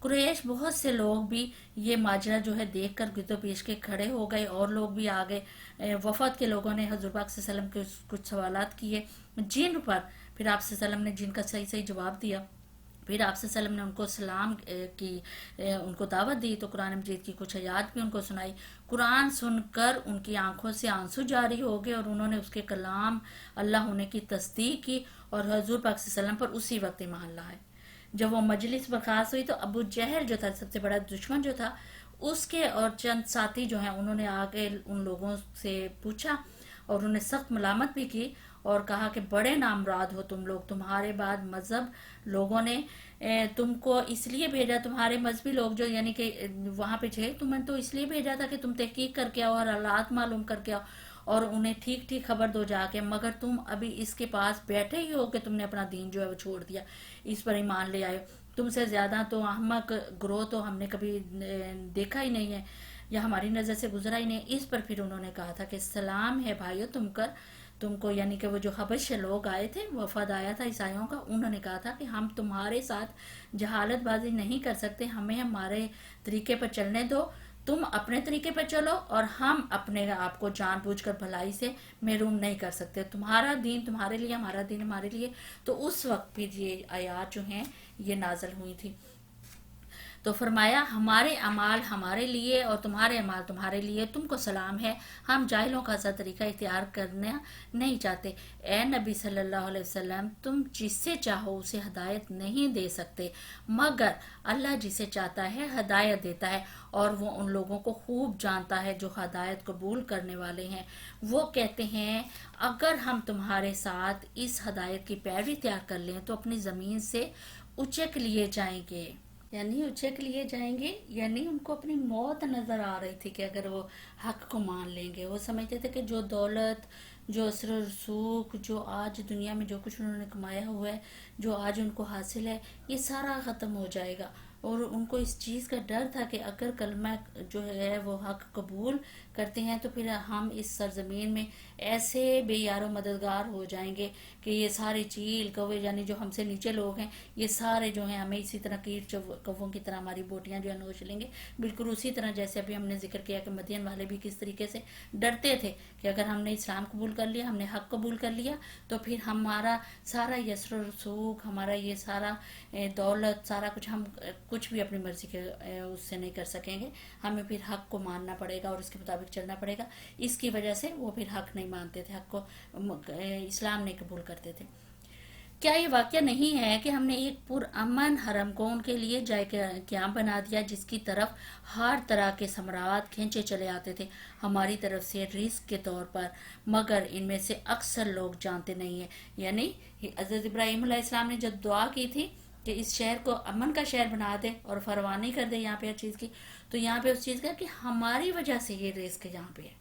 قریش بہت سے لوگ بھی یہ ماجرا جو ہے دیکھ کر گرد و پیش کے کھڑے ہو گئے، اور لوگ بھی آ گئے. وفد کے لوگوں نے حضور پاک صلی اللہ علیہ وسلم کے کچھ سوالات کیے جن پر پھر آپ صلی اللہ علیہ وسلم نے جن کا صحیح جواب دیا. پھر آپ صلی اللہ علیہ وسلم نے ان کو سلام کی ان کو دعوت دی تو قرآن مجید کی کچھ آیات بھی ان کو سنائی. قرآن سن کر ان کی آنکھوں سے آنسو جاری ہو گئے اور انہوں نے اس کے کلام اللہ ہونے کی تصدیق کی اور حضور پاک صلی اللہ علیہ وسلم پر اسی وقت ایمان لائے. جب وہ مجلس برخاست ہوئی تو ابو جہل جو تھا سب سے بڑا دشمن جو تھا اس کے اور چند ساتھی جو ہیں انہوں نے آگے ان لوگوں سے پوچھا اور انہیں سخت ملامت بھی کی اور کہا کہ بڑے نامراد ہو تم لوگ، تمہارے بعد مذہب لوگوں نے تم کو اس لیے بھیجا، تمہارے مذہبی لوگ جو یعنی کہ وہاں پہ تھے تمہیں تو اس لیے بھیجا تھا کہ تم تحقیق کر کے آؤ اور حالات معلوم کر کے آؤ اور انہیں ٹھیک ٹھیک خبر دو جا کے، مگر تم ابھی اس کے پاس بیٹھے ہی ہو کہ تم نے اپنا دین جو ہے وہ چھوڑ دیا، اس پر ایمان لے آئے. تم سے زیادہ تو احمق گروہ تو ہم نے کبھی دیکھا ہی نہیں ہے یا ہماری نظر سے گزرا ہی نہیں. اس پر پھر انہوں نے کہا تھا کہ سلام ہے بھائیو تم کو یعنی کہ وہ جو حبش سے لوگ آئے تھے وفد آیا تھا عیسائیوں کا، انہوں نے کہا تھا کہ ہم تمہارے ساتھ جہالت بازی نہیں کر سکتے، ہمیں ہمارے طریقے پر چلنے دو، تم اپنے طریقے پر چلو اور ہم اپنے آپ کو جان بوجھ کر بھلائی سے محروم نہیں کر سکتے، تمہارا دین تمہارے لیے، ہمارا دین ہمارے لیے. تو اس وقت پھر یہ آیات جو ہیں یہ نازل ہوئی تھی. تو فرمایا ہمارے اعمال ہمارے لیے اور تمہارے اعمال تمہارے لیے، تم کو سلام ہے، ہم جاہلوں کا ایسا طریقہ اختیار کرنا نہیں چاہتے. اے نبی صلی اللہ علیہ وسلم تم جس سے چاہو اسے ہدایت نہیں دے سکتے مگر اللہ جسے چاہتا ہے ہدایت دیتا ہے، اور وہ ان لوگوں کو خوب جانتا ہے جو ہدایت قبول کرنے والے ہیں. وہ کہتے ہیں اگر ہم تمہارے ساتھ اس ہدایت کی پیروی اختیار کر لیں تو اپنی زمین سے اچک لیے جائیں گے. یعنی اچک لیے جائیں گے یعنی ان کو اپنی موت نظر آ رہی تھی کہ اگر وہ حق کو مان لیں گے. وہ سمجھتے تھے کہ جو دولت، جو اثر و رسوخ، جو آج دنیا میں جو کچھ انہوں نے کمایا ہوا ہے، جو آج ان کو حاصل ہے، یہ سارا ختم ہو جائے گا. اور ان کو اس چیز کا ڈر تھا کہ اگر کلمہ جو ہے وہ حق قبول کرتے ہیں تو پھر ہم اس سرزمین میں ایسے بے یار و مددگار ہو جائیں گے کہ یہ سارے چیل کوے یعنی جو ہم سے نیچے لوگ ہیں یہ سارے جو ہیں ہمیں اسی طرح کیٹ کووں کی طرح ہماری بوٹیاں جو ہے نوچ لیں گے. بالکل اسی طرح جیسے ابھی ہم نے ذکر کیا کہ مدین والے بھی کس طریقے سے ڈرتے تھے کہ اگر ہم نے اسلام قبول کر لیا، ہم نے حق قبول کر لیا تو پھر ہمارا سارا یسر و رسوخ، ہمارا یہ سارا دولت، سارا کچھ ہم کچھ بھی اپنی مرضی کے اس سے نہیں کر سکیں گے، ہمیں پھر حق کو ماننا پڑے گا اور اس کے مطابق چلنا پڑے گا. اس کی وجہ سے وہ پھر حق نہیں مانتے تھے، حق کو اسلام نہیں قبول کرتے تھے. کیا یہ واقعہ نہیں ہے کہ ہم نے ایک پرامن حرم کو ان کے لیے جائے قیام بنا دیا، جس کی طرف ہر طرح کے ثمرات کھینچے چلے آتے تھے ہماری طرف سے رزق کے طور پر، مگر ان میں سے اکثر لوگ جانتے نہیں ہیں. یعنی حضرت ابراہیم علیہ السلام نے جب دعا کی تھی کہ اس شہر کو امن کا شہر بنا دے اور فروانی کر دے یہاں پہ ہر چیز کی، تو یہاں پہ اس چیز کا کہ ہماری وجہ سے یہ رزق یہاں پہ ہے.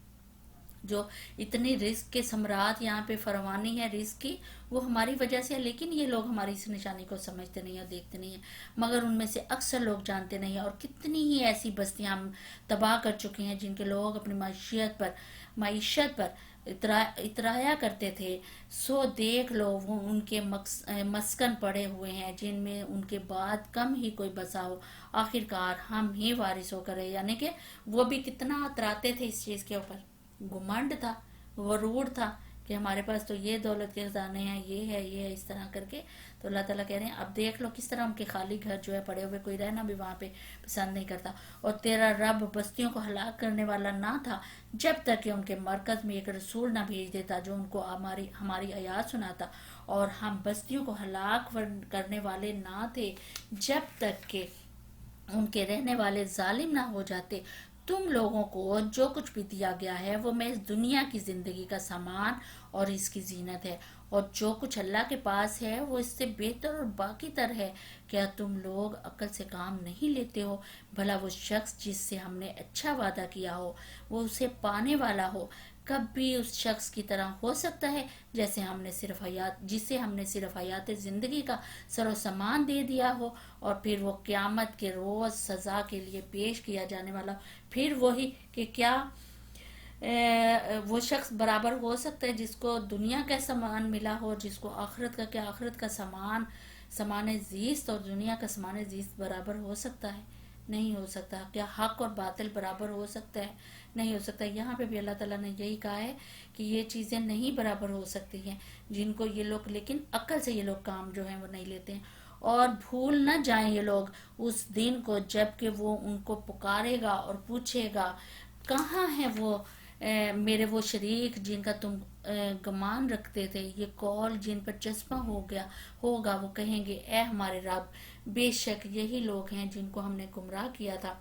جو اتنی رزق کے ثمرات یہاں پہ فراوانی ہے رزق کی، وہ ہماری وجہ سے ہے. لیکن یہ لوگ ہماری اس نشانی کو سمجھتے نہیں اور دیکھتے نہیں ہیں، مگر ان میں سے اکثر لوگ جانتے نہیں ہیں. اور کتنی ہی ایسی بستیاں ہم تباہ کر چکے ہیں جن کے لوگ اپنی معیشت پر اترایا کرتے تھے. سو دیکھ لو وہ ان کے مسکن پڑے ہوئے ہیں جن میں ان کے بعد کم ہی کوئی بسا ہو، آخرکار ہم ہی وارث ہو کر رہے. یعنی کہ وہ بھی کتنا اتراتے تھے اس چیز کے اوپر، گھمنڈ تھا، غرور تھا کہ ہمارے پاس تو یہ دولت کے خزانے ہیں، یہ ہے اس طرح کر کے. تو اللہ تعالیٰ کہہ رہے ہیں اب دیکھ لو کس طرح ان کے خالی گھر جو ہے پڑے ہوئے، کوئی رہنا بھی وہاں پہ پسند نہیں کرتا. اور تیرا رب بستیوں کو ہلاک کرنے والا نہ تھا جب تک کہ ان کے مرکز میں ایک رسول نہ بھیج دیتا جو ان کو ہماری آیات سناتا، اور ہم بستیوں کو ہلاک کرنے والے نہ تھے جب تک کہ ان کے رہنے والے ظالم نہ ہو جاتے. تم لوگوں کو جو کچھ بھی دیا گیا ہے وہ محض دنیا کی زندگی کا سامان اور اس کی زینت ہے، اور جو کچھ اللہ کے پاس ہے وہ اس سے بہتر اور باقی تر ہے. کیا تم لوگ عقل سے کام نہیں لیتے ہو؟ بھلا وہ شخص جس سے ہم نے اچھا وعدہ کیا ہو وہ اسے پانے والا ہو، کب بھی اس شخص کی طرح ہو سکتا ہے جسے ہم نے صرف حیات زندگی کا سر و سامان دے دیا ہو، اور پھر وہ قیامت کے روز سزا کے لیے پیش کیا جانے والا. پھر وہی کہ کیا وہ شخص برابر ہو سکتا ہے جس کو دنیا کا سامان ملا ہو، جس کو آخرت کا، کیا آخرت کا سامان زیست اور دنیا کا سامان زیست برابر ہو سکتا ہے؟ نہیں ہو سکتا. کیا حق اور باطل برابر ہو سکتا ہے؟ نہیں ہو سکتا. یہاں پہ بھی اللہ تعالیٰ نے یہی کہا ہے کہ یہ چیزیں نہیں برابر ہو سکتی ہیں جن کو یہ لوگ، لیکن عقل سے یہ لوگ کام جو ہیں وہ نہیں لیتے ہیں. اور بھول نہ جائیں یہ لوگ اس دن کو جب کہ وہ ان کو پکارے گا اور پوچھے گا کہاں ہیں وہ میرے وہ شریک جن کا تم گمان رکھتے تھے، یہ قول جن پر چسپاں ہوگا. وہ کہیں گے اے ہمارے رب، بے شک یہی لوگ ہیں جن کو ہم نے گمراہ کیا تھا،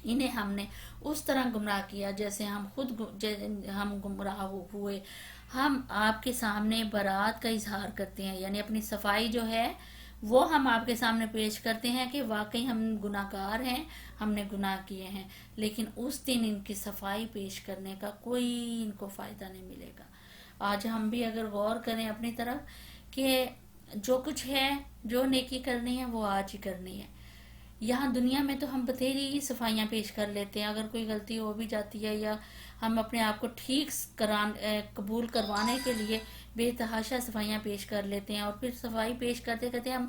انہیں ہم نے اس طرح گمراہ کیا جیسے ہم گمراہ ہوئے. ہم آپ کے سامنے برات کا اظہار کرتے ہیں، یعنی اپنی صفائی جو ہے وہ ہم آپ کے سامنے پیش کرتے ہیں کہ واقعی ہم گناہ گار ہیں، ہم نے گناہ کیے ہیں. لیکن اس دن ان کی صفائی پیش کرنے کا کوئی ان کو فائدہ نہیں ملے گا. آج ہم بھی اگر غور کریں اپنی طرف کہ جو کچھ ہے، جو نیکی کرنی ہے وہ آج ہی کرنی ہے. یہاں دنیا میں تو ہم بتھیری صفائیاں پیش کر لیتے ہیں، اگر کوئی غلطی ہو بھی جاتی ہے یا ہم اپنے آپ کو ٹھیک قبول کروانے کے لیے بے تحاشا صفائیاں پیش کر لیتے ہیں، اور پھر صفائی پیش کرتے کرتے ہم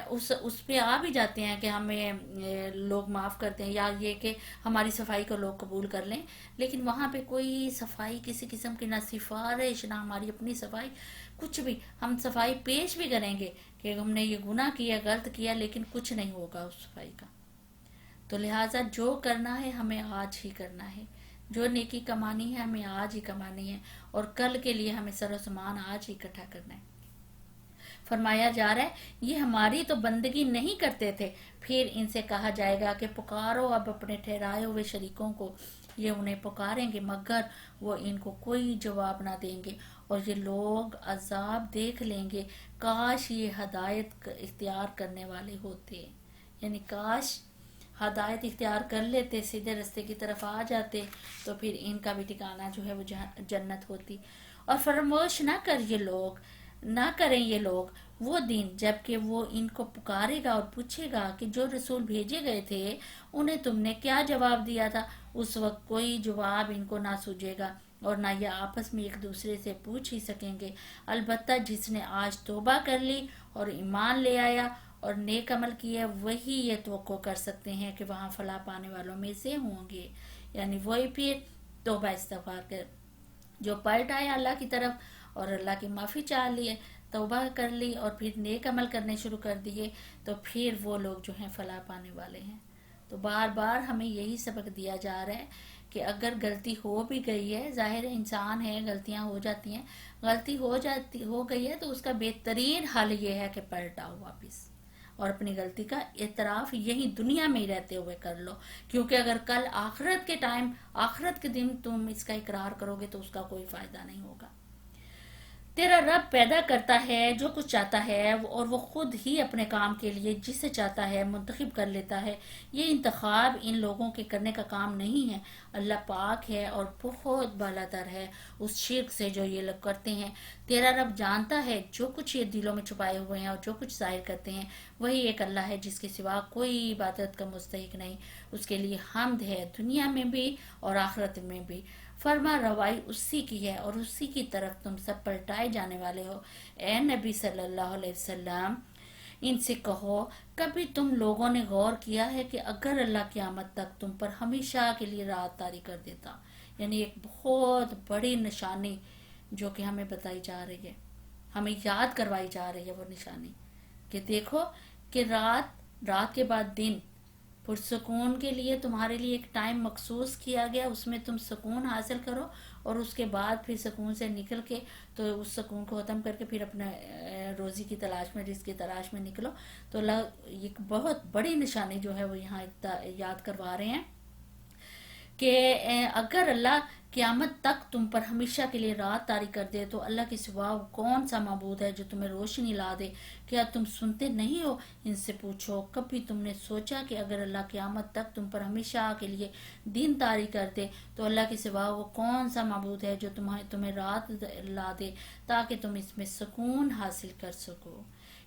اس پہ آ بھی جاتے ہیں کہ ہمیں لوگ معاف کرتے ہیں یا یہ کہ ہماری صفائی کو لوگ قبول کر لیں. لیکن وہاں پہ کوئی صفائی کسی قسم کی نہ سفارش نہ ہماری اپنی صفائی، کچھ بھی. ہم صفائی پیش بھی کریں گے کہ ہم نے یہ گناہ کیا، غلط کیا، لیکن کچھ نہیں ہوگا اس صفائی کا. تو لہٰذا جو کرنا ہے ہمیں آج ہی کرنا ہے، جو نیکی کمانی ہے ہمیں آج ہی کمانی ہے، اور کل کے لیے ہمیں سر و سامان آج ہی اکٹھا کرنا ہے. فرمایا جا رہا ہے یہ ہماری تو بندگی نہیں کرتے تھے. پھر ان سے کہا جائے گا کہ پکارو اب اپنے ٹھہرائے ہوئے شریکوں کو. یہ انہیں پکاریں گے مگر وہ ان کو کوئی جواب نہ دیں گے، اور یہ لوگ عذاب دیکھ لیں گے. کاش یہ ہدایت اختیار کرنے والے ہوتے، یعنی کاش ہدایت اختیار کر لیتے، سیدھے رستے کی طرف آ جاتے، تو پھر ان کا بھی ٹھکانہ جو ہے وہ جنت ہوتی. اور فراموش نہ کریں یہ لوگ وہ دن جب کہ وہ ان کو پکارے گا اور پوچھے گا کہ جو رسول بھیجے گئے تھے انہیں تم نے کیا جواب دیا تھا. اس وقت کوئی جواب ان کو نہ سوجے گا اور نہ یہ آپس میں ایک دوسرے سے پوچھ ہی سکیں گے. البتہ جس نے آج توبہ کر لی اور ایمان لے آیا اور نیک عمل کیا، وہی یہ توقع کر سکتے ہیں کہ وہاں فلاح پانے والوں میں سے ہوں گے. یعنی وہی پھر توبہ استغفار کر جو پلٹ آیا اللہ کی طرف اور اللہ کی معافی چاہ لیے، توبہ کر لی اور پھر نیک عمل کرنے شروع کر دیے، تو پھر وہ لوگ جو ہیں فلاح پانے والے ہیں. تو بار بار ہمیں یہی سبق دیا جا رہا ہے کہ اگر غلطی ہو بھی گئی ہے، ظاہر ہے انسان ہے، غلطیاں ہو جاتی ہیں، غلطی ہو گئی ہے تو اس کا بہترین حل یہ ہے کہ پلٹ آؤ واپس، اور اپنی غلطی کا اعتراف یہی دنیا میں ہی رہتے ہوئے کر لو، کیونکہ اگر کل آخرت کے دن تم اس کا اقرار کرو گے تو اس کا کوئی فائدہ نہیں ہوگا۔ تیرا رب پیدا کرتا ہے جو کچھ چاہتا ہے، اور وہ خود ہی اپنے کام کے لیے جسے چاہتا ہے منتخب کر لیتا ہے۔ یہ انتخاب ان لوگوں کے کرنے کا کام نہیں ہے۔ اللہ پاک ہے اور بہت بالاتر ہے اس شرک سے جو یہ لوگ کرتے ہیں۔ تیرا رب جانتا ہے جو کچھ یہ دلوں میں چھپائے ہوئے ہیں اور جو کچھ ظاہر کرتے ہیں۔ وہی ایک اللہ ہے جس کے سوا کوئی عبادت کا مستحق نہیں، اس کے لیے حمد ہے دنیا میں بھی اور آخرت میں بھی۔ فرما روائی اسی کی ہے اور اسی کی طرف تم سب پلٹائے جانے والے ہو۔ اے نبی صلی اللہ علیہ وسلم، ان سے کہو، کبھی تم لوگوں نے غور کیا ہے کہ اگر اللہ قیامت تک تم پر ہمیشہ کے لیے رات طاری کر دیتا، یعنی ایک بہت بڑی نشانی جو کہ ہمیں بتائی جا رہی ہے، ہمیں یاد کروائی جا رہی ہے وہ نشانی، کہ دیکھو کہ رات کے بعد دن، پرسکون کے لیے تمہارے لیے ایک ٹائم مخصوص کیا گیا، اس میں تم سکون حاصل کرو، اور اس کے بعد پھر سکون سے نکل کے تو اس سکون کو ختم کر کے پھر اپنے روزی کی تلاش میں، رزق کی تلاش میں نکلو۔ تو اللہ ایک بہت بڑی نشانی جو ہے وہ یہاں یاد کروا رہے ہیں کہ اگر اللہ قیامت تک تم پر ہمیشہ کے لیے رات طاری کر دے تو اللہ کے سوا کون سا معبود ہے جو تمہیں روشنی لا دے؟ کیا تم سنتے نہیں ہو؟ ان سے پوچھو، کبھی تم نے سوچا کہ اگر اللہ قیامت تک تم پر ہمیشہ کے لیے دن طاری کر دے تو اللہ کے سوا وہ کون سا معبود ہے جو تمہیں رات لا دے تاکہ تم اس میں سکون حاصل کر سکو؟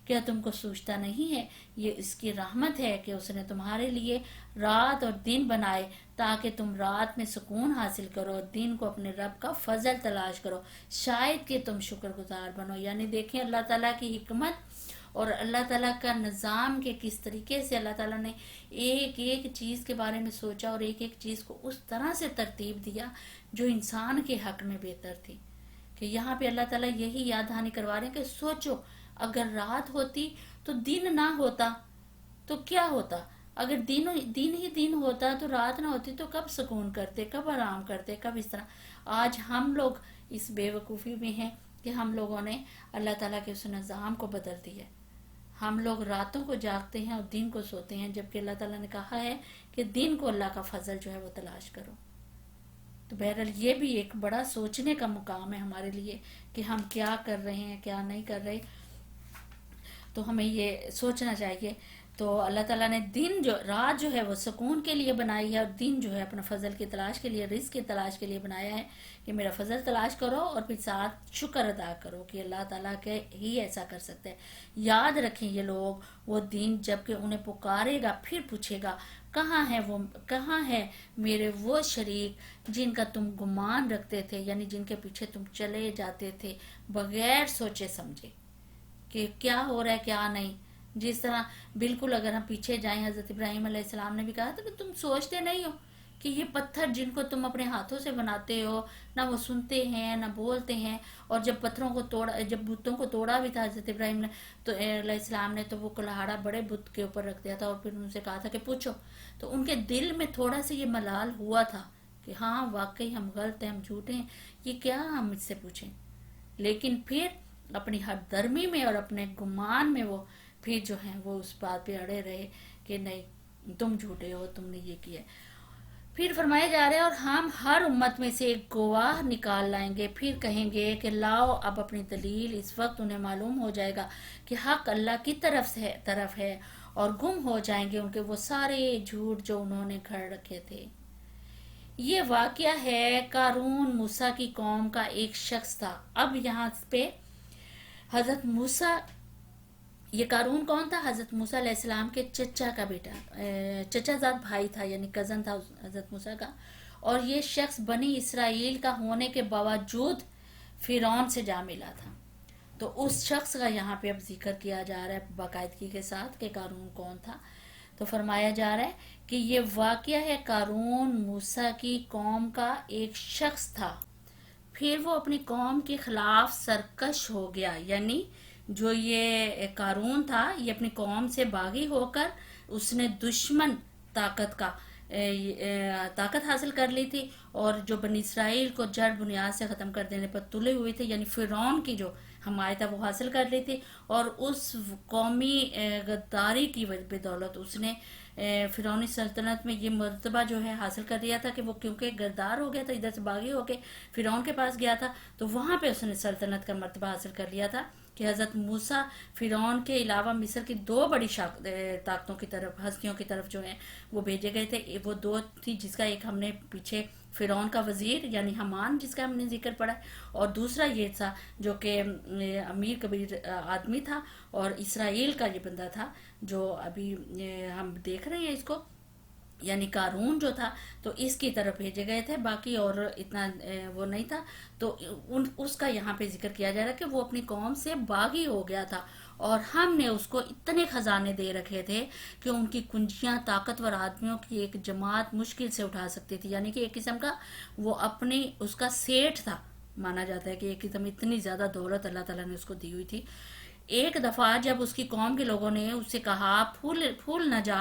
کیا تم کو سوچتا نہیں ہے یہ اس کی رحمت ہے کہ اس نے تمہارے لیے رات اور دن بنائے تاکہ تم رات میں سکون حاصل کرو، دن کو اپنے رب کا فضل تلاش کرو، شاید کہ تم شکر گزار بنو۔ یعنی دیکھیں اللہ تعالیٰ کی حکمت اور اللہ تعالیٰ کا نظام کے کس طریقے سے اللہ تعالیٰ نے ایک ایک چیز کے بارے میں سوچا اور ایک ایک چیز کو اس طرح سے ترتیب دیا جو انسان کے حق میں بہتر تھی۔ کہ یہاں پہ اللہ تعالیٰ یہی یاد دہانی کروا رہے ہیں کہ سوچو، اگر رات ہوتی تو دن نہ ہوتا تو کیا ہوتا؟ اگر دن ہی دن ہوتا تو رات نہ ہوتی تو کب سکون کرتے، کب آرام کرتے، کب اس طرح؟ آج ہم لوگ اس بے وقوفی میں ہیں کہ ہم لوگوں نے اللہ تعالیٰ کے اس نظام کو بدل دیا۔ ہم لوگ راتوں کو جاگتے ہیں اور دن کو سوتے ہیں، جبکہ اللہ تعالیٰ نے کہا ہے کہ دن کو اللہ کا فضل جو ہے وہ تلاش کرو۔ تو بہرحال یہ بھی ایک بڑا سوچنے کا مقام ہے ہمارے لیے کہ ہم کیا کر رہے ہیں، کیا نہیں کر رہے، تو ہمیں یہ سوچنا چاہیے۔ تو اللہ تعالیٰ نے رات جو ہے وہ سکون کے لیے بنائی ہے، اور دن جو ہے اپنا فضل کی تلاش کے لیے، رزق کی تلاش کے لیے بنایا ہے کہ میرا فضل تلاش کرو اور پھر ساتھ شکر ادا کرو کہ اللہ تعالیٰ کے ہی ایسا کر سکتے ہیں۔ یاد رکھیں یہ لوگ وہ دن جب کہ انہیں پکارے گا، پھر پوچھے گا کہاں ہے میرے وہ شریک جن کا تم گمان رکھتے تھے، یعنی جن کے پیچھے تم چلے جاتے تھے بغیر سوچے سمجھے کہ کیا ہو رہا ہے کیا نہیں۔ جس طرح بالکل اگر ہم پیچھے جائیں، حضرت ابراہیم علیہ السلام نے بھی کہا تھا کہ تم سوچتے نہیں ہو کہ یہ پتھر جن کو تم اپنے ہاتھوں سے بناتے ہو، نہ وہ سنتے ہیں نہ بولتے ہیں، اور جب بتوں کو توڑا بھی تھا حضرت ابراہیم نے تو علیہ السلام نے، تو وہ کلاہڑا بڑے بت کے اوپر رکھ دیا تھا، اور پھر ان سے کہا تھا کہ پوچھو، تو ان کے دل میں تھوڑا سا یہ ملال ہوا تھا کہ ہاں واقعی ہم غلط ہیں، ہم جھوٹے ہیں، یہ کیا ہم اس سے پوچھیں؟ لیکن پھر اپنی ہر درمی میں اور اپنے گمان میں وہ پھر جو ہیں وہ اس بات پہ اڑے رہے کہ نہیں تم جھوٹے ہو، تم نے یہ کیا۔ پھر فرمایا جا رہا ہے اور ہم ہر امت میں سے ایک گواہ نکال لائیں گے، پھر کہیں گے کہ لاؤ اب اپنی دلیل۔ اس وقت انہیں معلوم ہو جائے گا کہ حق اللہ کی طرف ہے، اور گم ہو جائیں گے ان کے وہ سارے جھوٹ جو انہوں نے گھڑ رکھے تھے۔ یہ واقعہ ہے قارون موسیٰ کی قوم کا ایک شخص تھا۔ اب یہاں پہ حضرت موسیٰ، یہ قارون کون تھا؟ حضرت موسیٰ علیہ السلام کے چچا کا بیٹا، چچا زاد بھائی تھا، یعنی کزن تھا حضرت موسیٰ کا، اور یہ شخص بنی اسرائیل کا ہونے کے باوجود فرعون سے جا ملا تھا۔ تو اس شخص کا یہاں پہ اب ذکر کیا جا رہا ہے باقاعدگی کے ساتھ کہ قارون کون تھا۔ تو فرمایا جا رہا ہے کہ یہ واقعہ ہے قارون موسیٰ کی قوم کا ایک شخص تھا، پھر وہ اپنی قوم کے خلاف سرکش ہو گیا، یعنی جو یہ قارون تھا یہ اپنی قوم سے باغی ہو کر اس نے دشمن طاقت کا طاقت حاصل کر لی تھی، اور جو بنی اسرائیل کو جڑ بنیاد سے ختم کر دینے پر تلے ہوئے تھے، یعنی فرعون کی جو حمایت ہے وہ حاصل کر لی تھی، اور اس قومی غداری کی بدولت اس نے فرعونی سلطنت میں یہ مرتبہ جو ہے حاصل کر لیا تھا کہ وہ کیونکہ غدار ہو گیا تھا، ادھر سے باغی ہو کے فرعون کے پاس گیا تھا، تو وہاں پہ اس نے سلطنت کا مرتبہ حاصل کر لیا تھا کہ حضرت موسیٰ فرعون کے علاوہ مصر کی دو بڑی طاقتوں کی طرف، ہستیوں کی طرف جو ہیں وہ بھیجے گئے تھے۔ وہ دو تھی، جس کا ایک ہم نے پیچھے فرعون کا وزیر یعنی حمان جس کا ہم نے ذکر پڑا، اور دوسرا یہ تھا جو کہ امیر کبیر آدمی تھا، اور اسرائیل کا یہ بندہ تھا جو ابھی ہم دیکھ رہے ہیں اس کو، یعنی قارون جو تھا، تو اس کی طرف بھیجے گئے تھے، باقی اور اتنا وہ نہیں تھا۔ تو اس کا یہاں پہ ذکر کیا جا رہا ہے کہ وہ اپنی قوم سے باغی ہو گیا تھا، اور ہم نے اس کو اتنے خزانے دے رکھے تھے کہ ان کی کنجیاں طاقتور آدمیوں کی ایک جماعت مشکل سے اٹھا سکتی تھی، یعنی کہ ایک قسم کا وہ اپنی اس کا سیٹھ تھا، مانا جاتا ہے کہ ایک قسم اتنی زیادہ دولت اللہ تعالیٰ نے اس کو دی ہوئی تھی۔ ایک دفعہ جب اس کی قوم کے لوگوں نے اس سے کہا پھول نہ جا،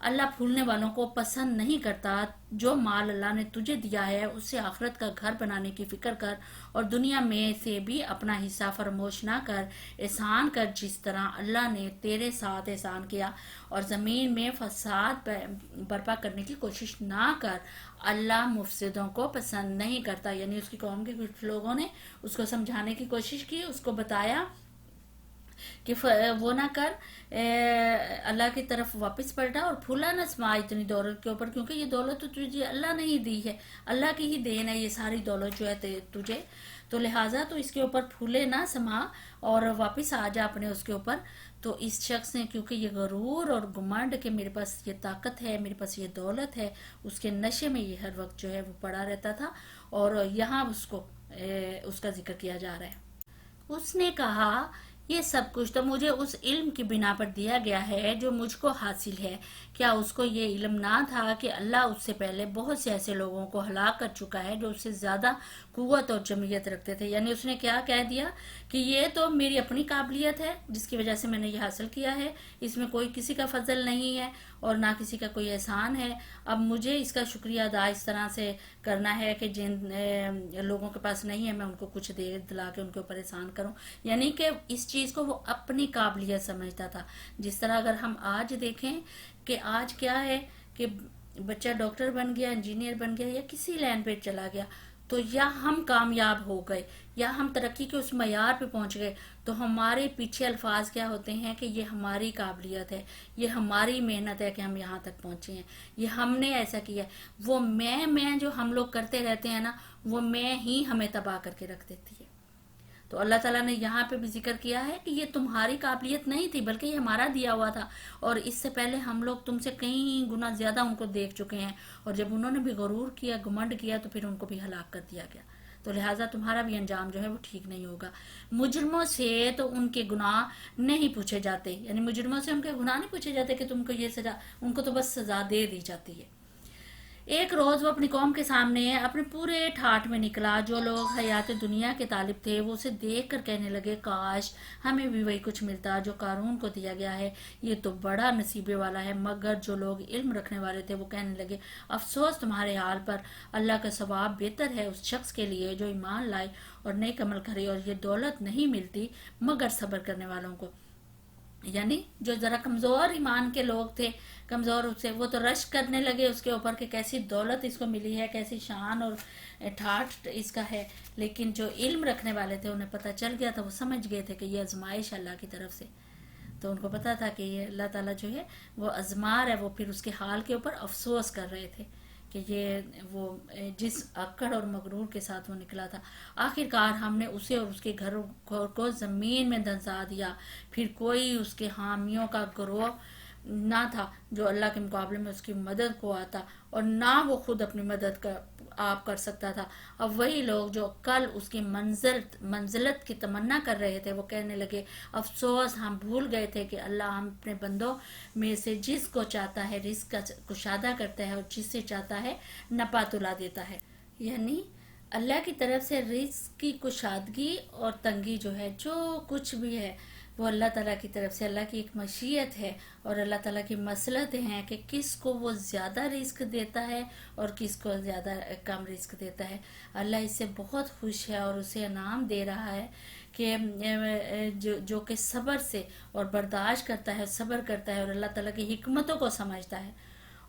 اللہ پھولنے والوں کو پسند نہیں کرتا، جو مال اللہ نے تجھے دیا ہے اس سے آخرت کا گھر بنانے کی فکر کر، اور دنیا میں سے بھی اپنا حصہ فراموش نہ کر، احسان کر جس طرح اللہ نے تیرے ساتھ احسان کیا، اور زمین میں فساد برپا کرنے کی کوشش نہ کر، اللہ مفسدوں کو پسند نہیں کرتا۔ یعنی اس کی قوم کے کچھ لوگوں نے اس کو سمجھانے کی کوشش کی، اس کو بتایا کہ وہ نہ کر، اللہ کی طرف واپس پلٹا اور پھولا نہ سما اتنی دولت کے اوپر، کیونکہ یہ دولت تو تجھے اللہ نے ہی دی ہے، اللہ کی ہی دین ہے یہ ساری دولت جو ہے تجھے، تو لہٰذا تو اس کے اوپر پھولے نہ سما اور واپس آ جا اپنے اس کے اوپر۔ تو اس شخص نے کیونکہ یہ غرور اور گمنڈ کہ میرے پاس یہ طاقت ہے، میرے پاس یہ دولت ہے، اس کے نشے میں یہ ہر وقت جو ہے وہ پڑا رہتا تھا، اور یہاں اس کا ذکر کیا جا رہا ہے۔ اس نے کہا یہ سب کچھ تو مجھے اس علم کی بنا پر دیا گیا ہے جو مجھ کو حاصل ہے، کیا اس کو یہ علم نہ تھا کہ اللہ اس سے پہلے بہت سے ایسے لوگوں کو ہلاک کر چکا ہے جو اس سے زیادہ قوت اور جمعیت رکھتے تھے؟ یعنی اس نے کیا کہہ دیا کہ یہ تو میری اپنی قابلیت ہے جس کی وجہ سے میں نے یہ حاصل کیا ہے، اس میں کوئی کسی کا فضل نہیں ہے اور نہ کسی کا کوئی احسان ہے، اب مجھے اس کا شکریہ ادا اس طرح سے کرنا ہے کہ جن لوگوں کے پاس نہیں ہے میں ان کو کچھ دے دلا کے ان کے اوپر احسان کروں۔ یعنی کہ اس چیز کو وہ اپنی قابلیت سمجھتا تھا، جس طرح اگر ہم آج دیکھیں کہ آج کیا ہے کہ بچہ ڈاکٹر بن گیا، انجینئر بن گیا، یا کسی لائن پہ چلا گیا، تو یا ہم کامیاب ہو گئے یا ہم ترقی کے اس معیار پہ پہنچ گئے، تو ہمارے پیچھے الفاظ کیا ہوتے ہیں کہ یہ ہماری قابلیت ہے، یہ ہماری محنت ہے کہ ہم یہاں تک پہنچے ہیں، یہ ہم نے ایسا کیا ہے۔ وہ میں جو ہم لوگ کرتے رہتے ہیں نا، وہ میں ہی ہمیں تباہ کر کے رکھ دیتی ہے۔ تو اللہ تعالیٰ نے یہاں پہ بھی ذکر کیا ہے کہ یہ تمہاری قابلیت نہیں تھی بلکہ یہ ہمارا دیا ہوا تھا، اور اس سے پہلے ہم لوگ تم سے کئی گنا زیادہ ان کو دیکھ چکے ہیں، اور جب انہوں نے بھی غرور کیا، گمنڈ کیا، تو پھر ان کو بھی ہلاک کر دیا گیا، تو لہٰذا تمہارا بھی انجام جو ہے وہ ٹھیک نہیں ہوگا۔ مجرموں سے تو ان کے گناہ نہیں پوچھے جاتے، یعنی مجرموں سے ان کے گناہ نہیں پوچھے جاتے کہ تم کو یہ سزا، ان کو تو بس سزا دے دی جاتی ہے۔ ایک روز وہ اپنی قوم کے سامنے اپنے پورے ٹھاٹھ میں نکلا، جو لوگ حیات دنیا کے طالب تھے وہ اسے دیکھ کر کہنے لگے کاش ہمیں بھی وہی کچھ ملتا جو قارون کو دیا گیا ہے، یہ تو بڑا نصیبے والا ہے۔ مگر جو لوگ علم رکھنے والے تھے وہ کہنے لگے افسوس تمہارے حال پر، اللہ کا ثواب بہتر ہے اس شخص کے لیے جو ایمان لائے اور نیک عمل کرے، اور یہ دولت نہیں ملتی مگر صبر کرنے والوں کو۔ یعنی جو ذرا کمزور ایمان کے لوگ تھے، کمزور سے وہ تو رشک کرنے لگے اس کے اوپر کہ کیسی دولت اس کو ملی ہے، کیسی شان اور ٹھاٹھ اس کا ہے، لیکن جو علم رکھنے والے تھے انہیں پتہ چل گیا تھا، وہ سمجھ گئے تھے کہ یہ آزمائش اللہ کی طرف سے، تو ان کو پتہ تھا کہ یہ اللہ تعالیٰ جو ہے وہ ازمار ہے، وہ پھر اس کے حال کے اوپر افسوس کر رہے تھے کہ یہ وہ جس اکڑ اور مغرور کے ساتھ وہ نکلا تھا۔ آخر کار ہم نے اسے اور اس کے گھر کو زمین میں دھنسا دیا، پھر کوئی اس کے حامیوں کا گروہ نہ تھا جو اللہ کے مقابلے میں اس کی مدد کو آتا، اور نہ وہ خود اپنی مدد آپ کر سکتا تھا۔ اب وہی لوگ جو کل اس کی منزلت کی تمنا کر رہے تھے وہ کہنے لگے افسوس ہم بھول گئے تھے کہ اللہ ہم اپنے بندوں میں سے جس کو چاہتا ہے رزق کا کشادہ کرتا ہے اور جس سے چاہتا ہے نپا تلا دیتا ہے۔ یعنی اللہ کی طرف سے رزق کی کشادگی اور تنگی جو ہے، جو کچھ بھی ہے وہ اللہ تعالیٰ کی طرف سے اللہ کی ایک مشیت ہے اور اللہ تعالیٰ کی مصلحتیں ہیں کہ کس کو وہ زیادہ رزق دیتا ہے اور کس کو زیادہ کم رزق دیتا ہے. اللہ اس سے بہت خوش ہے اور اسے انعام دے رہا ہے کہ جو کہ صبر سے اور برداشت کرتا ہے، صبر کرتا ہے اور اللہ تعالیٰ کی حکمتوں کو سمجھتا ہے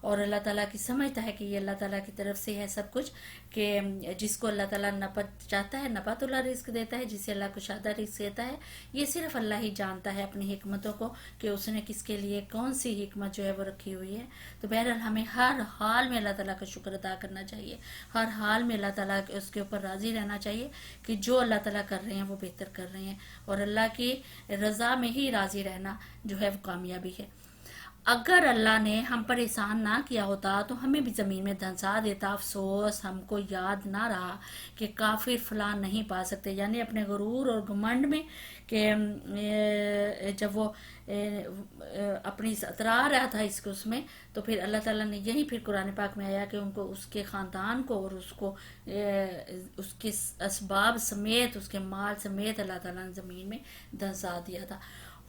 اور اللہ تعالیٰ کی سمجھتا ہے کہ یہ اللہ تعالیٰ کی طرف سے ہے سب کچھ، کہ جس کو اللہ تعالیٰ نپت چاہتا ہے نپت اللہ رزق دیتا ہے، جسے اللہ کشادہ رزق دیتا ہے. یہ صرف اللہ ہی جانتا ہے اپنی حکمتوں کو کہ اس نے کس کے لیے کون سی حکمت جو ہے وہ رکھی ہوئی ہے. تو بہرحال ہمیں ہر حال میں اللہ تعالیٰ کا شکر ادا کرنا چاہیے، ہر حال میں اللہ تعالیٰ اس کے اوپر راضی رہنا چاہیے کہ جو اللہ تعالیٰ کر رہے ہیں وہ بہتر کر رہے ہیں، اور اللہ کی رضا میں ہی راضی رہنا جو ہے وہ کامیابی ہے. اگر اللہ نے ہم پر احسان نہ کیا ہوتا تو ہمیں بھی زمین میں دھنسا دیتا. افسوس ہم کو یاد نہ رہا کہ کافر فلاں نہیں پا سکتے، یعنی اپنے غرور اور گھمنڈ میں کہ جب وہ اپنی اترا رہا تھا اس میں، تو پھر اللہ تعالیٰ نے یہی پھر قرآن پاک میں آیا کہ ان کو اس کے خاندان کو اور اس کو اس کے اسباب سمیت اس کے مال سمیت اللہ تعالیٰ نے زمین میں دھنسا دیا تھا.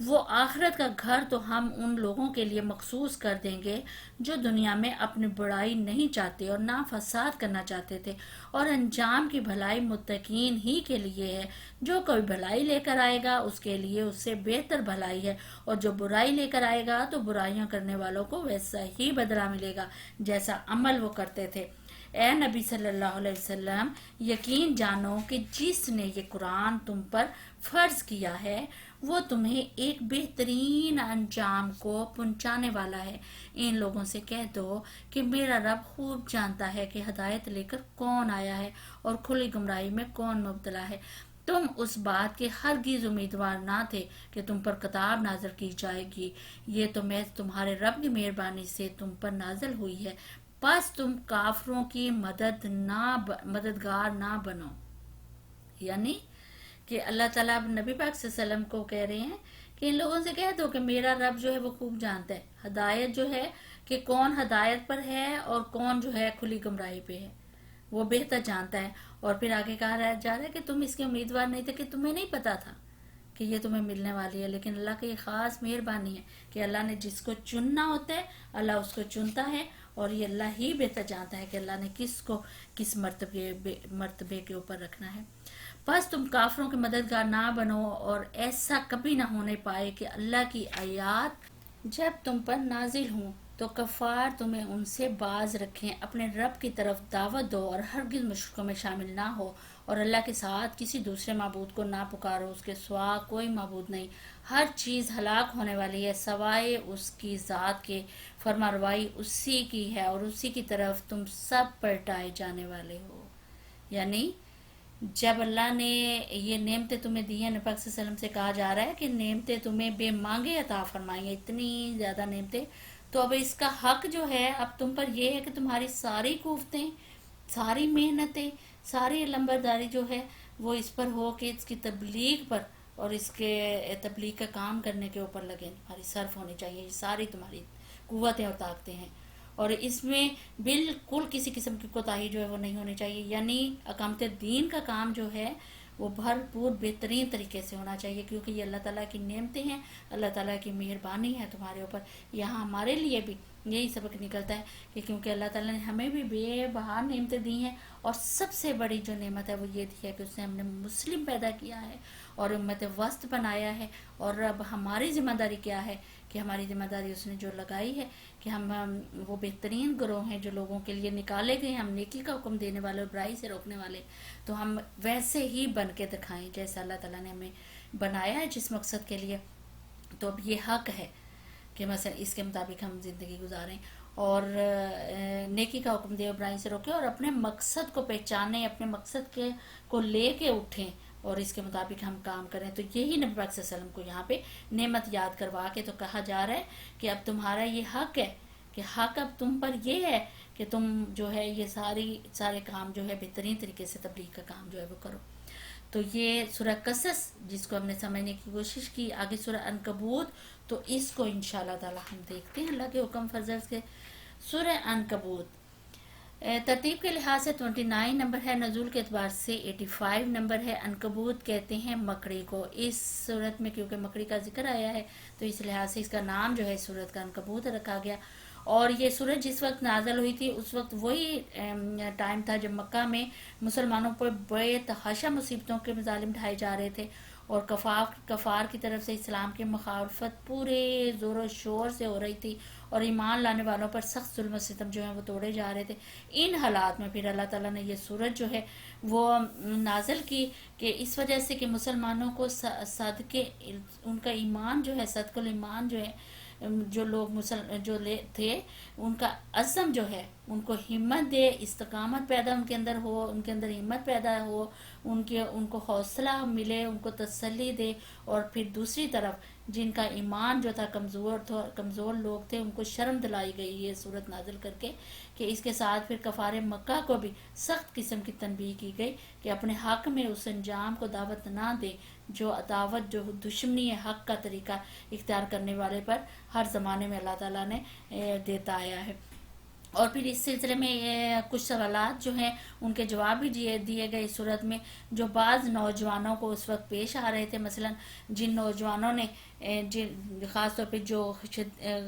وہ آخرت کا گھر تو ہم ان لوگوں کے لیے مخصوص کر دیں گے جو دنیا میں اپنی بڑائی نہیں چاہتے اور نہ فساد کرنا چاہتے تھے، اور انجام کی بھلائی متقین ہی کے لیے ہے. جو کوئی بھلائی لے کر آئے گا اس کے لیے اس سے بہتر بھلائی ہے، اور جو برائی لے کر آئے گا تو برائیاں کرنے والوں کو ویسا ہی بدلہ ملے گا جیسا عمل وہ کرتے تھے. اے نبی صلی اللہ علیہ وسلم، یقین جانو کہ جس نے یہ قرآن تم پر فرض کیا ہے وہ تمہیں ایک بہترین انجام کو پہنچانے والا ہے. ان لوگوں سے کہہ دو کہ میرا رب خوب جانتا ہے کہ ہدایت لے کر کون آیا ہے اور کھلی گمراہی میں کون مبتلا ہے. تم اس بات کے ہرگز امیدوار نہ تھے کہ تم پر کتاب نازل کی جائے گی، یہ تو محض تمہارے رب کی مہربانی سے تم پر نازل ہوئی ہے، پس تم کافروں کی مددگار نہ بنو. یعنی کہ اللہ تعالیٰ نبی پاک صلی اللہ علیہ وسلم کو کہہ رہے ہیں کہ ان لوگوں سے کہہ دو کہ میرا رب جو ہے وہ خوب جانتا ہے ہدایت جو ہے کہ کون ہدایت پر ہے اور کون جو ہے کھلی گمراہی پہ ہے، وہ بہتر جانتا ہے. اور پھر آگے کہا جا رہا ہے کہ تم اس کے امیدوار نہیں تھے، کہ تمہیں نہیں پتا تھا کہ یہ تمہیں ملنے والی ہے، لیکن اللہ کی یہ خاص مہربانی ہے کہ اللہ نے جس کو چننا ہوتا ہے اللہ اس کو چنتا ہے، اور یہ اللہ ہی بہتر جانتا ہے کہ اللہ نے کس کو کس مرتبے کے اوپر رکھنا ہے. بس تم کافروں کے مددگار نہ بنو، اور ایسا کبھی نہ ہونے پائے کہ اللہ کی آیات جب تم پر نازل ہوں تو کفار تمہیں ان سے باز رکھیں. اپنے رب کی طرف دعوت دو اور ہرگز مشرکوں میں شامل نہ ہو، اور اللہ کے ساتھ کسی دوسرے معبود کو نہ پکارو، اس کے سوا کوئی معبود نہیں. ہر چیز ہلاک ہونے والی ہے سوائے اس کی ذات کے، فرمانروائی اسی کی ہے اور اسی کی طرف تم سب پلٹائے جانے والے ہو. یعنی جب اللہ نے یہ نعمتیں تمہیں دی ہیں، نبی پاک صلی اللہ علیہ وسلم سے کہا جا رہا ہے کہ نعمتیں تمہیں بے مانگے عطا فرمائی ہیں، اتنی زیادہ نعمتیں، تو اب اس کا حق جو ہے اب تم پر یہ ہے کہ تمہاری ساری کوفتیں، ساری محنتیں، ساری لمبرداری جو ہے وہ اس پر ہو کہ اس کی تبلیغ پر اور اس کے تبلیغ کا کام کرنے کے اوپر لگے، تمہاری صرف ہونی چاہیے. یہ ساری تمہاری قوتیں اور طاقتیں ہیں، اور اس میں بالکل کسی قسم کی کوتاہی جو ہے وہ نہیں ہونی چاہیے. یعنی اقامت دین کا کام جو ہے وہ بھرپور بہترین طریقے سے ہونا چاہیے، کیونکہ یہ اللہ تعالیٰ کی نعمتیں ہیں، اللہ تعالیٰ کی مہربانی ہے تمہارے اوپر. یہاں ہمارے لیے بھی یہی سبق نکلتا ہے کہ کیونکہ اللہ تعالیٰ نے ہمیں بھی بے بہار نعمتیں دی ہیں، اور سب سے بڑی جو نعمت ہے وہ یہ دی ہے کہ اس نے ہم نے مسلم پیدا کیا ہے اور امت وسط بنایا ہے. اور اب ہماری ذمہ داری کیا ہے کہ ہماری ذمہ داری اس نے جو لگائی ہے کہ ہم وہ بہترین گروہ ہیں جو لوگوں کے لیے نکالے گئے، ہم نیکی کا حکم دینے والے اور برائی سے روکنے والے، تو ہم ویسے ہی بن کے دکھائیں جیسا اللہ تعالیٰ نے ہمیں بنایا ہے جس مقصد کے لیے. تو اب یہ حق ہے کہ مثلا اس کے مطابق ہم زندگی گزاریں اور نیکی کا حکم دے اور برائی سے روکیں، اور اپنے مقصد کو پہچانیں، اپنے مقصد کو لے کے اٹھیں اور اس کے مطابق ہم کام کریں. تو یہی نبی پاک صلی اللہ علیہ وسلم کو یہاں پہ نعمت یاد کروا کے تو کہا جا رہا ہے کہ اب تمہارا یہ حق ہے کہ حق اب تم پر یہ ہے کہ تم جو ہے یہ سارے کام جو ہے بہترین طریقے سے تبلیغ کا کام جو ہے وہ کرو. تو یہ سورہ قصص جس کو ہم نے سمجھنے کی کوشش کی. آگے سورہ عنکبوت، تو اس کو انشاءاللہ تعالی ہم دیکھتے ہیں اللہ کے حکم فرض کے. سورہ عنکبوت ترتیب کے لحاظ سے 29 نمبر ہے، نزول کے اعتبار سے 85 نمبر ہے۔ عنکبوت کہتے ہیں مکڑی کو، اس صورت میں کیونکہ مکڑی کا ذکر آیا ہے تو اس لحاظ سے اس کا نام جو ہے صورت کا عنکبوت رکھا گیا۔ اور یہ سورج جس وقت نازل ہوئی تھی اس وقت وہی ٹائم تھا جب مکہ میں مسلمانوں پر بے تحاشا مصیبتوں کے مظالم ڈھائے جا رہے تھے، اور کفار کی طرف سے اسلام کی مخالفت پورے زور و شور سے ہو رہی تھی، اور ایمان لانے والوں پر سخت ظلم و ستم جو ہے وہ توڑے جا رہے تھے۔ ان حالات میں پھر اللہ تعالیٰ نے یہ سورج جو ہے وہ نازل کی کہ اس وجہ سے کہ مسلمانوں کو صدقے ان کا ایمان جو ہے، صدق الایمان جو ہے، جو لوگ جو تھے ان کا عزم جو ہے ان کو ہمت دے، استقامت پیدا ان کے اندر ہو، ان کے اندر ہمت پیدا ہو، ان کو حوصلہ ملے، ان کو تسلی دے۔ اور پھر دوسری طرف جن کا ایمان جو تھا کمزور لوگ تھے ان کو شرم دلائی گئی یہ صورت نازل کر کے، کہ اس کے ساتھ پھر کفار مکہ کو بھی سخت قسم کی تنبیہ کی گئی کہ اپنے حق میں اس انجام کو دعوت نہ دے جو عداوت، جو دشمنی حق کا طریقہ اختیار کرنے والے پر ہر زمانے میں اللہ تعالیٰ نے دیتا آیا ہے۔ اور پھر اس سلسلے میں کچھ سوالات جو ہیں ان کے جواب بھی دیے گئے اس صورت میں، جو بعض نوجوانوں کو اس وقت پیش آ رہے تھے، مثلا جن نوجوانوں نے خاص طور پہ جو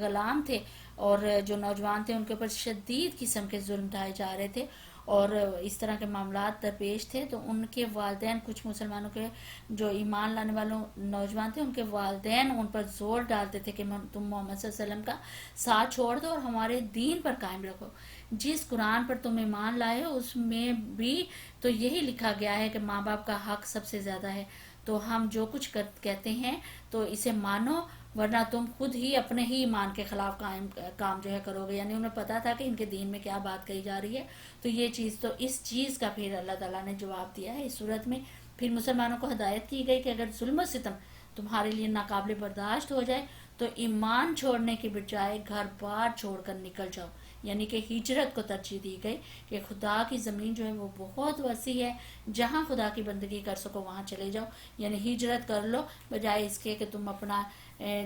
غلام تھے اور جو نوجوان تھے ان کے اوپر شدید قسم کے ظلم ڈھائے جا رہے تھے اور اس طرح کے معاملات درپیش تھے، تو ان کے والدین، کچھ مسلمانوں کے جو ایمان لانے والوں نوجوان تھے ان کے والدین ان پر زور ڈالتے تھے کہ تم محمد صلی اللہ علیہ وسلم کا ساتھ چھوڑ دو اور ہمارے دین پر قائم رکھو۔ جس قرآن پر تم ایمان لائے ہو اس میں بھی تو یہی لکھا گیا ہے کہ ماں باپ کا حق سب سے زیادہ ہے، تو ہم جو کچھ کہتے ہیں تو اسے مانو، ورنہ تم خود ہی اپنے ہی ایمان کے خلاف کام جو ہے کرو گے۔ یعنی انہیں پتا تھا کہ ان کے دین میں کیا بات کہی جا رہی ہے، تو یہ چیز، تو اس چیز کا پھر اللہ تعالیٰ نے جواب دیا ہے اس صورت میں۔ پھر مسلمانوں کو ہدایت کی گئی کہ اگر ظلم و ستم تمہارے لیے ناقابل برداشت ہو جائے تو ایمان چھوڑنے کے بجائے گھر بار چھوڑ کر نکل جاؤ، یعنی کہ ہجرت کو ترجیح دی گئی کہ خدا کی زمین جو ہے وہ بہت وسیع ہے، جہاں خدا کی بندگی کر سکو وہاں چلے جاؤ، یعنی ہجرت کر لو بجائے اس کے کہ تم اپنا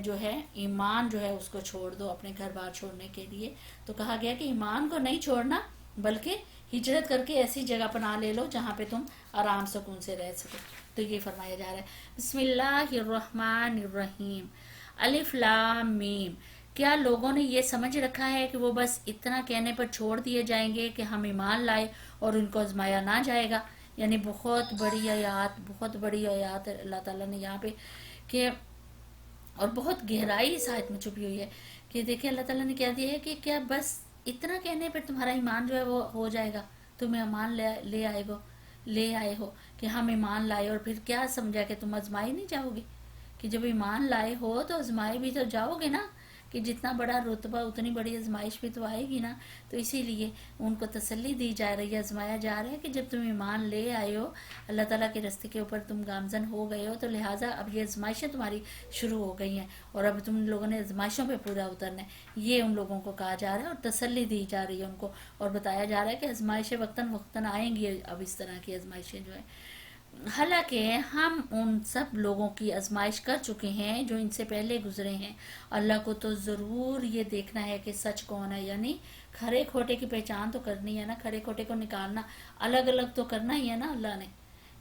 جو ہے ایمان جو ہے اس کو چھوڑ دو اپنے گھر بار چھوڑنے کے لیے۔ تو کہا گیا کہ ایمان کو نہیں چھوڑنا بلکہ ہجرت کر کے ایسی جگہ پناہ لے لو جہاں پہ تم آرام سکون سے رہ سکو۔ تو یہ فرمایا جا رہا ہے۔ بسم اللہ الرحمن الرحیم، الف لام میم۔ کیا لوگوں نے یہ سمجھ رکھا ہے کہ وہ بس اتنا کہنے پر چھوڑ دیے جائیں گے کہ ہم ایمان لائے اور ان کو آزمایا نہ جائے گا؟ یعنی بہت بڑی آیات اللہ تعالیٰ نے یہاں پہ کہ، اور بہت گہرائی اس آیت میں چھپی ہوئی ہے کہ دیکھیں اللہ تعالیٰ نے کیا دیا ہے کہ کیا بس اتنا کہنے پر تمہارا ایمان جو ہے وہ ہو جائے گا، تم ایمان لے آئے ہو کہ ہم ایمان لائے، اور پھر کیا سمجھا کہ تم آزمائے نہیں جاؤ گے؟ کہ جب ایمان لائے ہو تو آزمائے بھی تو جاؤ گے نا، کہ جتنا بڑا رتبہ اتنی بڑی آزمائش بھی تو آئے گی نا۔ تو اسی لیے ان کو تسلی دی جا رہی ہے، آزمایا جا رہا ہے کہ جب تم ایمان لے آئے ہو، اللہ تعالیٰ کے راستے کے اوپر تم گامزن ہو گئے ہو، تو لہٰذا اب یہ آزمائشیں تمہاری شروع ہو گئی ہیں اور اب تم لوگوں نے آزمائشوں پہ پورا اترنا ہے، یہ ان لوگوں کو کہا جا رہا ہے اور تسلی دی جا رہی ہے ان کو، اور بتایا جا رہا ہے کہ آزمائشیں وقتاً وقتاً آئیں گی، اب اس طرح کی آزمائشیں جو ہیں۔ حالانکہ ہم ان سب لوگوں کی آزمائش کر چکے ہیں جو ان سے پہلے گزرے ہیں، اللہ کو تو ضرور یہ دیکھنا ہے کہ سچ کون ہے، یعنی کھرے کھوٹے کی پہچان تو کرنی ہے نا، کھرے کھوٹے کو نکالنا، الگ الگ تو کرنا ہی ہے نا اللہ نے۔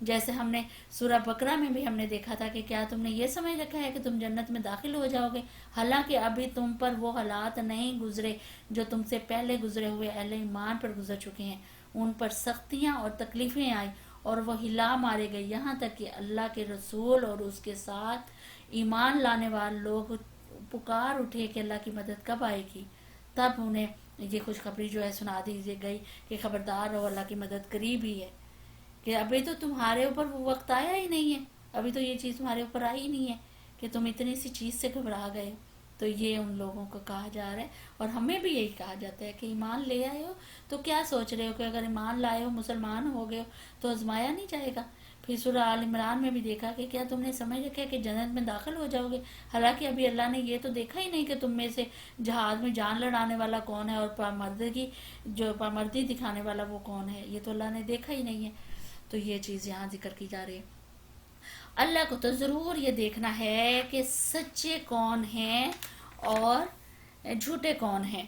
جیسے ہم نے سورہ بقرہ میں بھی ہم نے دیکھا تھا کہ کیا تم نے یہ سمجھ رکھا ہے کہ تم جنت میں داخل ہو جاؤ گے، حالانکہ ابھی تم پر وہ حالات نہیں گزرے جو تم سے پہلے گزرے ہوئے اہل ایمان پر گزر چکے ہیں، ان پر سختیاں اور تکلیفیں آئیں اور وہ ہلا مارے گئے، یہاں تک کہ اللہ کے رسول اور اس کے ساتھ ایمان لانے والے لوگ پکار اٹھے کہ اللہ کی مدد کب آئے گی، تب انہیں یہ خوشخبری جو ہے سنا دی گئی کہ خبردار رہو، اللہ کی مدد قریب ہی ہے، کہ ابھی تو تمہارے اوپر وہ وقت آیا ہی نہیں ہے، ابھی تو یہ چیز تمہارے اوپر آئی ہی نہیں ہے کہ تم اتنی سی چیز سے گھبرا گئے ہو۔ تو یہ ان لوگوں کو کہا جا رہا ہے، اور ہمیں بھی یہی کہا جاتا ہے کہ ایمان لے آئے ہو تو کیا سوچ رہے ہو کہ اگر ایمان لائے ہو، مسلمان ہو گئے ہو تو آزمایا نہیں جائے گا؟ پھر سورہ آل عمران میں بھی دیکھا کہ کیا تم نے سمجھ رکھا کہ جنت میں داخل ہو جاؤ گے، حالانکہ ابھی اللہ نے یہ تو دیکھا ہی نہیں کہ تم میں سے جہاد میں جان لڑانے والا کون ہے اور پامردی دکھانے والا وہ کون ہے، یہ تو اللہ نے دیکھا ہی نہیں ہے۔ تو یہ چیز یہاں ذکر کی جا رہی ہے۔ اللہ کو تو ضرور یہ دیکھنا ہے کہ سچے کون ہیں اور جھوٹے کون ہیں۔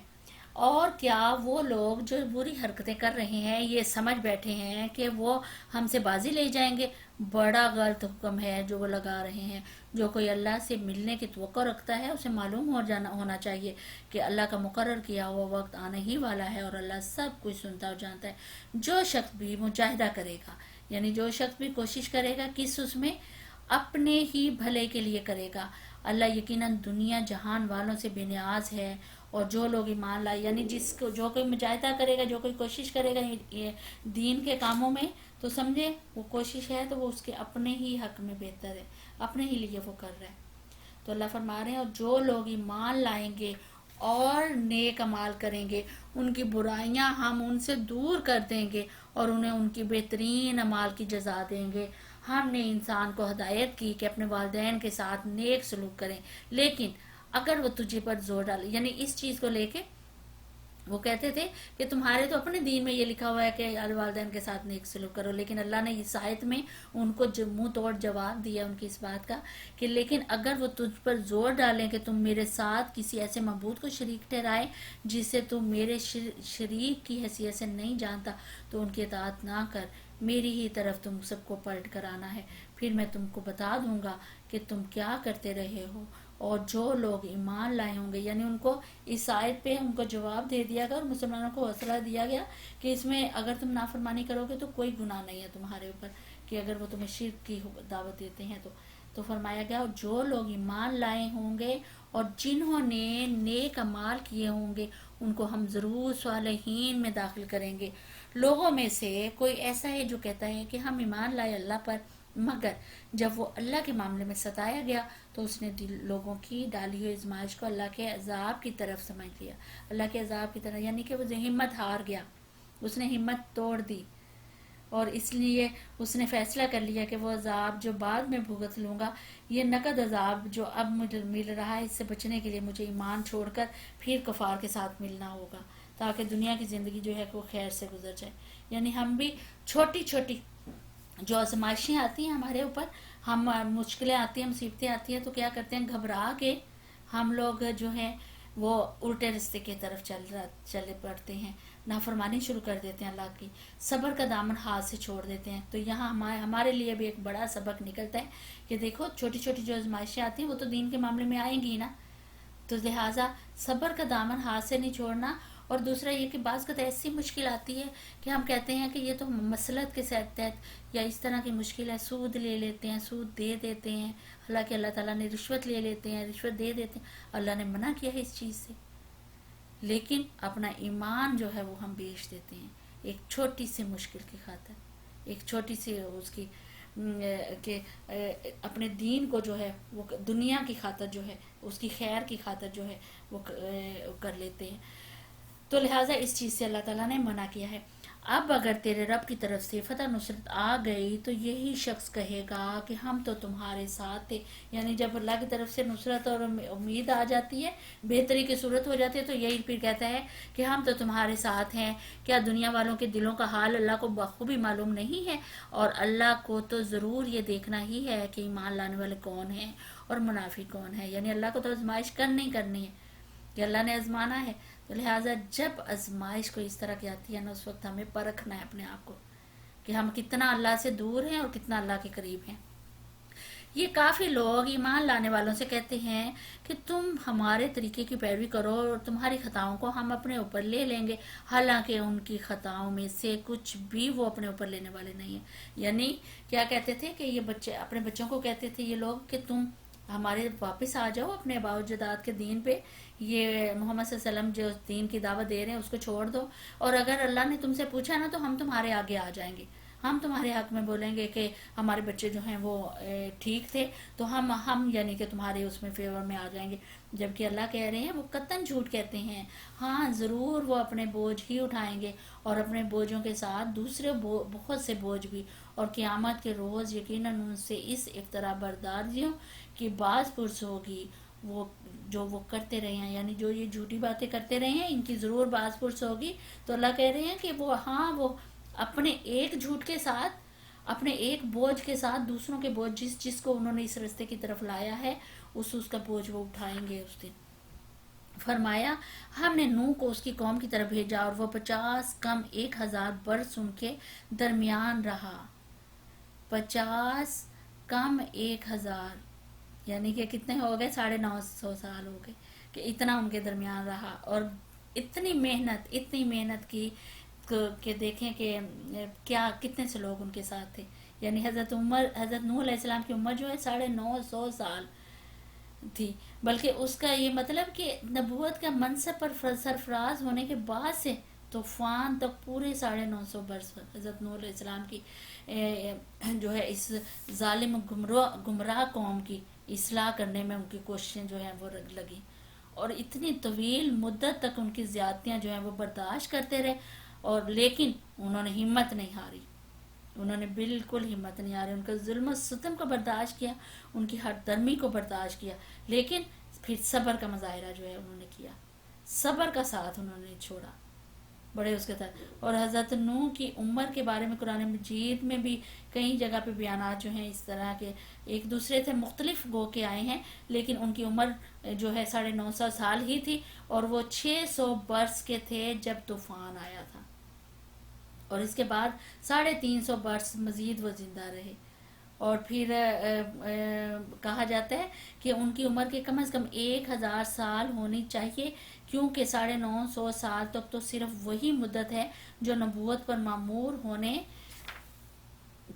اور کیا وہ لوگ جو بری حرکتیں کر رہے ہیں یہ سمجھ بیٹھے ہیں کہ وہ ہم سے بازی لے جائیں گے؟ بڑا غلط حکم ہے جو وہ لگا رہے ہیں۔ جو کوئی اللہ سے ملنے کی توقع رکھتا ہے اسے معلوم ہونا چاہیے کہ اللہ کا مقرر کیا ہوا وقت آنے ہی والا ہے، اور اللہ سب کچھ سنتا اور جانتا ہے۔ جو شخص بھی مجاہدہ کرے گا، یعنی جو شخص بھی کوشش کرے گا، کس اس میں اپنے ہی بھلے کے لیے کرے گا۔ اللہ یقیناً دنیا جہان والوں سے بے نیاز ہے۔ اور جو لوگ ایمان لائے، یعنی جو کوئی مجاہدہ کرے گا، جو کوئی کوشش کرے گا یہ دین کے کاموں میں، تو سمجھے وہ کوشش ہے تو وہ اس کے اپنے ہی حق میں بہتر ہے، اپنے ہی لیے وہ کر رہا ہے۔ تو اللہ فرما رہے ہیں اور جو لوگ ایمان لائیں گے اور نیک اعمال کریں گے، ان کی برائیاں ہم ان سے دور کر دیں گے اور انہیں ان کی بہترین اعمال کی جزا دیں گے۔ ہم نے انسان کو ہدایت کی کہ اپنے والدین کے ساتھ نیک سلوک کریں، لیکن اگر وہ تجھے پر زور ڈالے، یعنی اس چیز کو لے کے وہ کہتے تھے کہ تمہارے تو اپنے دین میں یہ لکھا ہوا ہے کہ والدین کے ساتھ نیک سلوک کرو، لیکن اللہ نے اس آیت میں ان کو منہ توڑ جواب دیا ان کی اس بات کا کہ لیکن اگر وہ تجھ پر زور ڈالیں کہ تم میرے ساتھ کسی ایسے معبود کو شریک ٹھہرائے جسے تم میرے شریک کی حیثیت سے نہیں جانتا، تو ان کی اطاعت نہ کر، میری ہی طرف تم سب کو پلٹ کر آنا ہے، پھر میں تم کو بتا دوں گا کہ تم کیا کرتے رہے ہو۔ اور جو لوگ ایمان لائے ہوں گے، یعنی ان کو اس آیت پہ ان کو جواب دے دیا گیا اور مسلمانوں کو حوصلہ دیا گیا کہ اس میں اگر تم نافرمانی کرو گے تو کوئی گناہ نہیں ہے تمہارے اوپر، کہ اگر وہ تمہیں شرک کی دعوت دیتے ہیں تو فرمایا گیا اور جو لوگ ایمان لائے ہوں گے اور جنہوں نے نیک اعمال کیے ہوں گے ان کو ہم ضرور صالحین میں داخل کریں گے۔ لوگوں میں سے کوئی ایسا ہے جو کہتا ہے کہ ہم ایمان لائے اللہ پر، مگر جب وہ اللہ کے معاملے میں ستایا گیا تو اس نے لوگوں کی ڈالی ہوئی آزمائش کو اللہ کے عذاب کی طرف سمجھ لیا، اللہ کے عذاب کی طرح، یعنی کہ وہ ہمت ہار گیا، اس نے ہمت توڑ دی، اور اس لیے اس نے فیصلہ کر لیا کہ وہ عذاب جو بعد میں بھگت لوں گا، یہ نقد عذاب جو اب مجھے مل رہا ہے، اس سے بچنے کے لیے مجھے ایمان چھوڑ کر پھر کفار کے ساتھ ملنا ہوگا تاکہ دنیا کی زندگی جو ہے وہ خیر سے گزر جائے۔ یعنی ہم بھی چھوٹی چھوٹی جو آزمائشیں آتی ہیں ہمارے اوپر، ہم مشکلیں آتی ہیں، مصیبتیں آتی ہیں، تو کیا کرتے ہیں، گھبرا کے ہم لوگ جو ہیں وہ الٹے رستے کی طرف چلے پڑتے ہیں، نافرمانی شروع کر دیتے ہیں اللہ کی، صبر کا دامن ہاتھ سے چھوڑ دیتے ہیں۔ تو یہاں ہمارے لیے بھی ایک بڑا سبق نکلتا ہے کہ دیکھو چھوٹی چھوٹی جو آزمائشیں آتی ہیں وہ تو دین کے معاملے میں آئیں گی نا، تو لہٰذا صبر کا دامن ہاتھ سے نہیں چھوڑنا۔ اور دوسرا یہ کہ بعض کا تو ایسی مشکل آتی ہے کہ ہم کہتے ہیں کہ یہ تو مسلط کے تحت یا اس طرح کی مشکل ہے، سود لے لیتے ہیں، سود دے دیتے ہیں، حالانکہ اللہ تعالیٰ نے رشوت لے لیتے ہیں، رشوت دے دیتے ہیں، اللہ نے منع کیا ہے اس چیز سے، لیکن اپنا ایمان جو ہے وہ ہم بیچ دیتے ہیں ایک چھوٹی سی مشکل کی خاطر، ایک چھوٹی سی اس کی کہ اپنے دین کو جو ہے وہ دنیا کی خاطر جو ہے اس کی خیر کی خاطر جو ہے وہ کر لیتے ہیں۔ تو لہٰذا اس چیز سے اللہ تعالیٰ نے منع کیا ہے۔ اب اگر تیرے رب کی طرف سے فتح نصرت آ گئی تو یہی شخص کہے گا کہ ہم تو تمہارے ساتھ تھے، یعنی جب اللہ کی طرف سے نصرت اور امید آ جاتی ہے، بہتری کی صورت ہو جاتی ہے، تو یہی پھر کہتا ہے کہ ہم تو تمہارے ساتھ ہیں۔ کیا دنیا والوں کے دلوں کا حال اللہ کو بخوبی معلوم نہیں ہے؟ اور اللہ کو تو ضرور یہ دیکھنا ہی ہے کہ ایمان لانے والے کون ہیں اور منافق کون ہیں، یعنی اللہ کو تو آزمائش کرنی ہے کہ اللہ نے آزمانا ہے۔ تو لہٰذا جب آزمائش کو اس طرح کی آتی ہے نا، اس وقت ہمیں پرکھنا ہے اپنے آپ کو کہ ہم کتنا اللہ سے دور ہیں اور کتنا اللہ کے قریب ہیں۔ یہ کافی لوگ ایمان لانے والوں سے کہتے ہیں کہ تم ہمارے طریقے کی پیروی کرو اور تمہاری خطاؤں کو ہم اپنے اوپر لے لیں گے، حالانکہ ان کی خطاؤں میں سے کچھ بھی وہ اپنے اوپر لینے والے نہیں ہیں۔ یعنی کیا کہتے تھے کہ یہ بچے اپنے بچوں کو کہتے تھے یہ لوگ کہ تم ہمارے واپس آ جاؤ اپنے آباء و اجداد کے دین پہ، یہ محمد صلی اللہ علیہ وسلم جو دین کی دعوت دے رہے ہیں اس کو چھوڑ دو، اور اگر اللہ نے تم سے پوچھا نا تو ہم تمہارے آگے آ جائیں گے، ہم تمہارے حق میں بولیں گے کہ ہمارے بچے جو ہیں وہ ٹھیک تھے، تو ہم یعنی کہ تمہارے اس میں فیور میں آ جائیں گے، جبکہ اللہ کہہ رہے ہیں وہ قطعاً جھوٹ کہتے ہیں۔ ہاں ضرور وہ اپنے بوجھ ہی اٹھائیں گے اور اپنے بوجھوں کے ساتھ دوسرے بہت سے بوجھ بھی، اور قیامت کے روز یقیناً ان سے اس افترا برداریوں کی باز پرس ہوگی وہ جو وہ کرتے رہے ہیں، یعنی جو یہ جھوٹی باتیں کرتے رہے ہیں ان کی ضرور باز پرس ہوگی۔ تو اللہ کہہ رہے ہیں کہ وہ اپنے ایک جھوٹ کے ساتھ، اپنے ایک بوجھ کے ساتھ دوسروں کے بوجھ جس کو انہوں نے اس رستے کی طرف لایا ہے اس کا بوجھ وہ اٹھائیں گے اس دن۔ فرمایا ہم نے نوح کو اس کی قوم کی طرف بھیجا اور وہ 50 کم 1000 برس ان کے درمیان رہا. 50 کم 1000 یعنی کہ کتنے ہو گئے؟ 950 سال ہو گئے کہ اتنا ان کے درمیان رہا. اور اتنی محنت کی کہ دیکھیں کہ کیا کتنے سے لوگ ان کے ساتھ تھے. یعنی حضرت نوح علیہ السلام کی عمر جو ہے 950 سال تھی. بلکہ اس کا یہ مطلب کہ نبوت کا منصب پر سرفراز ہونے کے بعد سے طوفان تک پورے 950 برس حضرت نوح علیہ السلام کی جو ہے اس ظالم گمراہ قوم کی اصلاح کرنے میں ان کی کوششیں جو ہیں وہ لگی. اور اتنی طویل مدت تک ان کی زیادتیاں جو ہیں وہ برداشت کرتے رہے. اور لیکن انہوں نے ہمت نہیں ہاری. انہوں نے بالکل ہمت نہیں ہاری. ان کا ظلم و ستم کو برداشت کیا, ان کی ہر درمی کو برداشت کیا, لیکن پھر صبر کا مظاہرہ جو ہے انہوں نے کیا. صبر کا ساتھ انہوں نے چھوڑا بڑے اس کے تحت. اور حضرت نوح کی عمر کے بارے میں قرآن مجید میں بھی کئی جگہ پہ بیانات جو ہیں اس طرح کے ایک دوسرے سے مختلف گو کے آئے ہیں, لیکن ان کی عمر جو ہے 950 سال ہی تھی. اور وہ 600 برس کے تھے جب طوفان آیا تھا, اور اس کے بعد 350 برس مزید وہ زندہ رہے. اور پھر کہا جاتا ہے کہ ان کی عمر کے کم از کم 1000 سال ہونی چاہیے, کیونکہ 950 سال تک تو صرف وہی مدت ہے جو نبوت پر مامور ہونے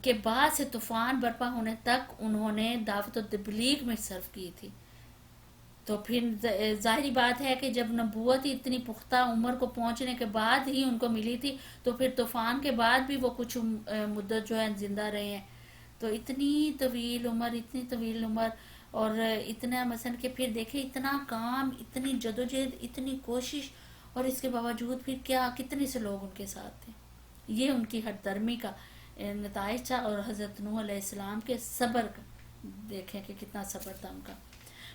کے بعد سے طوفان برپا ہونے تک انہوں نے دعوت و تبلیغ میں صرف کی تھی. تو پھر ظاہری بات ہے کہ جب نبوت اتنی پختہ عمر کو پہنچنے کے بعد ہی ان کو ملی تھی, تو پھر طوفان کے بعد بھی وہ کچھ مدت جو ہے زندہ رہے ہیں. تو اتنی طویل عمر اور اتنا مثلا کہ پھر دیکھیں اتنا کام, اتنی جدوجہد, اتنی کوشش, اور اس کے باوجود پھر کیا کتنے سے لوگ ان کے ساتھ تھے. یہ ان کی ہر درمی کا نتائج تھا. اور حضرت نوح علیہ السلام کے صبر کا دیکھیں کہ کتنا صبر تھا ان کا.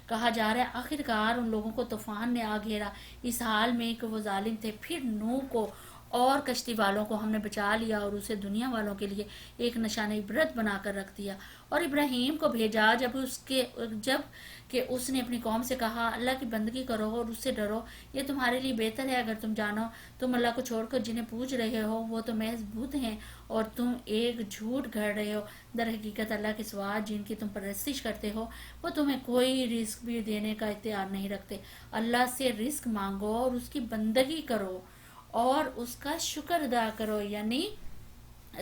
کہا جا رہا ہے آخرکار ان لوگوں کو طوفان نے آ گھیرا اس حال میں کہ وہ ظالم تھے. پھر نوح کو اور کشتی والوں کو ہم نے بچا لیا اور اسے دنیا والوں کے لیے ایک نشان عبرت بنا کر رکھ دیا. اور ابراہیم کو بھیجا جب کہ اس نے اپنی قوم سے کہا اللہ کی بندگی کرو اور اس سے ڈرو, یہ تمہارے لیے بہتر ہے اگر تم جانو. تم اللہ کو چھوڑ کر جنہیں پوج رہے ہو وہ تو محض بت ہیں, اور تم ایک جھوٹ گھڑ رہے ہو. در حقیقت اللہ کے سوا جن کی تم پرستش کرتے ہو وہ تمہیں کوئی رزق بھی دینے کا اختیار نہیں رکھتے. اللہ سے رزق مانگو اور اس کی بندگی کرو اور اس کا شکر ادا کرو. یعنی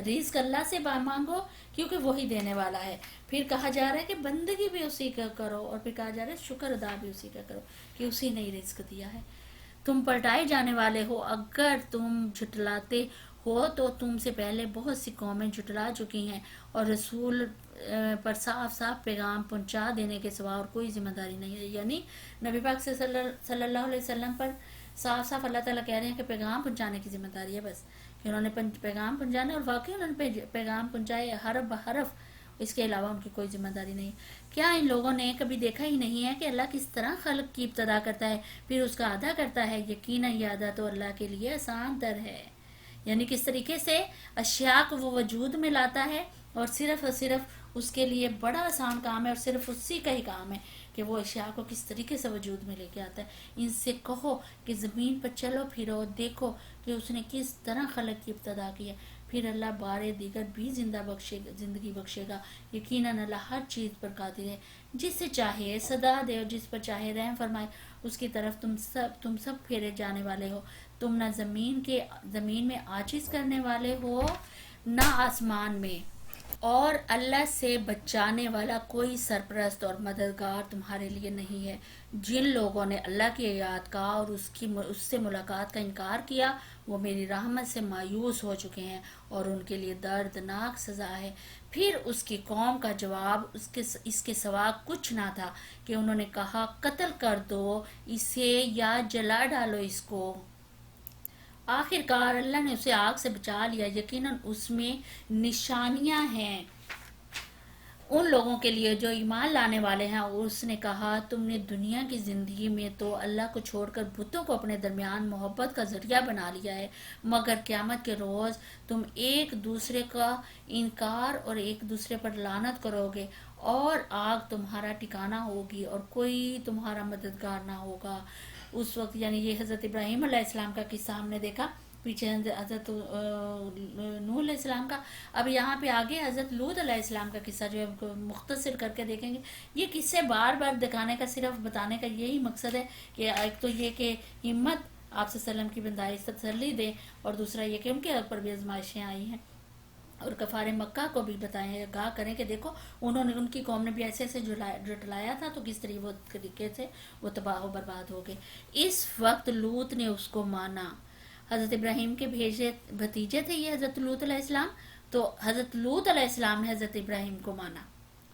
رزق اللہ سے مانگو کیونکہ وہی دینے والا ہے. پھر کہا جا رہا ہے کہ بندگی بھی اسی کا کرو, اور پھر کہا جا رہا ہے شکر ادا بھی اسی کا کرو کہ اسی نے رزق دیا ہے. تم پلٹائے جانے والے ہو, اگر تم جھٹلاتے ہو تو تم سے پہلے بہت سی قومیں جھٹلا چکی ہیں, اور رسول پر صاف صاف پیغام پہنچا دینے کے سوا اور کوئی ذمہ داری نہیں ہے. یعنی نبی پاک صلی اللہ علیہ وسلم پر صاف صاف اللہ تعالیٰ کہہ رہے ہیں کہ پیغام پہنچانے کی ذمہ داری ہے بس, کہ انہوں نے پیغام پہنچانے, اور واقعی انہوں نے پیغام پہنچائے حرف بحرف, اس کے علاوہ ان کی کوئی ذمہ داری نہیں. کیا ان لوگوں نے کبھی دیکھا ہی نہیں ہے کہ اللہ کس طرح خلق کی ابتدا کرتا ہے پھر اس کا ادا کرتا ہے؟ یقیناً یہ ادا تو اللہ کے لیے آسان تر ہے. یعنی کس طریقے سے اشیاء کو وہ وجود میں لاتا ہے, اور صرف اس کے لیے بڑا آسان کام ہے, اور صرف اسی کا ہی کام ہے کہ وہ اشیاء کو کس طریقے سے وجود میں لے کے آتا ہے. ان سے کہو کہ زمین پر چلو پھرو, دیکھو کہ اس نے کس طرح خلق کی ابتدا کی ہے, پھر اللہ بارے دیگر بھی زندگی بخشے گا. یقیناً اللہ ہر چیز پر قادر ہے, جس سے چاہے سزا دے اور جس پر چاہے رحم فرمائے. اس کی طرف تم سب پھیرے جانے والے ہو. تم نہ زمین میں عاجز کرنے والے ہو نہ آسمان میں, اور اللہ سے بچانے والا کوئی سرپرست اور مددگار تمہارے لیے نہیں ہے. جن لوگوں نے اللہ کی آیات کا اور اس سے ملاقات کا انکار کیا وہ میری رحمت سے مایوس ہو چکے ہیں, اور ان کے لیے دردناک سزا ہے. پھر اس کی قوم کا جواب اس کے سوا کچھ نہ تھا کہ انہوں نے کہا قتل کر دو اسے یا جلا ڈالو اس کو. آخر کار اللہ نے اسے آگ سے بچا لیا. یقیناً اس میں نشانیاں ہیں ان لوگوں کے لیے جو ایمان لانے والے ہیں، اور اس نے کہا تم نے دنیا کی زندگی میں تو اللہ کو چھوڑ کر بتوں کو اپنے درمیان محبت کا ذریعہ بنا لیا ہے، مگر قیامت کے روز تم ایک دوسرے کا انکار اور ایک دوسرے پر لعنت کرو گے، اور آگ تمہارا ٹھکانہ ہوگی اور کوئی تمہارا مددگار نہ ہوگا۔ اس وقت یعنی یہ حضرت ابراہیم علیہ السلام کا قصہ ہم نے دیکھا، پیچھے حضرت نوح علیہ السلام کا۔ اب یہاں پہ آگے حضرت لوط علیہ السلام کا قصہ جو ہے مختصر کر کے دیکھیں گے۔ یہ قصے بار بار دکھانے کا، صرف بتانے کا یہی مقصد ہے کہ ایک تو یہ کہ ہمت آپ صلی اللہ علیہ وسلم کی بندائی سے تسلی دیں، اور دوسرا یہ کہ ان کے اوپر بھی آزمائشیں آئی ہیں، اور کفار مکہ کو بھی بتائیں، گاہ کریں کہ دیکھو انہوں نے، ان کی قوم نے بھی ایسے ایسے جھٹلایا تھا، تو کس طریقے سے وہ تباہ و برباد ہو گئے۔ اس وقت لوط نے اس کو مانا۔ حضرت ابراہیم کے بھیجے بھتیجے تھے یہ حضرت لوط علیہ السلام، تو حضرت لوط علیہ السلام نے حضرت ابراہیم کو مانا۔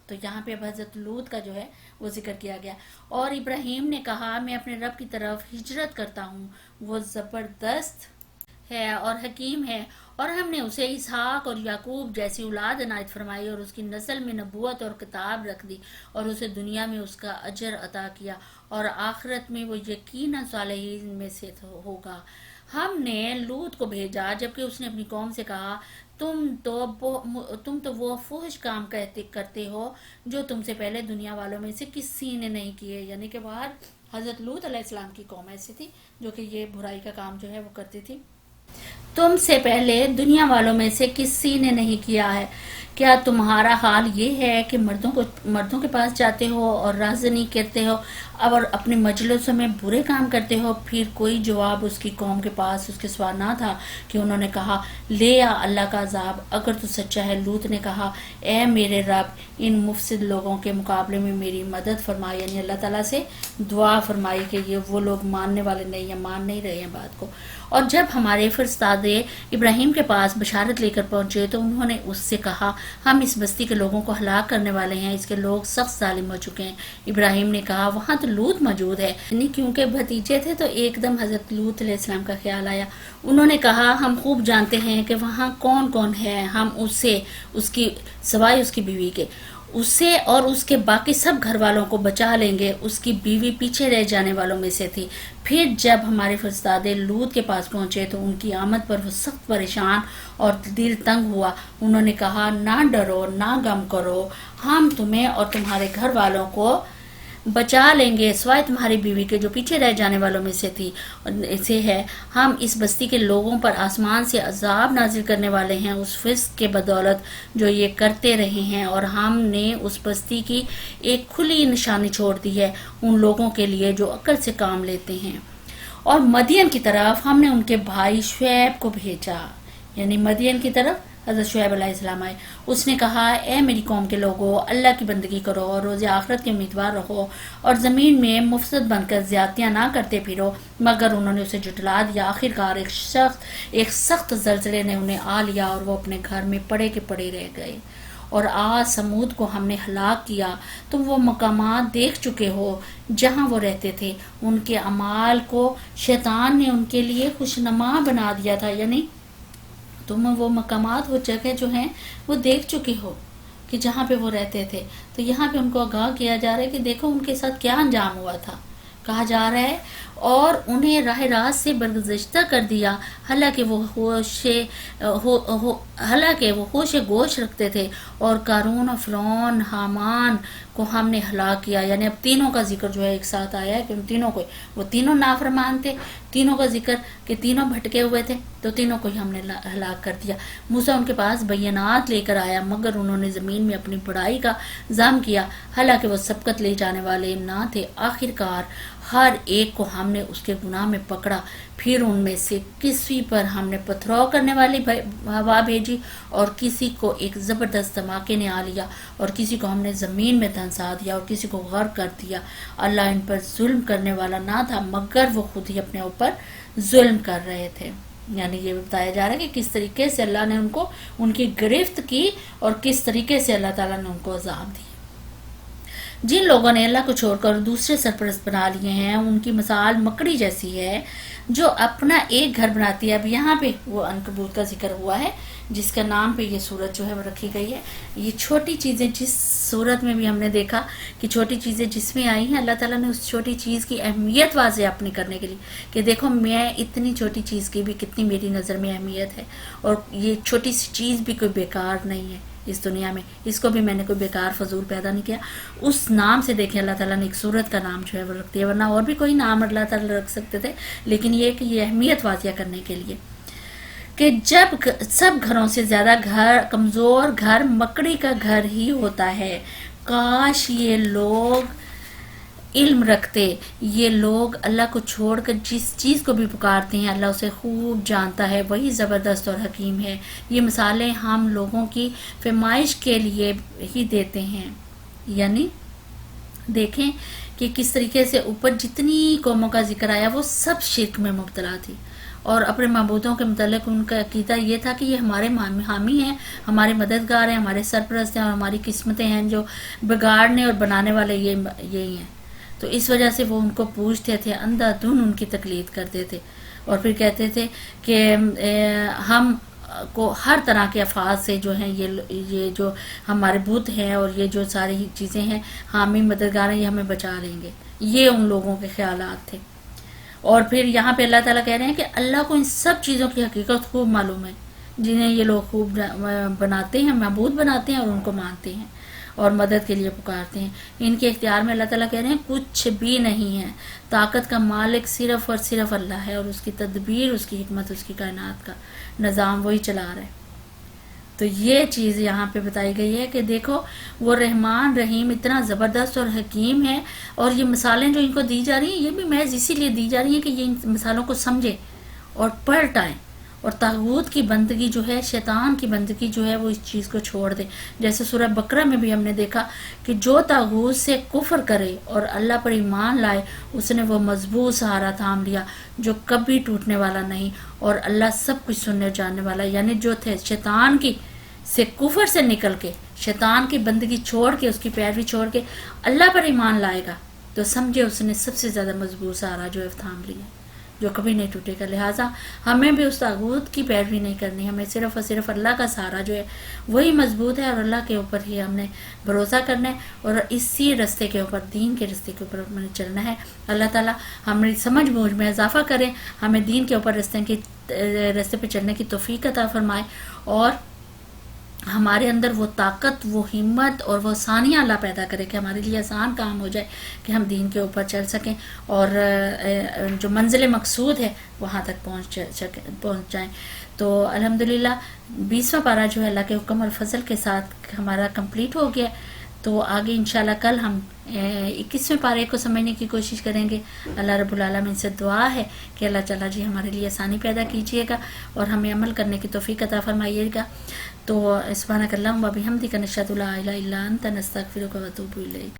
تو یہاں پہ اب حضرت لوط کا جو ہے وہ ذکر کیا گیا۔ اور ابراہیم نے کہا میں اپنے رب کی طرف ہجرت کرتا ہوں، وہ زبردست ہے اور حکیم ہے، اور ہم نے اسے اسحاق اور یعقوب جیسی اولاد عنایت فرمائی، اور اس کی نسل میں نبوت اور کتاب رکھ دی، اور اسے دنیا میں اس کا اجر عطا کیا، اور آخرت میں وہ یقیناً صالحین میں سے ہوگا۔ ہم نے لوط کو بھیجا جبکہ اس نے اپنی قوم سے کہا تم تو وہ فحش کام کرتے ہو جو تم سے پہلے دنیا والوں میں سے کسی نے نہیں کیے، یعنی کہ باہر حضرت لوط علیہ السلام کی قوم ایسی تھی جو کہ یہ برائی کا کام جو ہے وہ کرتی تھی۔ تم سے پہلے دنیا والوں میں سے کسی نے نہیں کیا ہے۔ کیا تمہارا حال یہ ہے کہ مردوں کے پاس جاتے ہو اور رازنی کرتے ہو اور اپنے مجلسوں میں برے کام کرتے ہو؟ پھر کوئی جواب اس کی قوم کے پاس اس کے سوا نہ تھا کہ انہوں نے کہا لے آ اللہ کا عذاب اگر تو سچا ہے۔ لوط نے کہا اے میرے رب، ان مفسد لوگوں کے مقابلے میں میری مدد فرمائی، یعنی اللہ تعالیٰ سے دعا فرمائی کہ یہ وہ لوگ ماننے والے نہیں ہیں، مان نہیں رہے ہیں بات کو۔ اور جب ہمارے فرزندے ابراہیم کے پاس بشارت لے کر پہنچے تو انہوں نے اس سے کہا ہم اس بستی کے لوگوں کو ہلاک کرنے والے ہیں، اس کے لوگ سخت ظالم ہو چکے ہیں۔ ابراہیم نے کہا وہاں تو لوط موجود ہے، یعنی کیونکہ بھتیجے تھے تو ایک دم حضرت لوط علیہ السلام کا خیال آیا۔ انہوں نے کہا ہم خوب جانتے ہیں کہ وہاں کون کون ہے، ہم اسے سوائے اس کی بیوی کے اسے اور اس کے باقی سب گھر والوں کو بچا لیں گے۔ اس کی بیوی پیچھے رہ جانے والوں میں سے تھی۔ پھر جب ہمارے فرزندے لوط کے پاس پہنچے تو ان کی آمد پر وہ سخت پریشان اور دل تنگ ہوا۔ انہوں نے کہا نہ ڈرو نہ غم کرو، ہم تمہیں اور تمہارے گھر والوں کو بچا لیں گے، سوائے تمہاری بیوی کے جو پیچھے رہ جانے والوں میں سے تھی اسے ہے۔ ہم اس بستی کے لوگوں پر آسمان سے عذاب نازل کرنے والے ہیں اس فسق کے بدولت جو یہ کرتے رہے ہیں، اور ہم نے اس بستی کی ایک کھلی نشانی چھوڑ دی ہے ان لوگوں کے لیے جو عقل سے کام لیتے ہیں۔ اور مدین کی طرف ہم نے ان کے بھائی شعیب کو بھیجا، یعنی مدین کی طرف حضرت شعیب علیہ السلام آئے۔ اس نے کہا اے میری قوم کے لوگوں، اللہ کی بندگی کرو اور روز آخرت کے امیدوار رہو، اور زمین میں مفسد بن کر زیادتیاں نہ کرتے پھرو۔ مگر انہوں نے اسے جھٹلا دیا۔ آخرکار ایک سخت زلزلے نے انہیں آ لیا اور وہ اپنے گھر میں پڑے کے پڑے رہ گئے۔ اور آج سمود کو ہم نے ہلاک کیا، تم وہ مقامات دیکھ چکے ہو جہاں وہ رہتے تھے۔ ان کے اعمال کو شیطان نے ان کے لیے خوشنما بنا دیا تھا، یعنی تم وہ مقامات، وہ جگہ جو ہیں وہ دیکھ چکے ہو کہ جہاں پہ وہ رہتے تھے۔ تو یہاں پہ ان کو آگاہ کیا جا رہا ہے کہ دیکھو ان کے ساتھ کیا انجام ہوا تھا۔ کہا جا رہا ہے اور انہیں راہ راست سے برگزشتہ کر دیا، حالانکہ وہ ہوش گوش رکھتے تھے، اور قارون اور فرعون حامان کو ہم نے ہلاک کیا۔ یعنی اب تینوں کا ذکر جو ہے ایک ساتھ آیا ہے کہ ان تینوں کو، وہ تینوں نافرمان تھے، تینوں کا ذکر کہ تینوں بھٹکے ہوئے تھے، تو تینوں کو ہی ہم نے ہلاک کر دیا۔ موسیٰ ان کے پاس بینات لے کر آیا، مگر انہوں نے زمین میں اپنی بڑائی کا ظلم کیا، حالانکہ وہ سبقت لے جانے والے نہ تھے۔ آخرکار ہر ایک کو ہم نے اس کے گناہ میں پکڑا، پھر ان میں سے کسی پر ہم نے پتھراؤ کرنے والی ہوا بھیجی، اور کسی کو ایک زبردست دھماکے نے آ لیا، اور کسی کو ہم نے زمین میں دھنسا دیا، اور کسی کو غرق کر دیا۔ اللہ ان پر ظلم کرنے والا نہ تھا، مگر وہ خود ہی اپنے اوپر ظلم کر رہے تھے۔ یعنی یہ بتایا جا رہا ہے کہ کس طریقے سے اللہ نے ان کو ان کی گرفت کی، اور کس طریقے سے اللہ تعالیٰ نے ان کو عذاب دی۔ جن لوگوں نے اللہ کو چھوڑ کر دوسرے سرپرست بنا لیے ہیں ان کی مثال مکڑی جیسی ہے جو اپنا ایک گھر بناتی ہے. اب یہاں پہ وہ عنکبوت کا ذکر ہوا ہے جس کا نام پہ یہ صورت جو ہے وہ رکھی گئی ہے. یہ چھوٹی چیزیں جس صورت میں بھی ہم نے دیکھا کہ چھوٹی چیزیں جس میں آئی ہیں، اللہ تعالیٰ نے اس چھوٹی چیز کی اہمیت واضح اپنی کرنے کے لیے کہ دیکھو میں اتنی چھوٹی چیز کی بھی کتنی میری نظر میں اہمیت ہے، اور یہ چھوٹی سی چیز بھی کوئی بیکار نہیں ہے اس دنیا میں، اس کو بھی میں نے کوئی بیکار فضول پیدا نہیں کیا. اس نام سے دیکھیں اللہ تعالیٰ نے ایک صورت کا نام جو ہے وہ رکھ دیا، ورنہ اور بھی کوئی نام اللہ تعالیٰ رکھ سکتے تھے، لیکن یہ کہ یہ اہمیت واضح کرنے کے لیے کہ جب سب گھروں سے زیادہ کمزور گھر مکڑی کا گھر ہی ہوتا ہے. کاش یہ لوگ علم رکھتے، یہ لوگ اللہ کو چھوڑ کر جس چیز کو بھی پکارتے ہیں اللہ اسے خوب جانتا ہے، وہی زبردست اور حکیم ہے. یہ مثالیں ہم لوگوں کی فرمائش کے لیے ہی دیتے ہیں. یعنی دیکھیں کہ کس طریقے سے اوپر جتنی قوموں کا ذکر آیا وہ سب شرک میں مبتلا تھی، اور اپنے معبودوں کے متعلق ان کا عقیدہ یہ تھا کہ یہ ہمارے حامی ہیں، ہمارے مددگار ہیں، ہمارے سرپرست ہیں، اور ہماری قسمتیں ہیں، جو بگاڑنے اور بنانے والے یہی ہیں. تو اس وجہ سے وہ ان کو پوچھتے تھے، اندھا دھن ان کی تقلید کرتے تھے، اور پھر کہتے تھے کہ ہم کو ہر طرح کے افعال سے جو ہیں یہ جو ہمارے بت ہیں اور یہ جو ساری چیزیں ہیں حامی مددگار ہیں، یہ ہمیں بچا لیں گے. یہ ان لوگوں کے خیالات تھے. اور پھر یہاں پہ اللہ تعالیٰ کہہ رہے ہیں کہ اللہ کو ان سب چیزوں کی حقیقت خوب معلوم ہے جنہیں یہ لوگ خوب بناتے ہیں، معبود بناتے ہیں اور ان کو مانتے ہیں اور مدد کے لیے پکارتے ہیں. ان کے اختیار میں اللہ تعالیٰ کہہ رہے ہیں کچھ بھی نہیں ہے، طاقت کا مالک صرف اور صرف اللہ ہے، اور اس کی تدبیر، اس کی حکمت، اس کی کائنات کا نظام وہی چلا رہا ہے. تو یہ چیز یہاں پہ بتائی گئی ہے کہ دیکھو وہ رحمان رحیم اتنا زبردست اور حکیم ہے، اور یہ مثالیں جو ان کو دی جا رہی ہیں یہ بھی محض اسی لیے دی جا رہی ہیں کہ یہ ان مثالوں کو سمجھے اور پلٹائیں، اور طاغوت کی بندگی جو ہے، شیطان کی بندگی جو ہے وہ اس چیز کو چھوڑ دے. جیسے سورہ بقرہ میں بھی ہم نے دیکھا کہ جو طاغوت سے کفر کرے اور اللہ پر ایمان لائے اس نے وہ مضبوط سہارا تھام لیا جو کبھی ٹوٹنے والا نہیں، اور اللہ سب کچھ سننے جاننے والا. یعنی جو تھے شیطان کی سے کفر سے نکل کے، شیطان کی بندگی چھوڑ کے، اس کی پیروی چھوڑ کے اللہ پر ایمان لائے گا تو سمجھے اس نے سب سے زیادہ مضبوط سہارا جو ہے تھام لیا، جو کبھی نہیں ٹوٹے گا. لہٰذا ہمیں بھی اس طاغوت کی پیروی نہیں کرنی، ہمیں صرف اور صرف اللہ کا سہارا جو ہے وہی مضبوط ہے، اور اللہ کے اوپر ہی ہم نے بھروسہ کرنا ہے، اور اسی رستے کے اوپر، دین کے رستے کے اوپر ہمیں چلنا ہے. اللہ تعالیٰ ہماری سمجھ بوجھ میں اضافہ کرے، ہمیں دین کے اوپر رستے پہ چلنے کی توفیق عطا فرمائے، اور ہمارے اندر وہ طاقت، وہ ہمت اور وہ آسانیاں اللہ پیدا کرے کہ ہمارے لیے آسان کام ہو جائے کہ ہم دین کے اوپر چل سکیں اور جو منزل مقصود ہے وہاں تک پہنچ جائیں. تو الحمدللہ 20واں پارہ جو ہے اللہ کے حکم اور فضل کے ساتھ ہمارا کمپلیٹ ہو گیا. تو آگے انشاءاللہ کل ہم 21ویں پارے کو سمجھنے کی کوشش کریں گے. اللہ رب العالمین سے دعا ہے کہ اللہ تعالیٰ جی ہمارے لیے آسانی پیدا کیجیے گا اور ہمیں عمل کرنے کی توفیق عطا فرمائیے گا. تو سبحانک اللہم و بحمدک نشہد لا الہ الا انت نستغفرک و نتوب الیک.